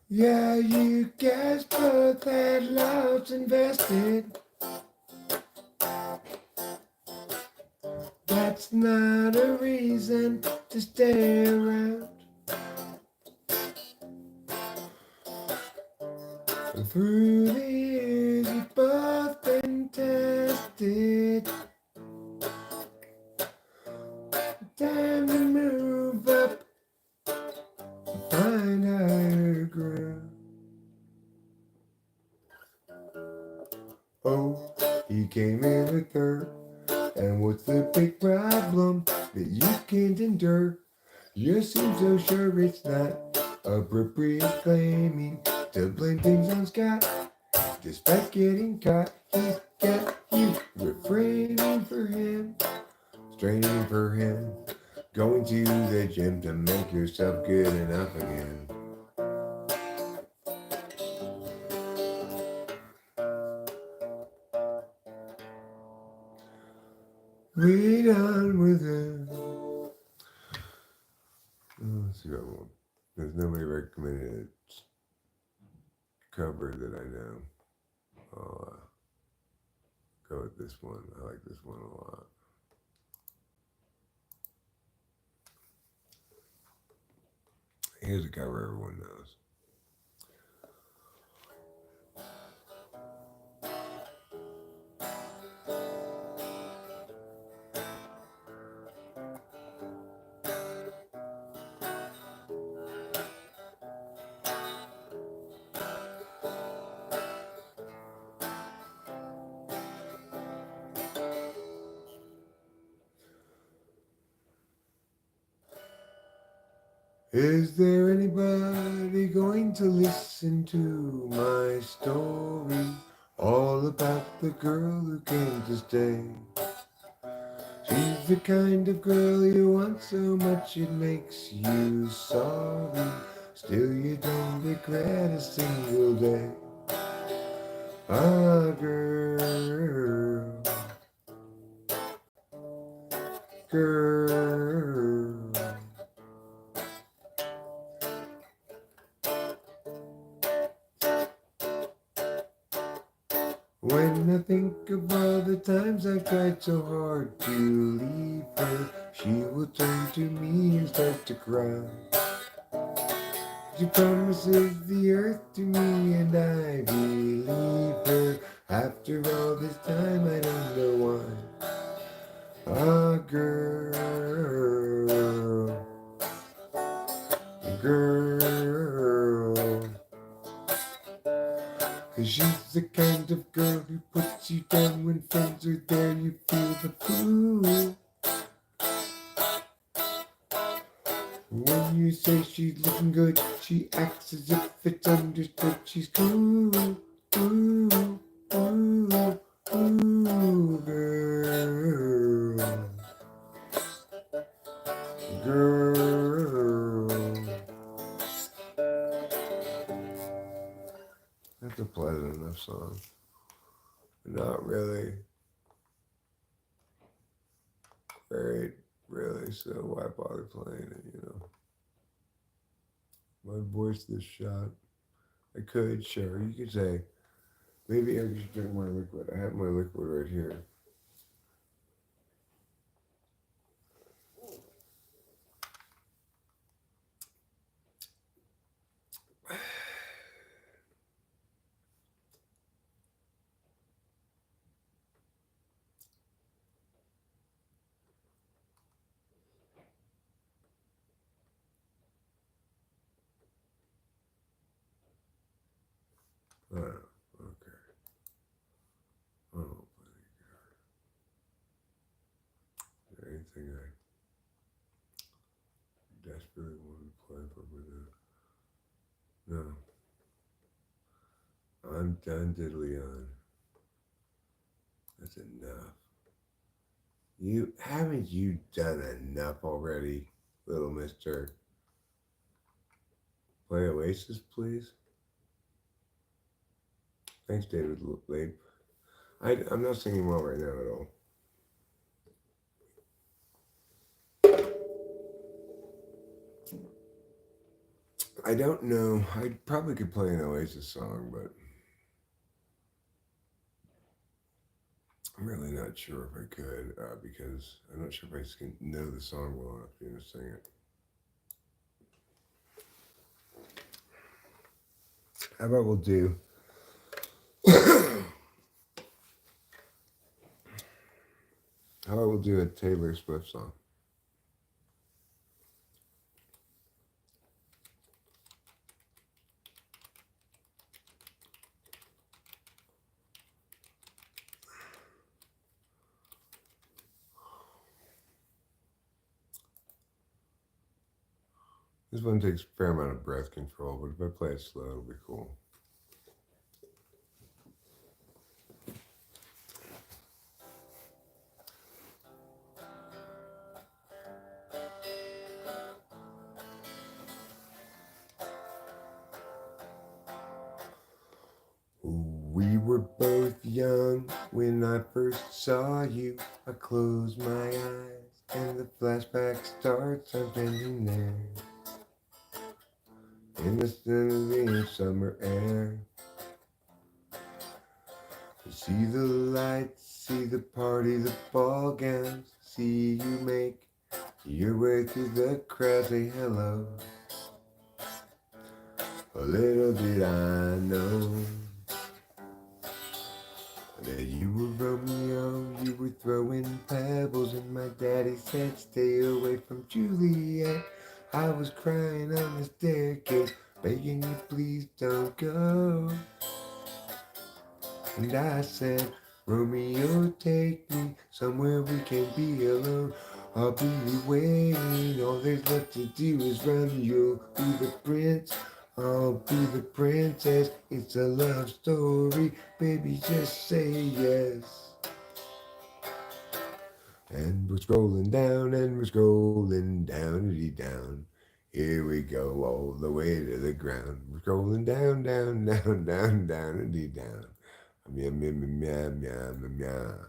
Yeah, you guys both had lots invested. That's not a reason to stay around. And through the years, you've both been tested. Time to move up, find higher ground. Oh, he came in with her. And what's the big problem that you can't endure? You seem so sure it's not appropriate claiming to blame things on Scott. Despite getting caught, he's got you refraining for him, straining for him, going to the gym to make yourself good enough again. Read on with it. Let's see what one. There's nobody recommended a cover that I know. I'll go with this one. I like this one a lot. Here's a cover everyone knows. Is there anybody going to listen to my story? All about the girl who came to stay. She's the kind of girl you want so much it makes you sorry. Still you don't regret a single day. Ah, girl. girl. When I think of all the times I've tried so hard to leave her, she will turn to me and start to cry. She promises the earth to me and I believe her. After all this time I don't know why. Ah, girl, girl. 'Cause she's the kind of girl who puts you down when friends are there. You feel the fool. When you say she's looking good, she acts as if it's understood. She's cool. Ooh, ooh, ooh, girl. Girl. That's a pleasant enough song. Not really great, really, so why bother playing it, you know? My voice this shot. I could, sure. You could say, maybe I should drink my liquid. I have my liquid right here. Oh, okay. Oh, anything I desperately want to play for me now. No. I'm done diddly on. That's enough. Haven't you done enough already, little mister? Play Oasis, please. Thanks, David Lape. I'm not singing well right now at all. I don't know. I probably could play an Oasis song, but I'm really not sure if I could because I'm not sure if I can know the song well enough to sing it. How about we'll do? How about we'll do a Taylor Swift song? This one takes a fair amount of breath control, but if I play it slow, it'll be cool. We were both young when I first saw you. I close my eyes and the flashback starts. I'm standing there in the sunny summer air. See the lights, see the party, the ball gowns. See you make your way through the crowd. Say hello. A little did I know that you were Romeo, you were throwing pebbles, and my daddy said stay away from Juliet. I was crying on the staircase, begging you please don't go. And I said, Romeo, take me somewhere we can be alone. I'll be waiting, all there's left to do is run. You'll be the prince, I'll be the princess. It's a love story, baby, just say yes. And we're scrolling down, and we're scrolling down. Here we go, all the way to the ground. We're scrolling down, down, down. Meow, meow, meow, meow, meow, meow.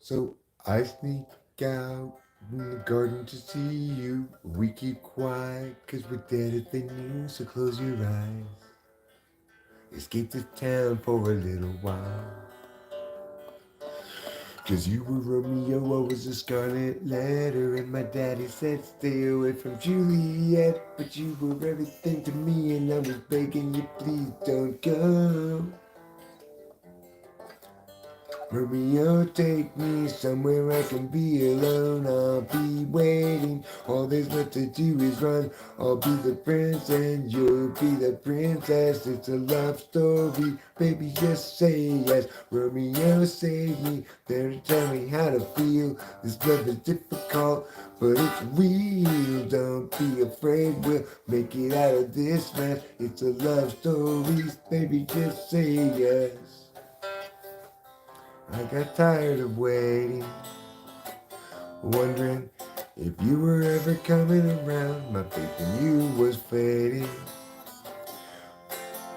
So I sneak out in the garden to see you. We keep quiet cause we're dead if they knew. So close your eyes. Escape the town for a little while. Cause you were Romeo, I was a scarlet letter. And my daddy said stay away from Juliet. But you were everything to me and I was begging you please don't go. Romeo, take me somewhere I can be alone. I'll be waiting. All there's left to do is run. I'll be the prince and you'll be the princess. It's a love story. Baby, just say yes. Romeo, save me. There to tell me how to feel. This love is difficult, but it's real. Don't be afraid. We'll make it out of this mess. It's a love story. Baby, just say yes. I got tired of waiting, wondering if you were ever coming around. My faith in you was fading.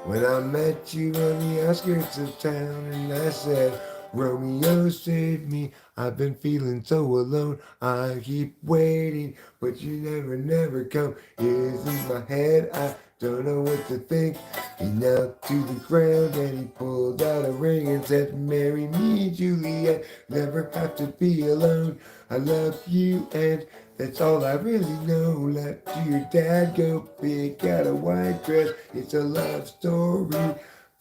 When I met you on the outskirts of town and I said, Romeo, save me. I've been feeling so alone. I keep waiting, but you never come. Ears in my head, I don't know what to think. He knelt to the ground and he pulled out a ring and said, marry me, Juliet. Never have to be alone. I love you and that's all I really know. Let your dad go pick out a white dress. It's a love story.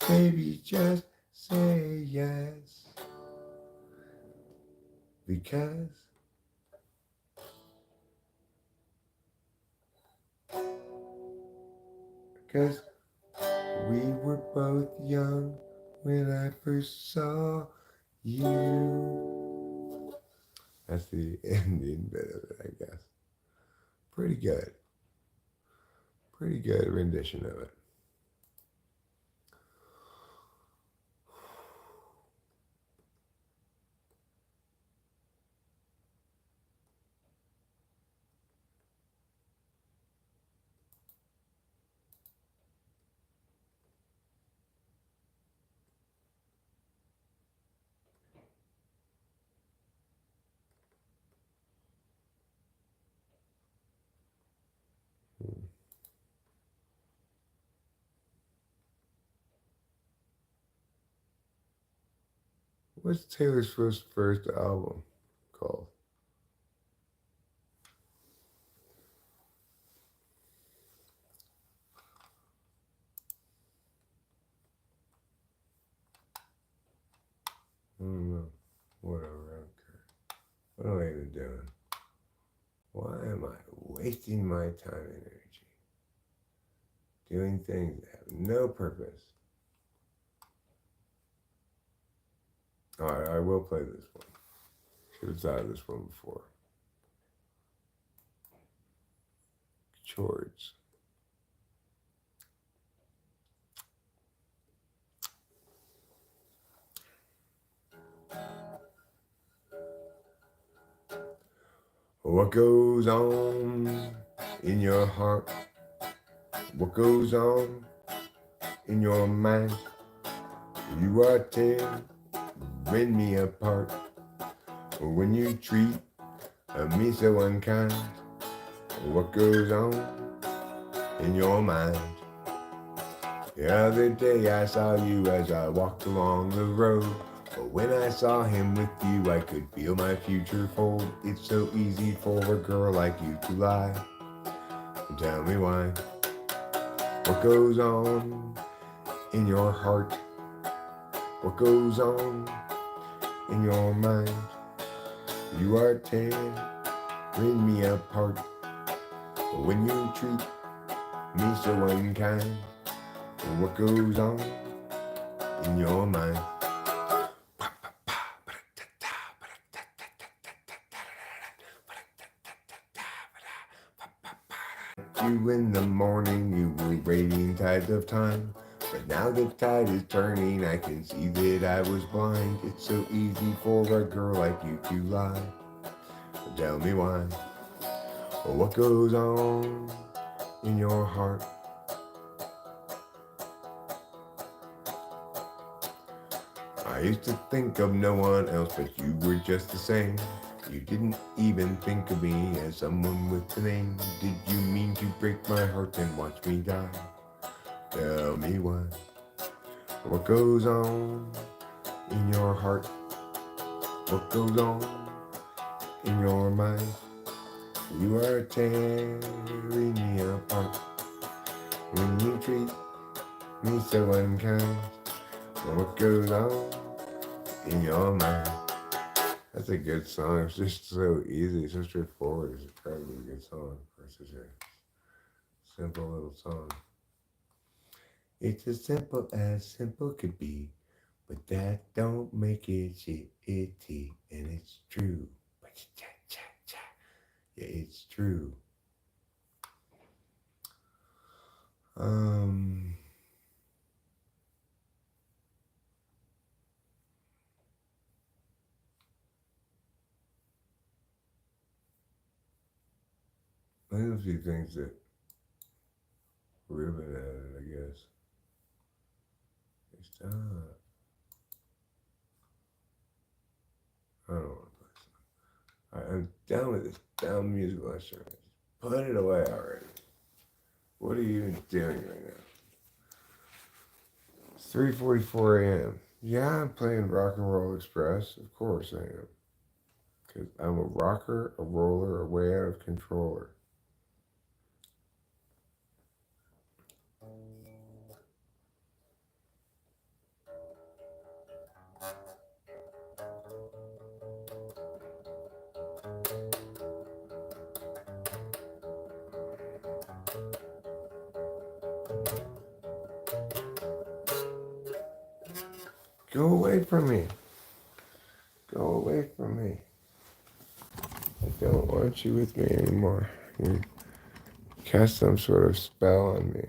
Baby, just say yes. Because we were both young when I first saw you. That's the ending bit of it, I guess. Pretty good. Pretty good rendition of it. What's Taylor Swift's first album called? I don't know. Whatever, I don't care. What am I even doing? Why am I wasting my time and energy doing things that have no purpose? Alright, I will play this one. Should have thought of this one before. Chords. What goes on in your heart? What goes on in your mind? You are tearing me apart. When you treat me so unkind. What goes on in your mind? The other day I saw you as I walked along the road. But when I saw him with you, I could feel my future fold. It's so easy for a girl like you to lie. Tell me why. What goes on in your heart? What goes on in your mind? You are tearing me apart. But when you treat me so unkind, what goes on in your mind? You in the morning, you were waiting tides of time. But now the tide is turning, I can see that I was blind. It's so easy for a girl like you to lie. But tell me why. What goes on in your heart? I used to think of no one else, but you were just the same. You didn't even think of me as someone with a name. Did you mean to break my heart and watch me die? Tell me why. What goes on in your heart? What goes on in your mind? You are tearing me apart when you treat me so unkind. What goes on in your mind? That's a good song. It's just so easy, so straightforward. It's an incredibly good song for such a simple little song. It's as simple could be, but that don't make it shitty, and it's true. Yeah, it's true. Um, there's a few things that Ruben added, I guess. Stop. I don't want to play. I'm done with this dumb musical instrument. Put it away already. What are you even doing right now? It's 3:44 a.m. Yeah, I'm playing Rock and Roll Express. Of course I am. Because I'm a rocker, a roller, a way out of controller. Go away from me. Go away from me. I don't want you with me anymore. You cast some sort of spell on me.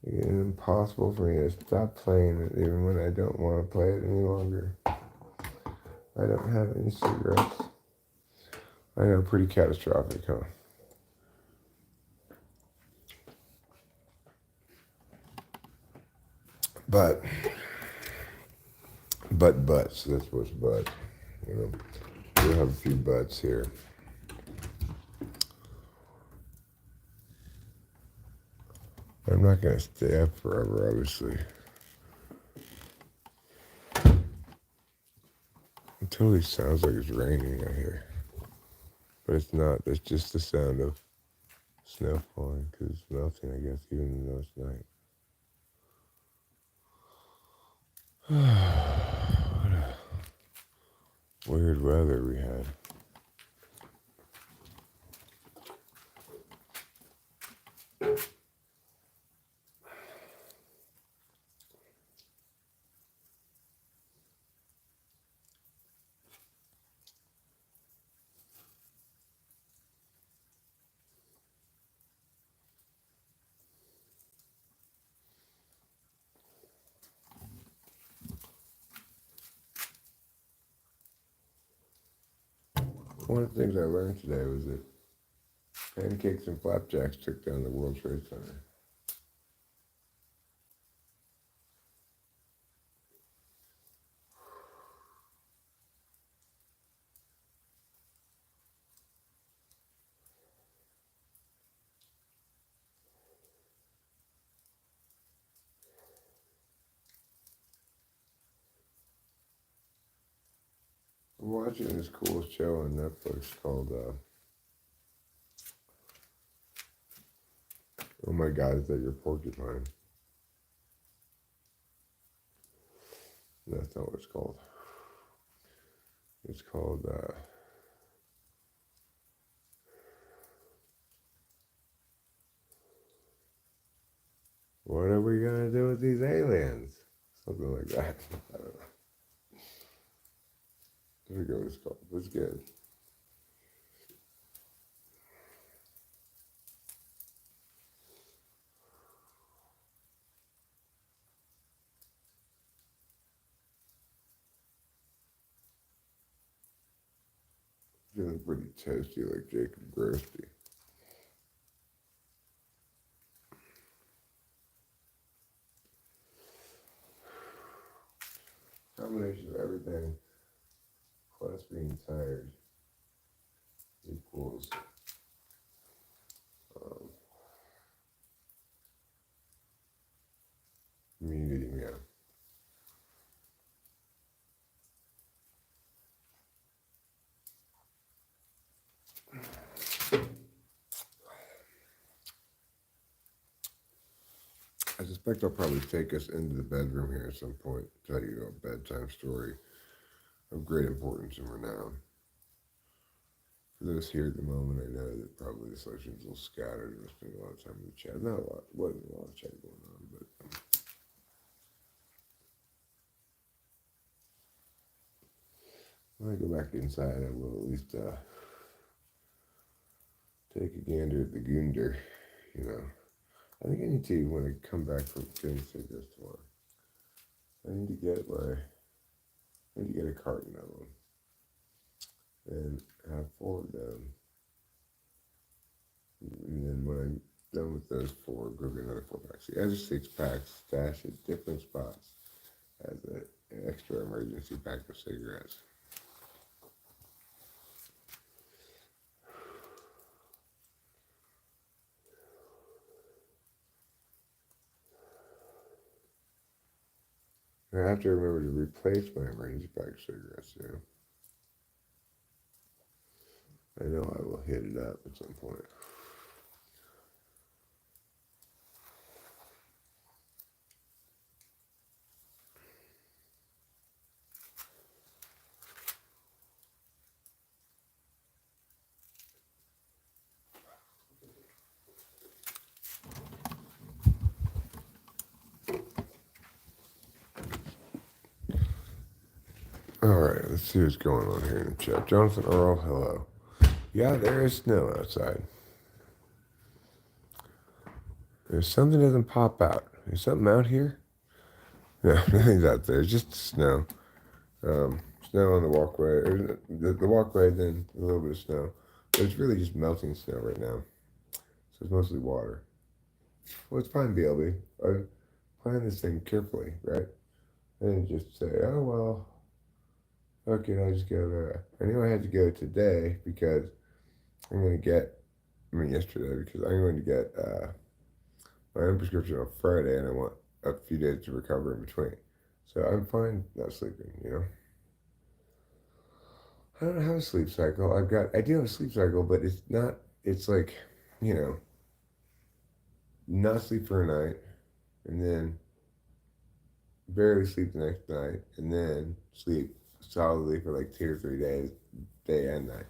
It's impossible for me to stop playing it even when I don't want to play it any longer. I don't have any cigarettes. I know, pretty catastrophic, huh? But butts. That's what's but. You know, we'll have a few butts here. I'm not gonna stay up forever, obviously. It totally sounds like it's raining out here, but it's not. It's just the sound of snow falling because it's melting, I guess, even though it's night. What a weird weather we had. One of the things I learned today was that pancakes and flapjacks took down the World Trade Center. I'm watching this cool show on Netflix called Oh My God, Is That Your Porcupine? That's not what it's called. It's called What Are We Gonna Do with These Aliens? Something like that. I don't know. I forget what it's called. It's good. Feeling pretty toasty like Jacob Grosby. combination of everything plus being tired equals medium, yeah. I suspect I'll probably take us into the bedroom here at some point, tell you a bedtime story of great importance and renown. For those here at the moment, I know that probably the selection's a little scattered and I spent a lot of time in the chat. Not a lot, wasn't a lot of chat going on, but when I go back inside, I will at least take a gander at the Goonder, you know. I think I need to, when I come back from getting cigarettes tomorrow, I need to get a carton of them and have 4 of them. And then when I'm done with those 4, go get another 4 packs. See, I just 6 packs stashed at different spots as an extra emergency pack of cigarettes. I have to remember to replace my emergency pack of cigarettes, you know. I know I will hit it up at some point. All right, let's see what's going on here in the chat. Jonathan Earl, hello. Yeah, there is snow outside. There's something that doesn't pop out. Is something out here? No, nothing's out there. It's just snow. Snow on the walkway. Or the walkway, then a little bit of snow. But it's really just melting snow right now. So it's mostly water. Well, it's fine, BLB. I plan this thing carefully, right? And just say, oh, well, okay, I'll just go there. I knew I had to go today because I'm going to get, yesterday, because I'm going to get my own prescription on Friday and I want a few days to recover in between. So I'm fine not sleeping, you know? I don't have a sleep cycle. I do have a sleep cycle, but it's like, you know, not sleep for a night and then barely sleep the next night and then sleep solidly for like 2 or 3 days, day and night.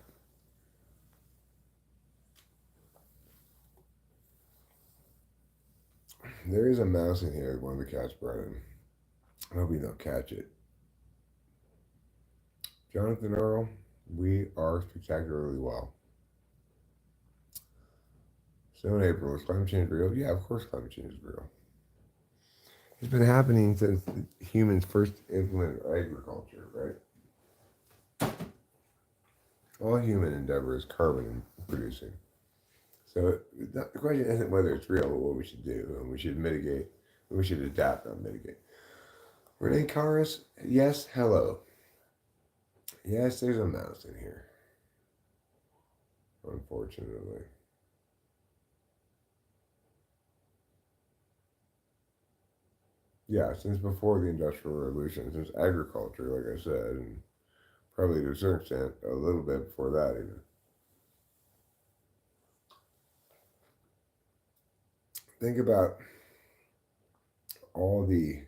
There is a mouse in here, one of the cats brought in. I hope you don't catch it. Jonathan Earl, we are spectacularly well. So in April, is climate change real? Yeah, of course climate change is real. It's been happening since humans first implemented agriculture, right? All human endeavor is carbon producing. So the question isn't whether it's real, but what we should do, and we should mitigate, we should adapt, not mitigate. Renee Karas, yes, hello. Yes, there's a mouse in here, unfortunately. Yeah, since before the Industrial Revolution, since agriculture, like I said, and probably to a certain extent, a little bit before that even. Think about all the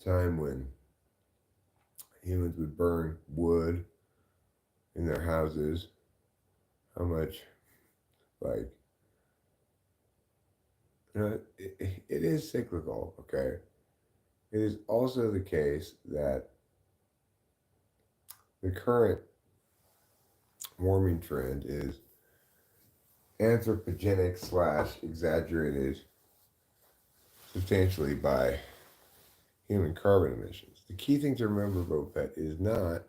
time when humans would burn wood in their houses, how much, like, you know, it is cyclical, okay? It is also the case that the current warming trend is anthropogenic / exaggerated substantially by human carbon emissions. The key thing to remember, Bopet, is not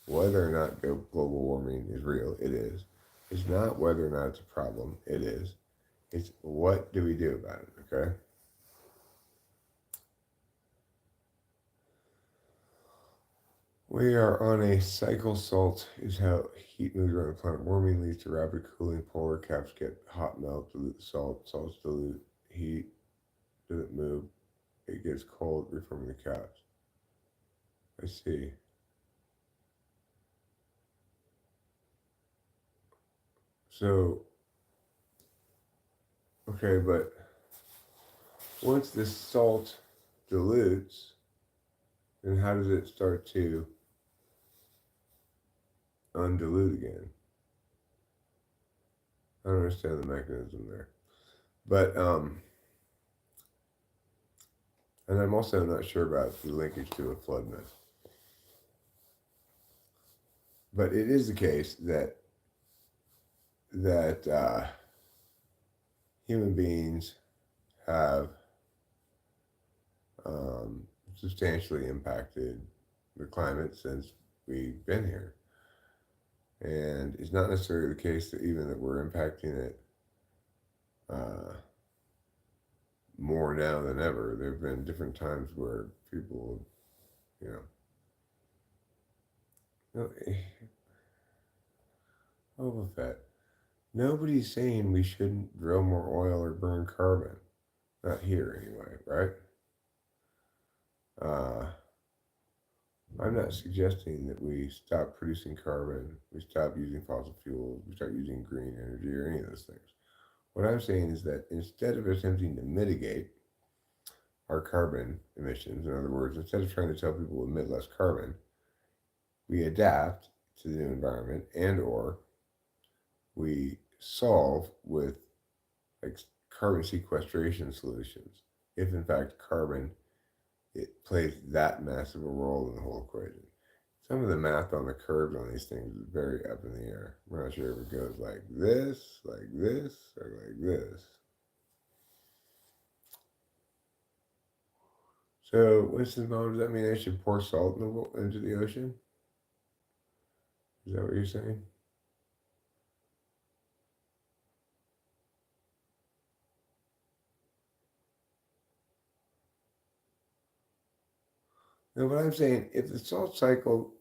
whether or not global warming is real. It is. It's not whether or not it's a problem. It is. It's what do we do about it, okay? We are on a cycle. Salt is how heat moves around the planet. Warming leads to rapid cooling. Polar caps get hot, melt, dilute salt. Salts dilute heat. Doesn't move. It gets cold, reforming the caps. I see. So, okay, but once this salt dilutes, then how does it start to undilute again? I don't understand the mechanism there. But, and I'm also not sure about the linkage to a flood myth. But it is the case that human beings have substantially impacted the climate since we've been here. And it's not necessarily the case that even that we're impacting it uh, more now than ever. There have been different times where people, you know, no, Fett. Nobody's saying we shouldn't drill more oil or burn carbon. Not here, anyway, right? Uh, I'm not suggesting that we stop producing carbon, we stop using fossil fuels, we start using green energy or any of those things. What I'm saying is that instead of attempting to mitigate our carbon emissions, in other words, instead of trying to tell people to emit less carbon, we adapt to the new environment and or we solve with like carbon sequestration solutions. If in fact carbon it plays that massive a role in the whole equation. Some of the math on the curves on these things is very up in the air. I'm not sure if it goes like this, or like this. So, Winston Mom, does that mean I should pour salt into the ocean? Is that what you're saying? No, but I'm saying if the salt cycle,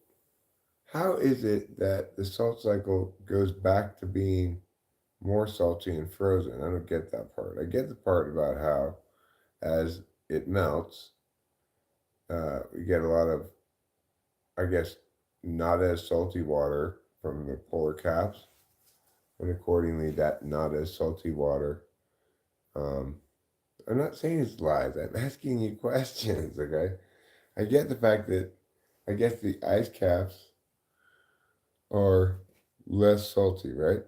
how is it that the salt cycle goes back to being more salty and frozen? I don't get that part. I get the part about how as it melts, we get a lot of, I guess, not as salty water from the polar caps, and accordingly, that not as salty water. Um, I'm not saying it's lies. I'm asking you questions. Okay, I get the fact that I guess the ice caps are less salty, right?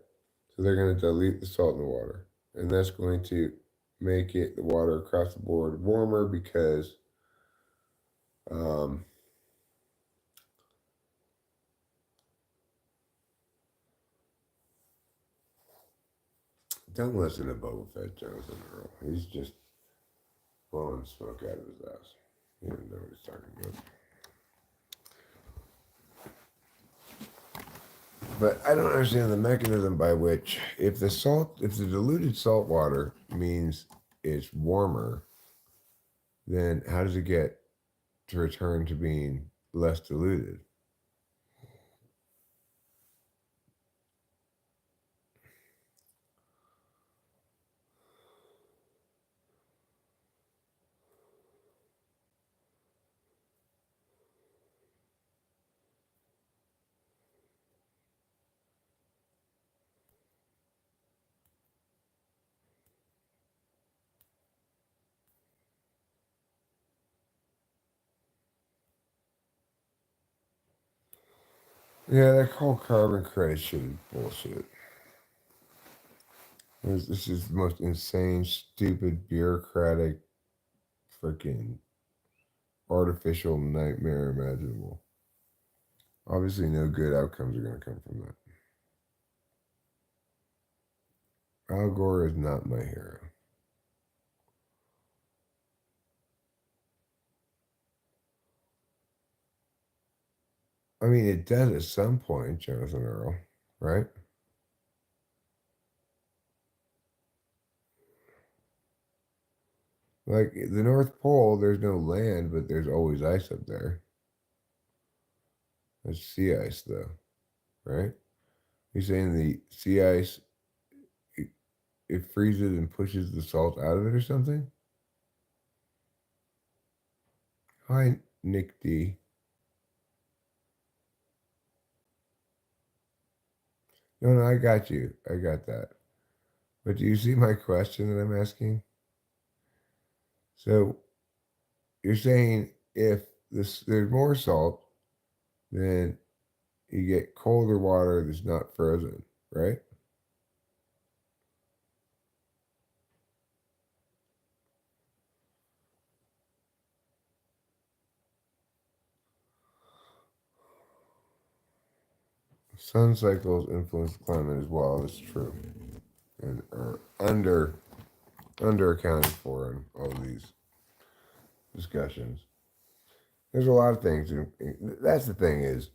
So they're going to dilute the salt in the water, and that's going to make it the water across the board warmer because um, don't listen to Boba Fett, Jonathan Earl. He's just blowing smoke out of his ass. He doesn't know what he's talking about. But I don't understand the mechanism by which, if the diluted salt water means it's warmer, then how does it get to return to being less diluted? Yeah, that whole carbon credit shit is bullshit. This is the most insane, stupid, bureaucratic, freaking artificial nightmare imaginable. Obviously, no good outcomes are going to come from that. Al Gore is not my hero. I mean, it does at some point, Jonathan Earl, right? Like the North Pole, there's no land, but there's always ice up there. That's sea ice, though, right? You're saying the sea ice it, it freezes and pushes the salt out of it or something? Hi, Nick D. No, no, I got you. I got that. But do you see my question that I'm asking? So you're saying if there's more salt, then you get colder water that's not frozen, right? Sun cycles influence climate as well. That's true, and are under accounted for in all these discussions. There's a lot of things. That's the thing is,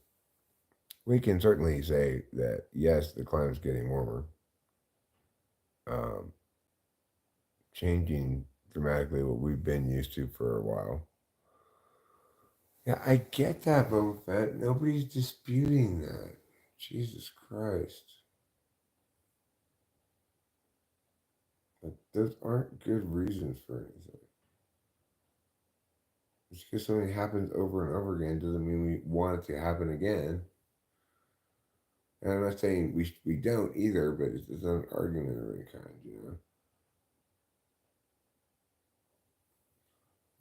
we can certainly say that yes, the climate's getting warmer, um, changing dramatically what we've been used to for a while. Yeah, I get that, Boba Fett. Nobody's disputing that. Jesus Christ. But those aren't good reasons for anything. Just because something happens over and over again doesn't mean we want it to happen again. And I'm not saying we don't either, but it's not an argument of any kind, you know?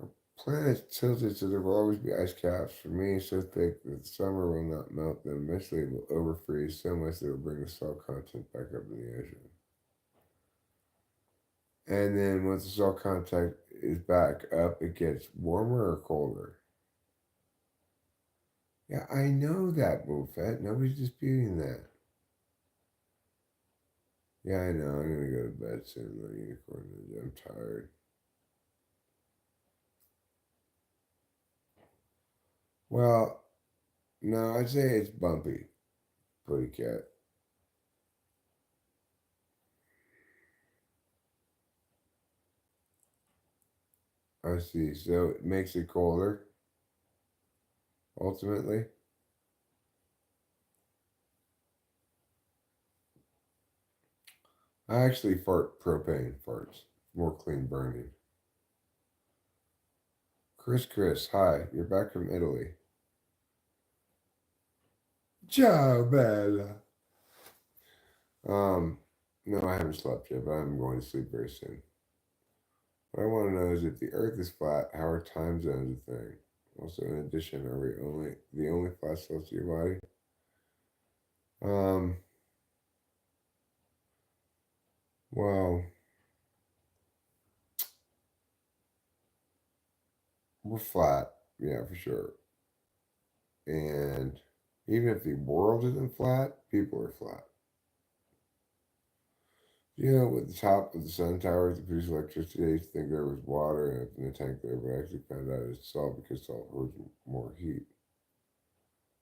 Our planet's tilted so there will always be ice caps. For me, so thick that summer will not melt them. Eventually it will overfreeze so much that it will bring the salt content back up in the ocean. And then once the salt content is back up, it gets warmer or colder. Yeah, I know that, Bullfet. Nobody's disputing that. Yeah, I know. I'm gonna go to bed soon, little unicorn ninja. I'm tired. Well, no, I'd say it's bumpy, Putty Cat. I see. So it makes it colder, ultimately. I actually fart propane farts. More clean burning. Chris, hi. You're back from Italy. Ciao, Bella. Um, no, I haven't slept yet, but I'm going to sleep very soon. What I want to know is if the Earth is flat, how are time zones a thing? Also, in addition, are we the only flat celestial body? Um, well, we're flat, yeah, for sure. And even if the world isn't flat, people are flat. You know, with the top of the sun towers that produce electricity, I used to think there was water in the tank there, but I actually found out it's salt because salt holds more heat.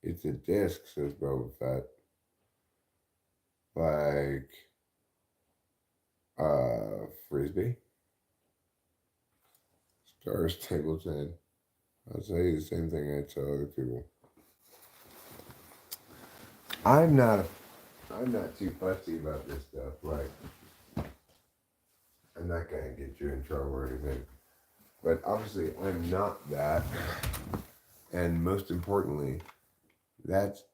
It's a disk, says Boba Fett. Like frisbee. Stars Table 10. I'll tell you the same thing I tell other people. I'm not I'm not too fussy about this stuff. Like I'm not gonna get you in trouble or anything. But obviously I'm not that. And most importantly, that's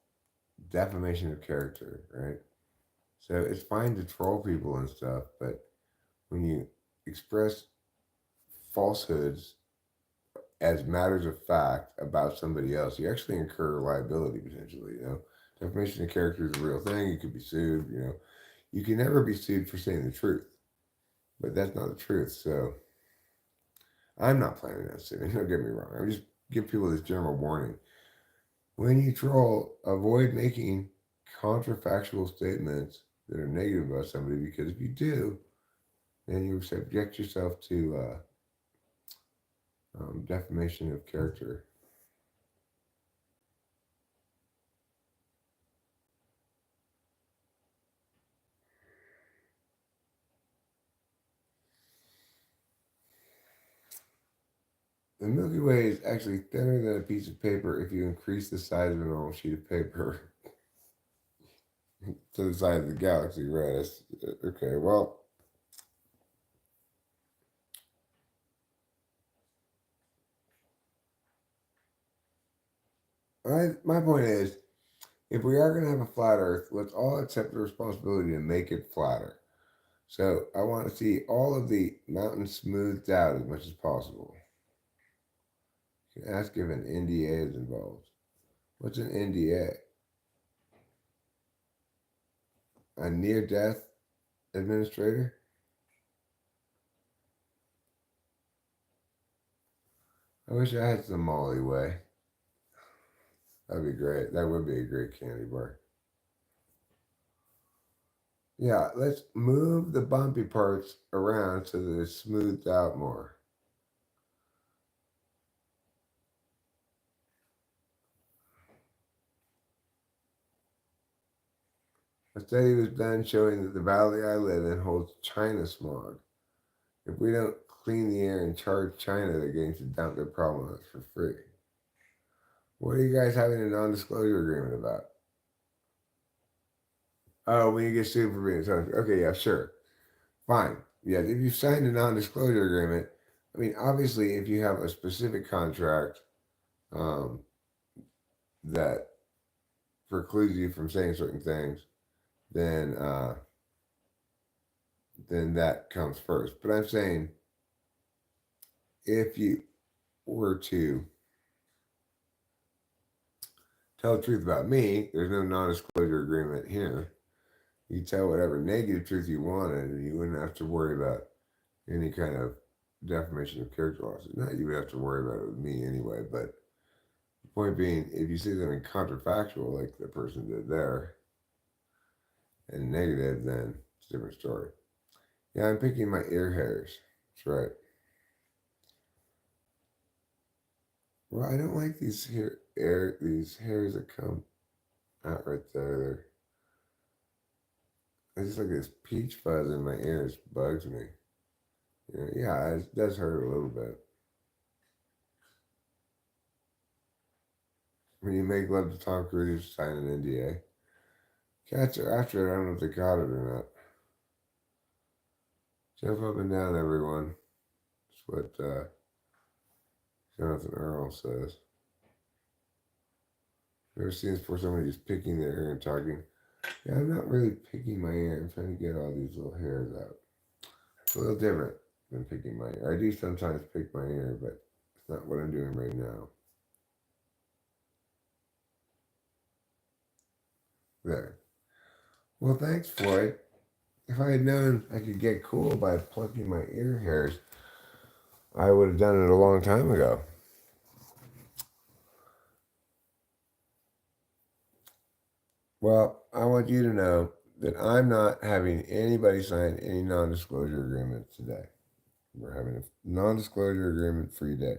defamation of character, right? So it's fine to troll people and stuff, but when you express falsehoods as matters of fact about somebody else, you actually incur liability potentially. You know, defamation of character is a real thing. You could be sued. You know, you can never be sued for saying the truth, but that's not the truth. So I'm not planning on suing. Don't get me wrong. I'm just give people this general warning. When you troll, avoid making counterfactual statements that are negative about somebody because if you do, then you subject yourself to defamation of character. The Milky Way is actually thinner than a piece of paper if you increase the size of a normal sheet of paper to the size of the galaxy, right? Okay, well, my point is, if we are going to have a flat Earth, let's all accept the responsibility to make it flatter. So I want to see all of the mountains smoothed out as much as possible. You can ask if an NDA is involved. What's an NDA? A near-death administrator? I wish I had some Molly Way. That'd be great. That would be a great candy bar. Yeah, let's move the bumpy parts around so that it's smoothed out more. A study was done showing that the valley I live in holds China smog. If we don't clean the air and charge China, they're going to dump their problem on us for free. What are you guys having a non-disclosure agreement about? Oh, when you get sued for being okay, yeah, sure. Fine. Yeah, if you signed a non-disclosure agreement, I mean, obviously, if you have a specific contract um, that precludes you from saying certain things, then then that comes first. But I'm saying if you were to tell the truth about me, there's no non-disclosure agreement here. You tell whatever negative truth you wanted, and you wouldn't have to worry about any kind of defamation of character losses. Not you would have to worry about it with me anyway, but the point being, if you say something counterfactual like the person did there, and negative, then it's a different story. Yeah, I'm picking my ear hairs. That's right. Well, I don't like these these hairs that come out right there. It's just like this peach fuzz in my ears bugs me. Yeah, it does hurt a little bit. When you make love to Tom Cruise, you sign an NDA. Cats are after it. I don't know if they caught it or not. Jump up and down, everyone. That's what Jonathan Earl says. Ever seen this before? Somebody just picking their hair and talking. Yeah, I'm not really picking my hair. I'm trying to get all these little hairs out. It's a little different than picking my hair. I do sometimes pick my hair, but it's not what I'm doing right now. There. Well, thanks, Floyd. If I had known I could get cool by plucking my ear hairs, I would have done it a long time ago. Well, I want you to know that I'm not having anybody sign any non-disclosure agreement today. We're having a non-disclosure agreement free day.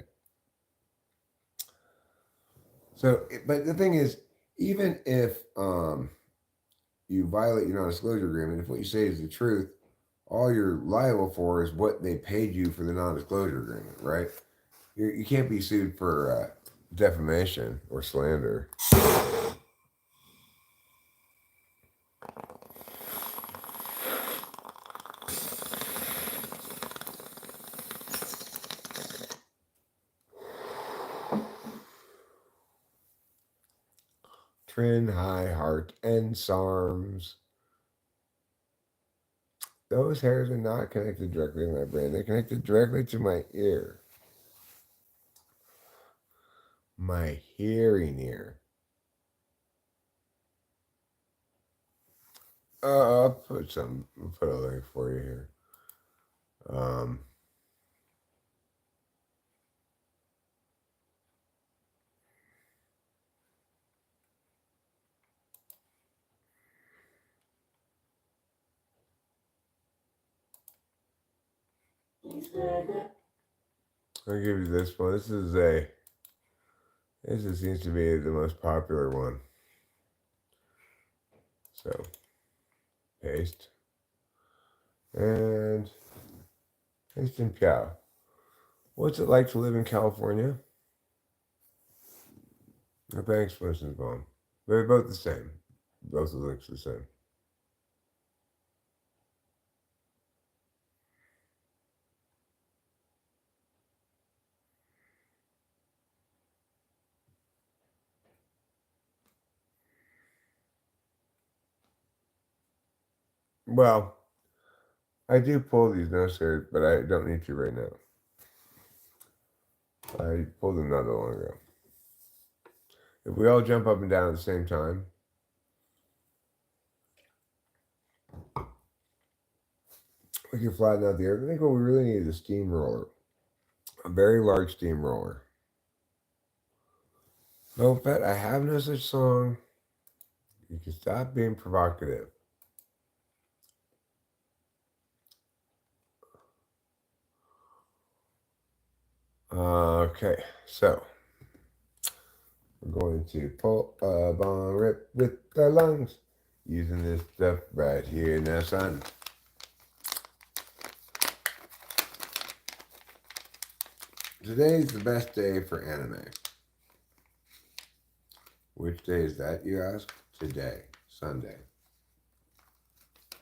So, but the thing is, even if you violate your non-disclosure agreement, if what you say is the truth, all you're liable for is what they paid you for the non-disclosure agreement, right? You can't be sued for defamation or slander. Trin, High Heart, and SARMs. Those hairs are not connected directly to my brain. They're connected directly to my ear. My hearing ear. I'll put a link for you here. Um, I'll give you this one. This seems to be the most popular one. So, paste. And paste and cow. What's it like to live in California? The bank explosion's bomb. They're both the same. Both of the links are the same. Well, I do pull these notes here, but I don't need to right now. I pulled them not that long ago. If we all jump up and down at the same time, we can flatten out the earth. I think what we really need is a steamroller. A very large steamroller. No, pet, I have no such song. You can stop being provocative. Okay, so we're going to pull a bong rip with the lungs. Using this stuff right here now, son. Today's the best day for anime. Which day is that, you ask? Today, Sunday.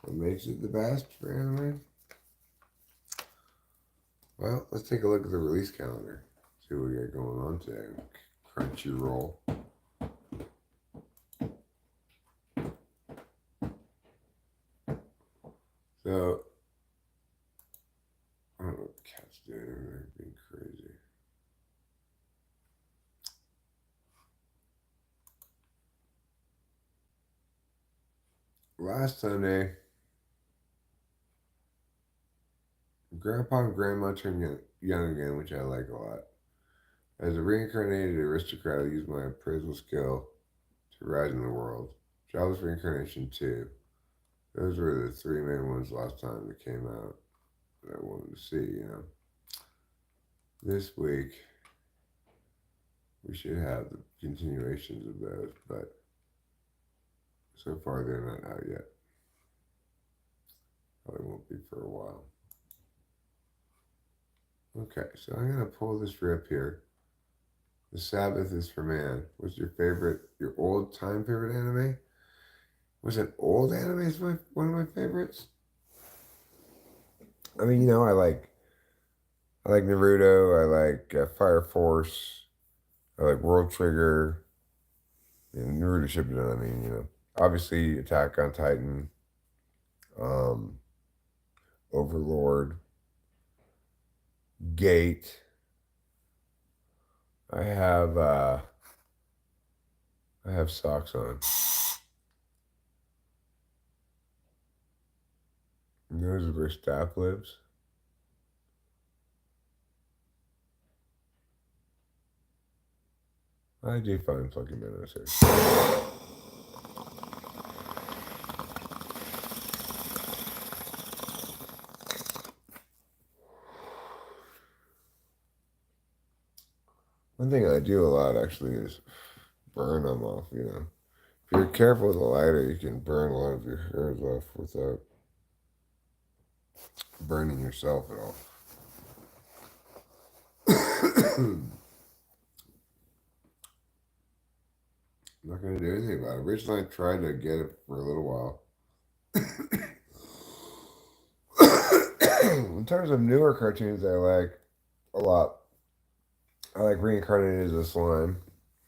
What makes it the best for anime? Well, let's take a look at the release calendar. See what we got going on today. Crunchyroll. So, I don't know what the cat's doing. They're being crazy. Last Sunday, Grandpa and Grandma turned young again, which I like a lot. As a reincarnated aristocrat, I use my appraisal skill to rise in the world. Jobless Reincarnation 2. Those were the three main ones last time that came out that I wanted to see. This week, we should have the continuations of those, but so far they're not out yet. Probably won't be for a while. Okay, so I'm going to pull this rip here. The Sabbath is for Man. What's your old-time favorite anime? Was it old anime is one of my favorites? I mean, I like Naruto, I like Fire Force, I like World Trigger, and Naruto Shippuden, Obviously Attack on Titan, um, Overlord, Gate. I have socks on. And those are where Staff lives. I do find fucking minnows here. One thing I do a lot actually is burn them off. If you're careful with a lighter, you can burn a lot of your hairs off without burning yourself at all. I'm not going to do anything about it. Originally, I tried to get it for a little while. In terms of newer cartoons, I like a lot. I like Reincarnated as a Slime.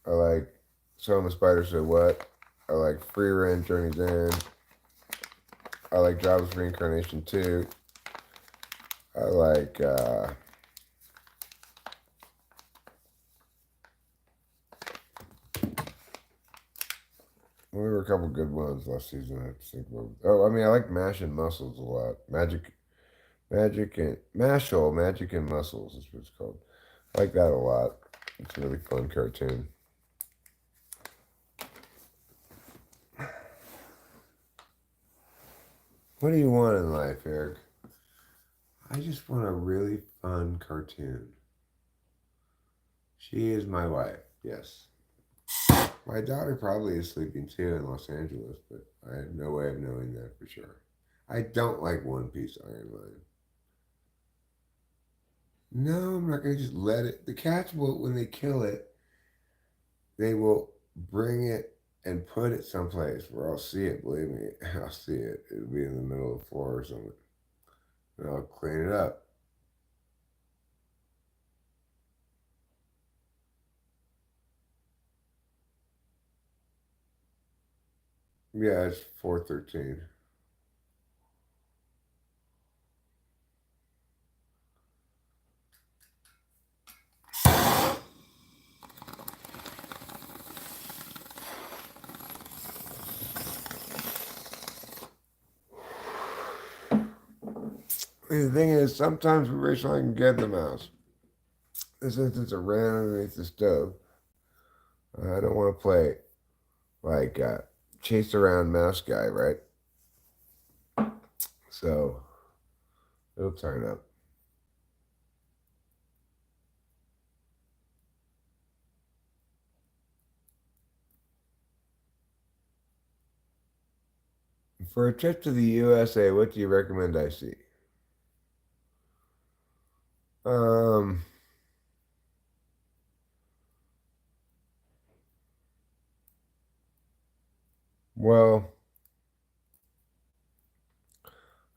I like So I'm a Spider, So What. I like Free Rent, Journey's End. I like Jobless Reincarnation 2. I like, well, there were a couple good ones last season. I have to think about. Oh, I like Mash and Muscles a lot. Magic and Mashal, Magic and Muscles is what it's called. I like that a lot. It's a really fun cartoon. What do you want in life, Eric? I just want a really fun cartoon. She is my wife, yes. My daughter probably is sleeping too in Los Angeles, but I have no way of knowing that for sure. I don't like One Piece Iron Man. No, I'm not gonna just let it. The cats will, when they kill it, they will bring it and put it someplace where I'll see it. Believe me, I'll see it. It'll be in the middle of the floor or something, and I'll clean it up. Yeah, it's 4:13. The thing is, sometimes we wish I can get the mouse. This instance, it ran underneath the stove. I don't want to play like chase around mouse guy, right? So it'll turn up. For a trip to the USA, what do you recommend I see? Um, well,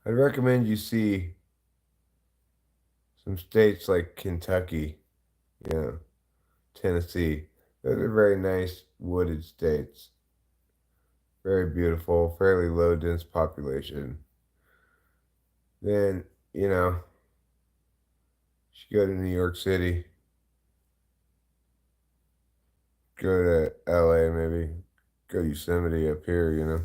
I'd recommend you see some states like Kentucky, you know, Tennessee. Those are very nice wooded states. Very beautiful, fairly low dense population. Then, you know, you should go to New York City, go to LA maybe, go Yosemite up here, you know.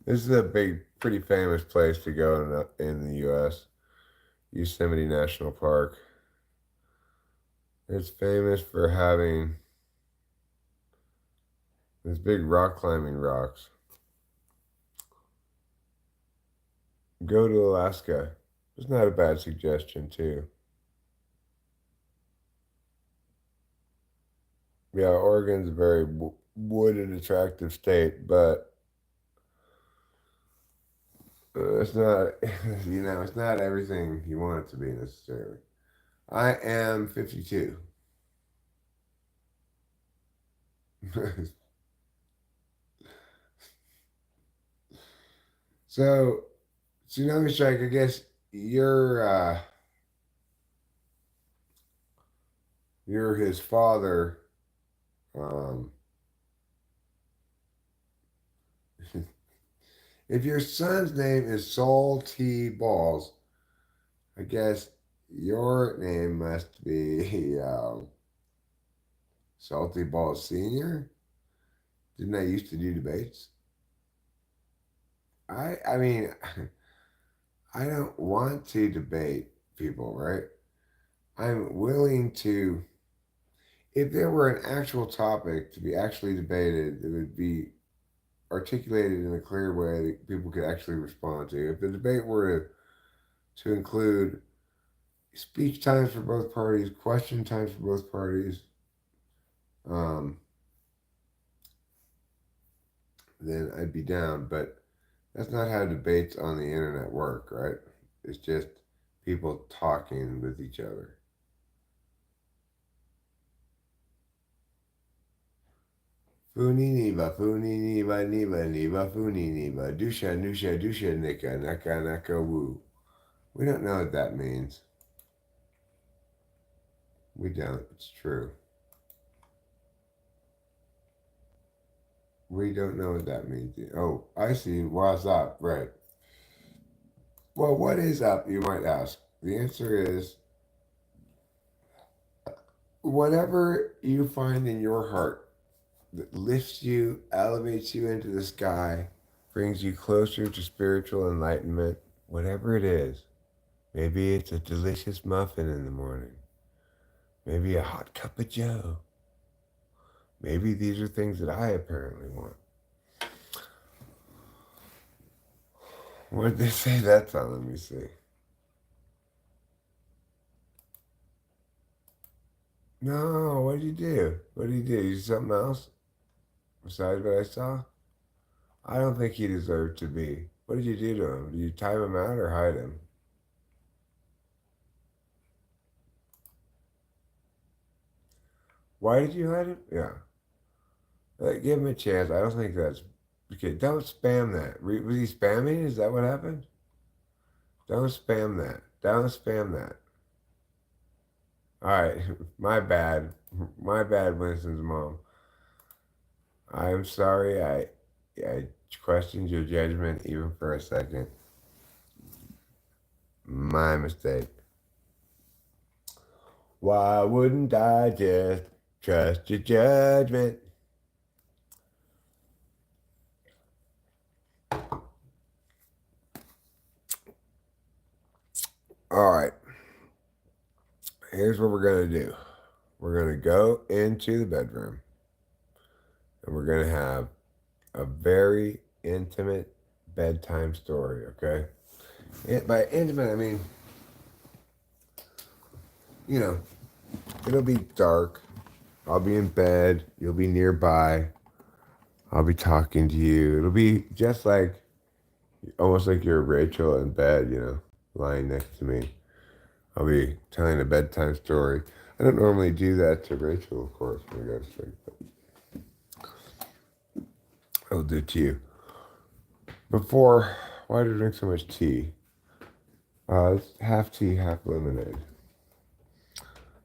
This is a big, pretty famous place to go in the US. Yosemite National Park. It's famous for having these big rock climbing rocks. Go to Alaska. It's not a bad suggestion, too. Yeah, Oregon's a very wooded, attractive state, but it's not, it's not everything you want it to be necessarily. I am 52. So, Tsunami Strike, I guess you're his father. Um, if your son's name is Saul T. Balls, I guess your name must be Salty Balls Senior. Didn't I used to do debates? I mean, I don't want to debate people, right? I'm willing to, if there were an actual topic to be actually debated, it would be articulated in a clear way that people could actually respond to. If the debate were to include speech times for both parties, question times for both parties, um, then I'd be down. But that's not how debates on the internet work, right? It's just people talking with each other. Funi niva, funi niva, niva, niva, funi niva, dusha, nusha, dusha, nika, naka, naka, woo. We don't know what that means. We don't. It's true. We don't know what that means. Oh, I see. What's up? Right. Well, what is up, you might ask? The answer is whatever you find in your heart that lifts you, elevates you into the sky, brings you closer to spiritual enlightenment, whatever it is. Maybe it's a delicious muffin in the morning. Maybe a hot cup of joe. Maybe these are things that I apparently want. What did they say that's on? Let me see. No, what did you do? What did you do? You do something else besides what I saw? I don't think he deserved to be. What did you do to him? Did you time him out or hide him? Why did you hide it? Yeah. Give him a chance. I don't think that's okay. Don't spam that. Was he spamming? Is that what happened? Don't spam that. Don't spam that. All right. My bad. My bad, Winston's mom. I'm sorry. I questioned your judgment even for a second. My mistake. Why wouldn't I just trust your judgment? All right. Here's what we're going to do. We're going to go into the bedroom and we're going to have a very intimate bedtime story, okay? And by intimate, I mean, you know, it'll be dark. I'll be in bed. You'll be nearby. I'll be talking to you. It'll be just like, almost like you're Rachel in bed, lying next to me. I'll be telling a bedtime story. I don't normally do that to Rachel, of course, when I go to sleep, but I'll do it to you. Before, why do I drink so much tea? It's half tea, half lemonade.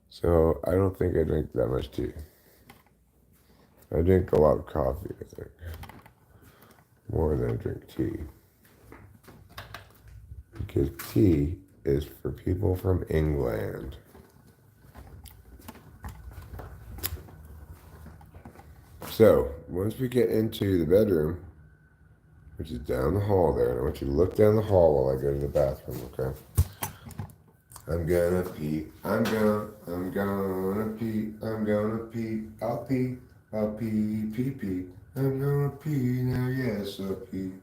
So I don't think I drink that much tea. I drink a lot of coffee, I think. More than I drink tea. Because tea is for people from England. So, once we get into the bedroom, which is down the hall there, and I want you to look down the hall while I go to the bathroom, okay? I'm gonna pee, I'm gonna pee, I'll pee. I'm gonna pee now, yes, I'll pee.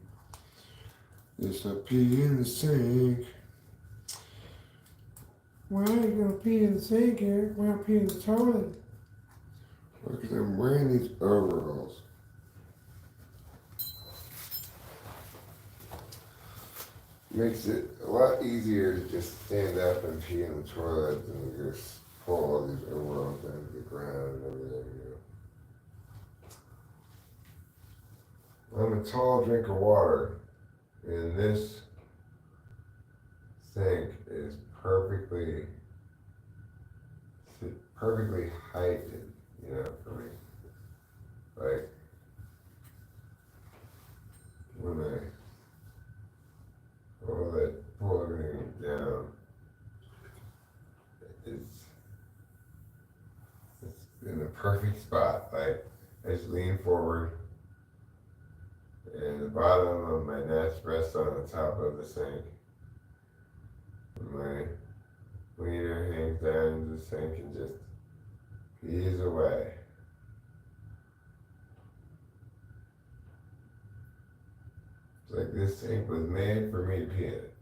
Yes, I'll pee in the sink. Why are you gonna pee in the sink, Eric? Why not pee in the toilet? Well, because I'm wearing these overalls. Makes it a lot easier to just stand up and pee in the toilet than just pull all these overalls down to the ground and everything, I'm a tall drink of water, and this sink is perfectly heightened, for me. Like, when I pull everything down, it's in the perfect spot. Like, I just lean forward, and the bottom of my nest rests on the top of the sink. And my wiener hangs down into the sink and just pees away. It's like this sink was made for me to pee in it.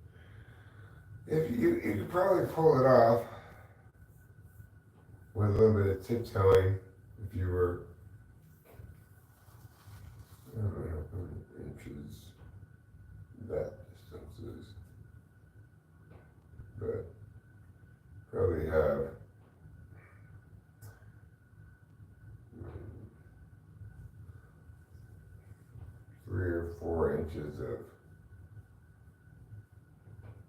If you could probably pull it off with a little bit of tiptoeing if you were, I don't know how many inches that distance is, but probably have 3 or 4 inches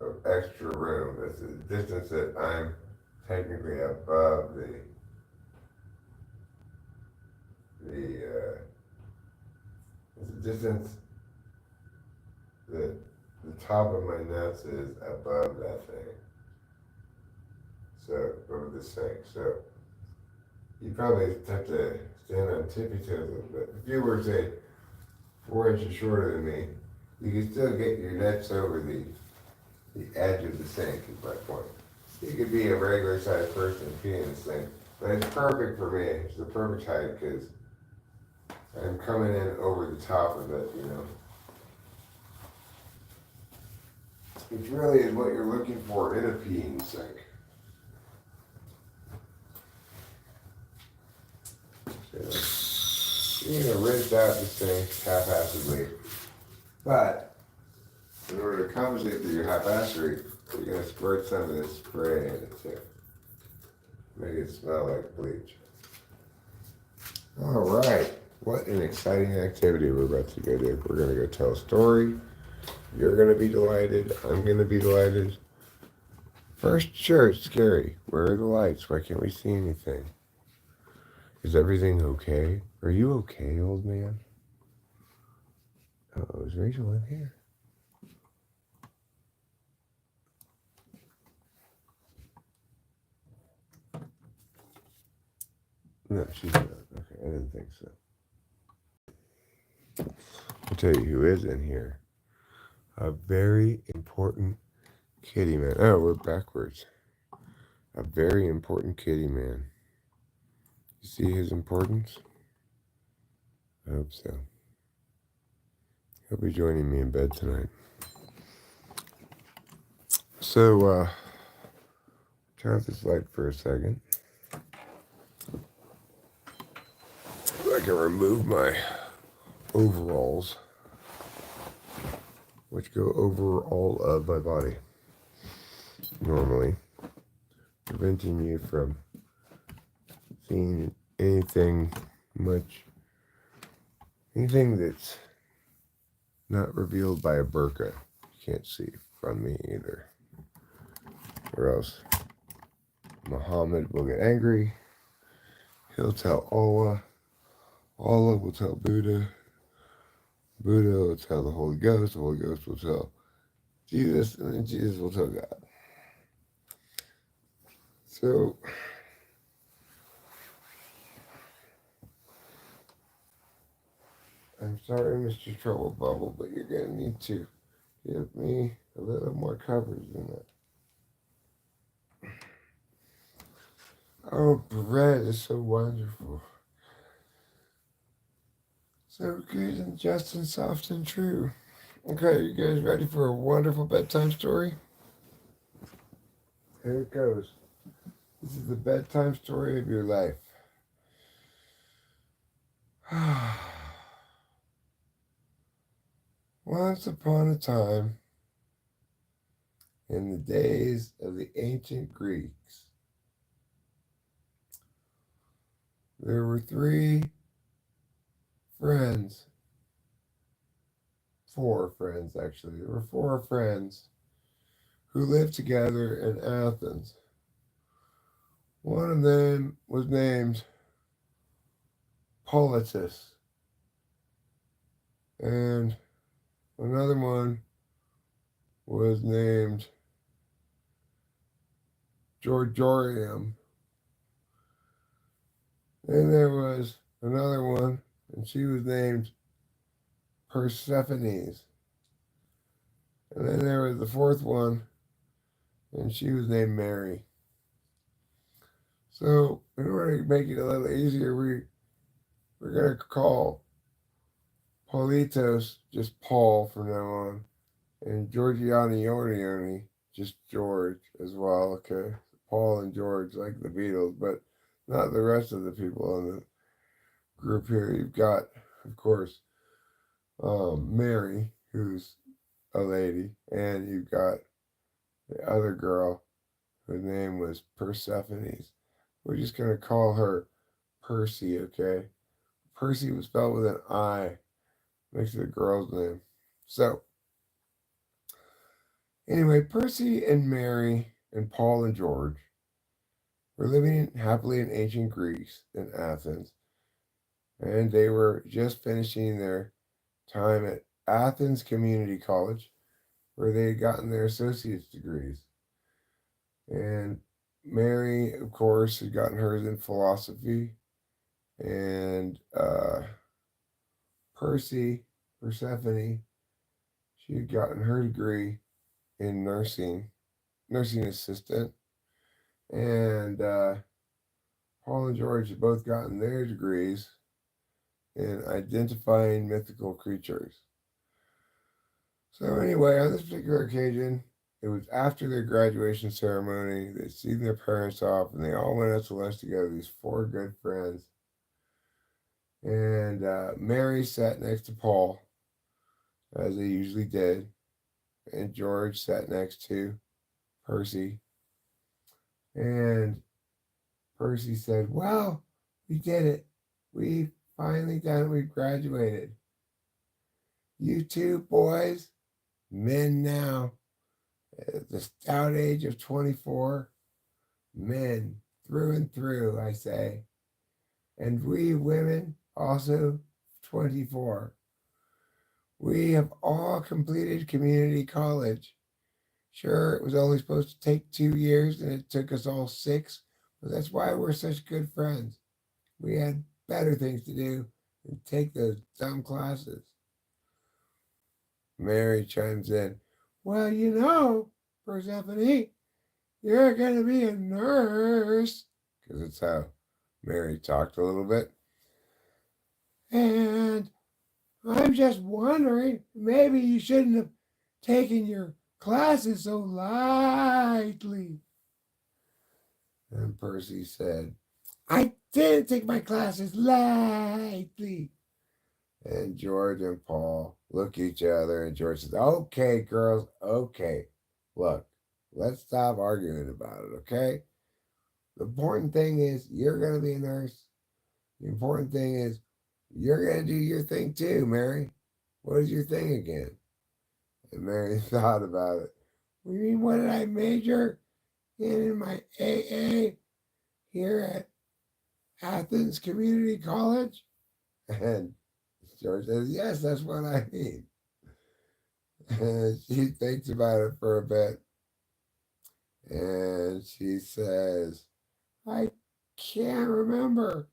of extra room. That's the distance that I'm technically above it's the distance that the top of my nest is above that thing. So, over the sink. So, you probably have to stand on tippy toes a little bit. If you were, say, 4 inches shorter than me, you can still get your nets over the edge of the sink, is my point. You could be a regular sized person peeing in the sink, but it's perfect for me. It's the perfect height because I'm coming in over the top of it, Which really is what you're looking for in a peeing sink. So, you're going to rinse out the sink haphazardly. But in order to compensate for your haphazardry, you're going to squirt some of this spray in it too. Make it smell like bleach. All right. What an exciting activity we're about to go do. We're going to go tell a story. You're going to be delighted. I'm going to be delighted. First, sure, it's scary. Where are the lights? Why can't we see anything? Is everything okay? Are you okay, old man? Oh, is Rachel in here? No, she's not. Okay, I didn't think so. I'll tell you who is in here. A very important kitty man. Oh, we're backwards. A very important kitty man. You see his importance? I hope so. He'll be joining me in bed tonight. So, turn off this light for a second. I can remove my overalls, which go over all of my body, normally, preventing you from seeing anything that's not revealed by a burqa. You can't see from me either. Or else Muhammad will get angry. He'll tell Allah. Allah will tell Buddha. Buddha will tell the Holy Ghost. The Holy Ghost will tell Jesus. And then Jesus will tell God. So, I'm sorry, Mr. Trouble Bubble, but you're going to need to give me a little more coverage than that. Oh, bread is so wonderful. So good and just and soft and true. Okay, you guys ready for a wonderful bedtime story? Here it goes. This is the bedtime story of your life. Once upon a time, in the days of the ancient Greeks, there were four friends actually. There were four friends who lived together in Athens. One of them was named Politus, and another one was named Georgium. Then there was another one, and she was named Persephones. And then there was the fourth one, and she was named Mary. So, in order to make it a little easier, we're going to call Politos just Paul from now on, and Giorgione just George as well, okay? Paul and George, like the Beatles, but not the rest of the people in the group here. You've got, of course, Mary, who's a lady, and you've got the other girl, whose name was Persephone. We're just going to call her Percy, okay? Percy was spelled with an I next to the girl's name. So, anyway, Percy and Mary and Paul and George were living happily in ancient Greece in Athens, and they were just finishing their time at Athens Community College, where they had gotten their associate's degrees. And Mary, of course, had gotten hers in philosophy, and Persephone, she had gotten her degree in nursing assistant, and Paul and George had both gotten their degrees in identifying mythical creatures. So anyway, on this particular occasion, it was after their graduation ceremony. They'd seen their parents off, and they all went out to lunch together, these four good friends. And Mary sat next to Paul, as they usually did, and George sat next to Percy. And Percy said, "Well, we did it. we finally done it. We graduated. You two boys, men now, at the stout age of 24, men through and through, I say. And we women, also 24. We have all completed community college. Sure, it was only supposed to take 2 years, and it took us all 6, but that's why we're such good friends. We had better things to do than take those dumb classes. Mary chimes in, well, Persephone, you're going to be a nurse. Because it's how Mary talked a little bit. And I'm just wondering, maybe you shouldn't have taken your classes so lightly. And Percy said, I did take my classes lightly. And George and Paul look at each other, and George says, okay, girls, okay. Look, let's stop arguing about it, okay? The important thing is you're going to be a nurse. The important thing is you're going to do your thing too, Mary. What is your thing again? And Mary thought about it. You mean, what did I major in my AA here at Athens Community College? And George says, yes, that's what I mean. And she thinks about it for a bit. And she says, I can't remember.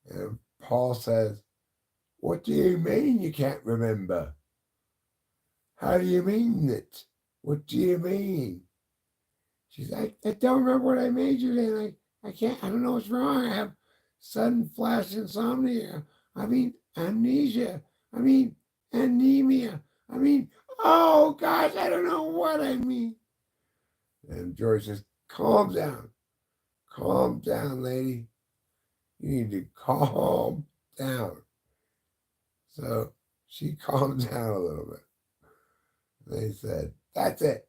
And Paul says, what do you mean you can't remember? How do you mean it? What do you mean? She's like, I don't remember what I majored in. I don't know what's wrong. I have sudden flash insomnia. I mean, amnesia. I mean, anemia. I mean, oh gosh, I don't know what I mean. And George says, calm down. Calm down, lady. You need to calm down. So she calmed down a little bit. They said, that's it.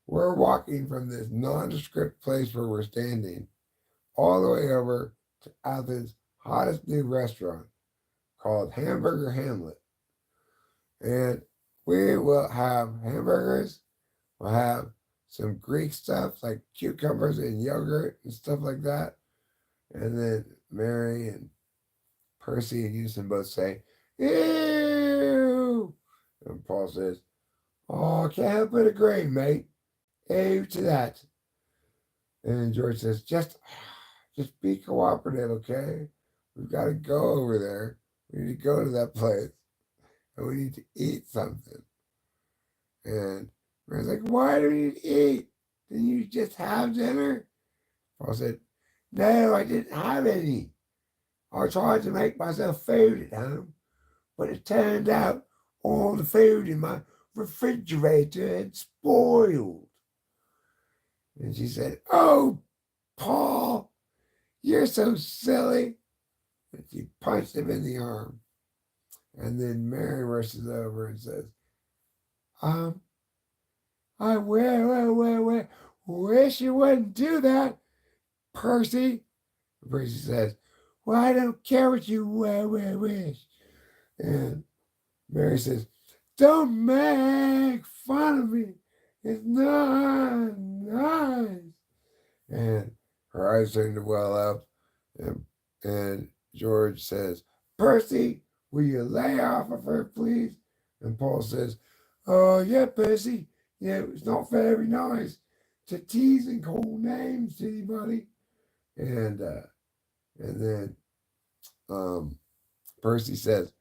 We're walking from this nondescript place where we're standing all the way over to Athens' hottest new restaurant called Hamburger Hamlet. And we will have hamburgers. We'll have some Greek stuff like cucumbers and yogurt and stuff like that. And then Mary and Percy and Houston both say, ew. And Paul says, oh, can't help but agree, mate. Ew to that. And George says, just be cooperative, okay? We've got to go over there. We need to go to that place. And we need to eat something. And Mary's like, why do we need to eat? Didn't you just have dinner? Paul said, no, I didn't have any. I tried to make myself food at home, but it turned out all the food in my refrigerator had spoiled. And she said, oh, Paul, you're so silly. And she punched him in the arm. And then Mary rushes over and says, I wish you wouldn't do that, Percy. And Percy says, well, I don't care what you wish. And Mary says, don't make fun of me. It's not nice. And her eyes starting to well up. And George says, Percy, will you lay off of her, please? And Paul says, oh, yeah, Percy. Yeah, it's not very nice to tease and call names to anybody. And then Percy says,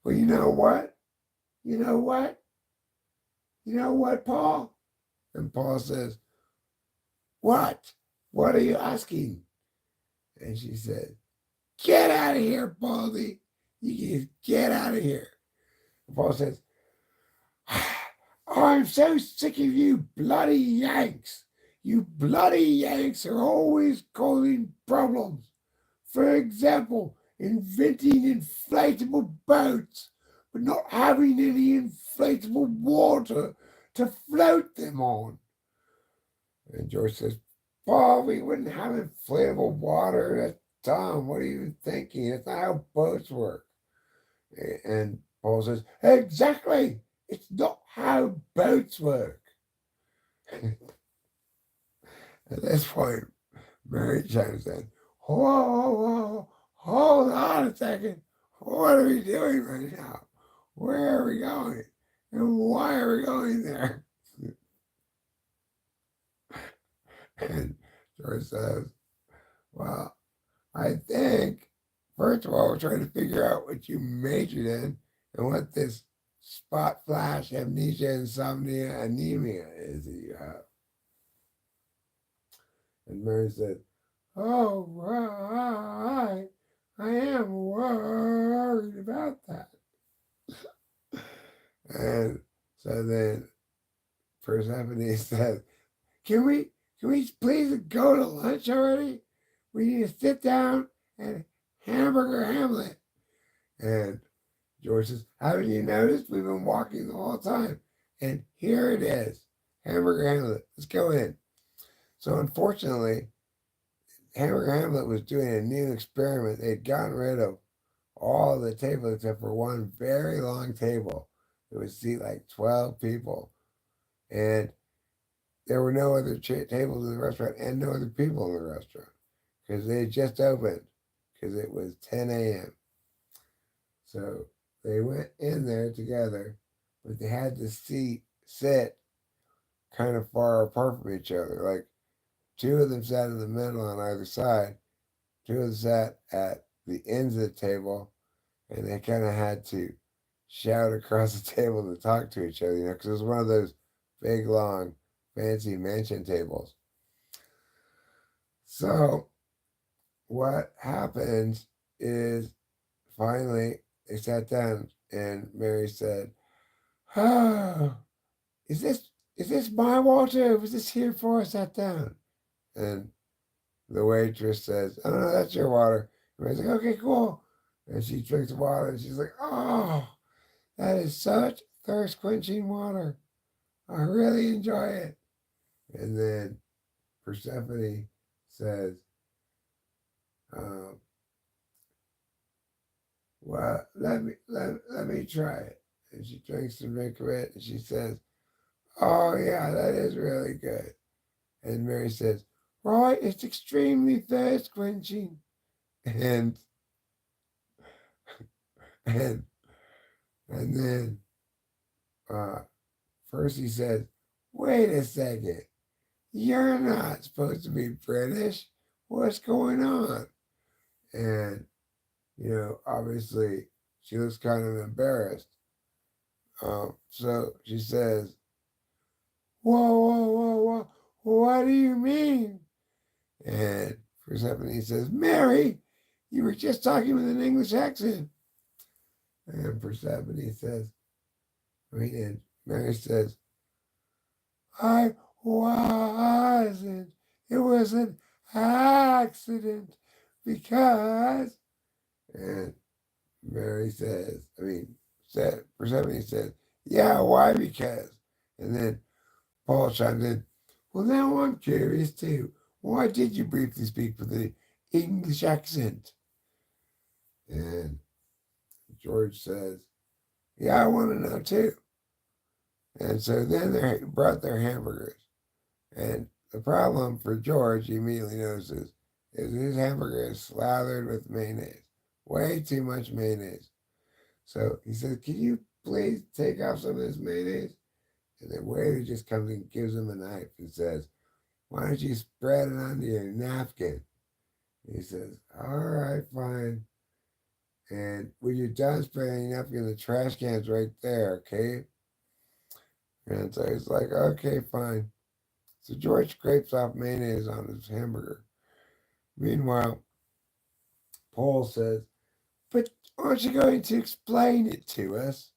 well, you know what? You know what? You know what, Paul? And Paul says, what? What are you asking? And she said, get out of here, Baldy. You just get out of here. And Paul says, I'm so sick of you bloody Yanks. You bloody Yanks are always causing problems. For example, inventing inflatable boats, but not having any inflatable water to float them on. And George says, Paul, we wouldn't have inflatable water. Tom, what are you thinking? It's not how boats work. And Paul says, exactly. It's not how boats work. At this point, Mary chimes in, whoa, hold on a second. What are we doing right now? Where are we going? And why are we going there? And George says, well, I think, first of all, we're trying to figure out what you majored in and what this spot flash, amnesia, insomnia, anemia is that you have. And Mary said, oh, right. I am worried about that. And so then Persephone says, can we please go to lunch already? We need to sit down and hamburger Hamlet. And George says, haven't you noticed? We've been walking the whole time. And here it is. Hamburger Hamlet. Let's go in. So unfortunately, Hamburger Hamlet was doing a new experiment. They'd gotten rid of all the tables except for one very long table that would seat like 12 people. And there were no other tables in the restaurant and no other people in the restaurant because they had just opened because it was 10 a.m. So they went in there together, but they had to sit kind of far apart from each other. Like two of them sat in the middle on either side, two of them sat at the ends of the table, and they kind of had to shout across the table to talk to each other, because it was one of those big, long, fancy mansion tables. So what happens is finally they sat down, and Mary said, "Oh, is this my water? Was this here before I sat down?" And the waitress says, "Oh no, that's your water." And Mary's like, "Okay, cool." And she drinks the water, and she's like, "Oh, that is such thirst quenching water. I really enjoy it." And then Persephone says, um, "Well, let me try it." And she drinks a drink of it, and she says, "Oh yeah, that is really good." And Mary says, "Right, it's extremely thirst quenching." And and and then uh, Percy says, "Wait a second, you're not supposed to be British. What's going on?" And obviously, she looks kind of embarrassed. So she says, whoa, what do you mean?" And Persephone says, "Mary, you were just talking with an English accent." And Persephone says, and Mary says, "I wasn't. It was an accident because," and Mary says, Persephone says, "Yeah, why because?" And then Paul chimes in, "Well, now I'm curious too. Why did you briefly speak with an English accent?" And George says, "Yeah, I want to know too." And so then they brought their hamburgers. And the problem for George, he immediately notices, is his hamburger is slathered with mayonnaise. Way too much mayonnaise. So he says, "Can you please take off some of this mayonnaise?" And the waiter just comes and gives him a knife and says, "Why don't you spread it onto your napkin?" And he says, "All right, fine. And when you're done spreading your napkin, the trash can's right there, okay?" And so he's like, "Okay, fine." So George scrapes off mayonnaise on his hamburger. Meanwhile, Paul says, "But aren't you going to explain it to us?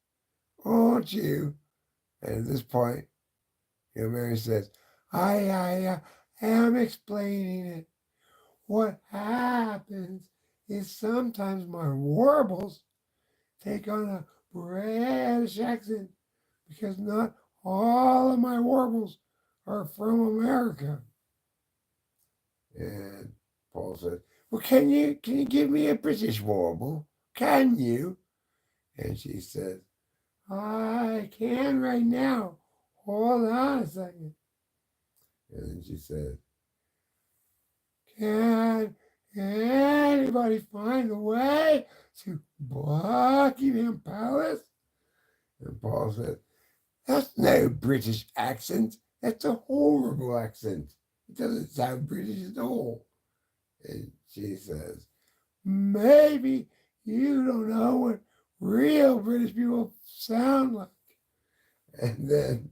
Aren't you?" And at this point, Mary says, I am explaining it. What happens is sometimes my warbles take on a British accent because not all of my warbles are from America." And Paul said, well, can you give me a British warble? Can you? And she says, I can right now. Hold on a second. And then she said, can anybody find a way to Buckingham Palace? And Paul said, that's no British accent. That's a horrible accent. It doesn't sound British at all. And she says, maybe you don't know what real British people sound like. And then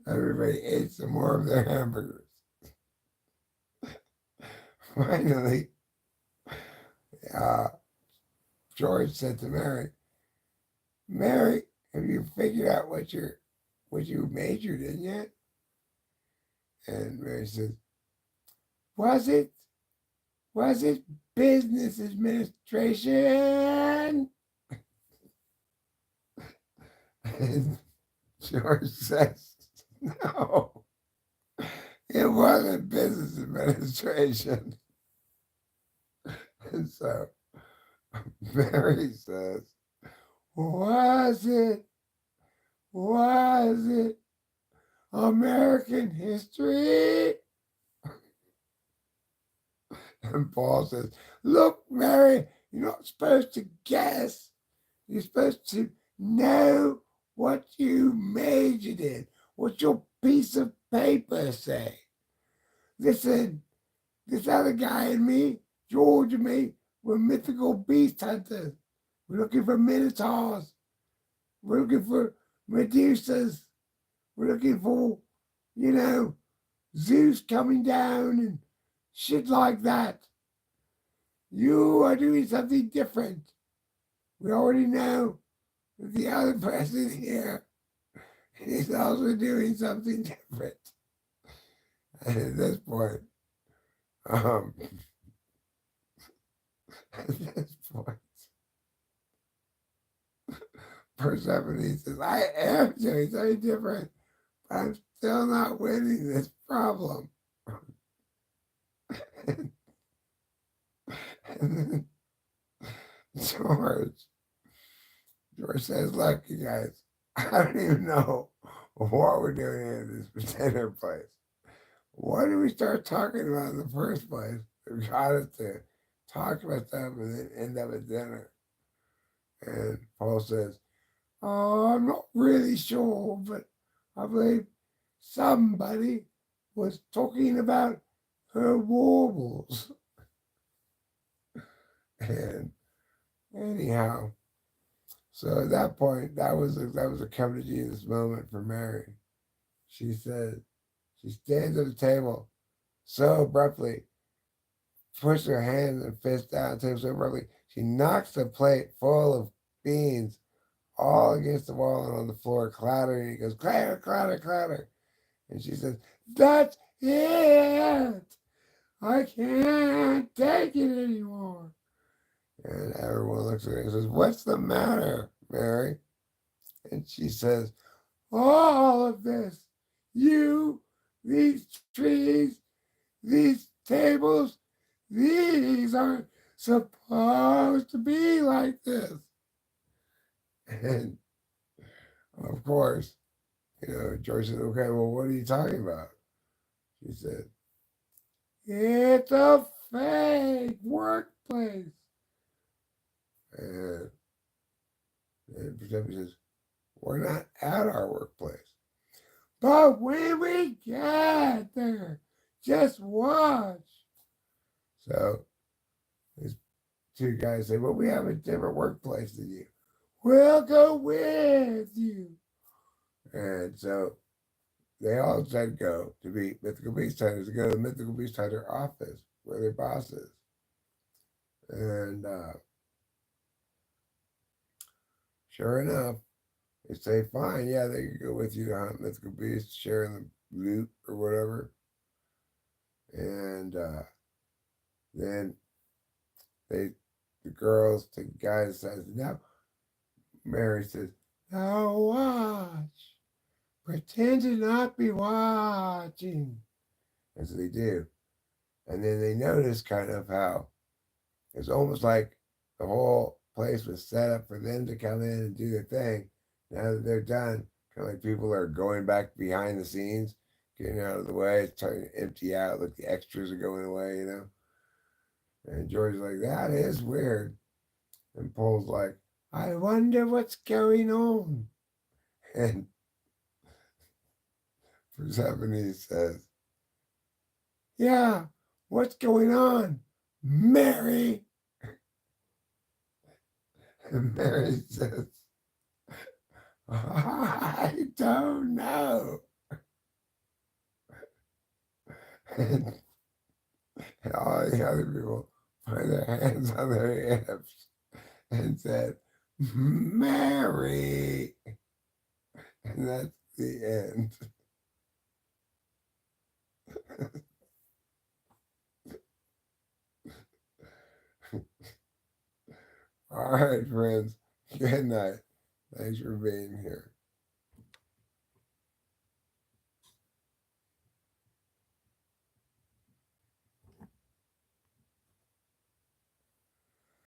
everybody ate some more of their hamburgers. Finally, uh, George said to Mary, Mary, have you figured out what you majored in yet? And Mary says, was it business administration? And George says, no, it wasn't business administration. And so Mary says, was it American history? And Paul says, look, Mary, you're not supposed to guess. You're supposed to know what you majored in. What's your piece of paper say? Listen, this other guy and me, George and me, we're mythical beast hunters. We're looking for minotaurs. We're looking for Medusas. We're looking for, Zeus coming down and shit like that. You are doing something different. We already know that the other person here is also doing something different. And at this point, um, at this point, Persephone says, I am doing something different, but I'm still not winning this problem. And then George says, look, you guys, I don't even know what we're doing in this pretender place. Why did we start talking about in the first place? It got us to talk about stuff and then end up at dinner. And Paul says, oh, I'm not really sure, but I believe somebody was talking about her warbles. And anyhow, so at that point, that was a come to Jesus moment for Mary. She said, she stands at the table so abruptly, pushes her hands and fists down the table so abruptly, she knocks the plate full of beans all against the wall and on the floor, clattering. He goes, clatter, clatter, clatter. And she says, that's it. I can't take it anymore. And everyone looks at her and says, what's the matter, Mary? And she says, all of this, these trees, these tables, these aren't supposed to be like this. And of course, George said, okay, well, what are you talking about? She said, it's a fake workplace. And Persephone says, we're not at our workplace. But when we get there, just watch. So these two guys say, well, we have a different workplace than you. We'll go with you. And so they all said go to be Mythical Beast Hunters, to go to the Mythical Beast Hunter office where their boss is. And sure enough, they say, fine, yeah, they can go with you to hunt mythical beasts, sharing the loot or whatever. And then the girls, the guy says, now, Mary says, now watch. Pretend to not be watching. And so they do. And then they noticed kind of how it's almost like the whole place was set up for them to come in and do their thing. Now that they're done, kind of like people are going back behind the scenes, getting out of the way, it's starting to empty out, like the extras are going away, you know? And George's like, that is weird. And Paul's like, I wonder what's going on. And Persephone says, yeah, what's going on? Mary. And Mary says, I don't know. And, and all the other people put their hands on their hips and said, Mary. And that's the end. All right, friends. Good night. Thanks for being here.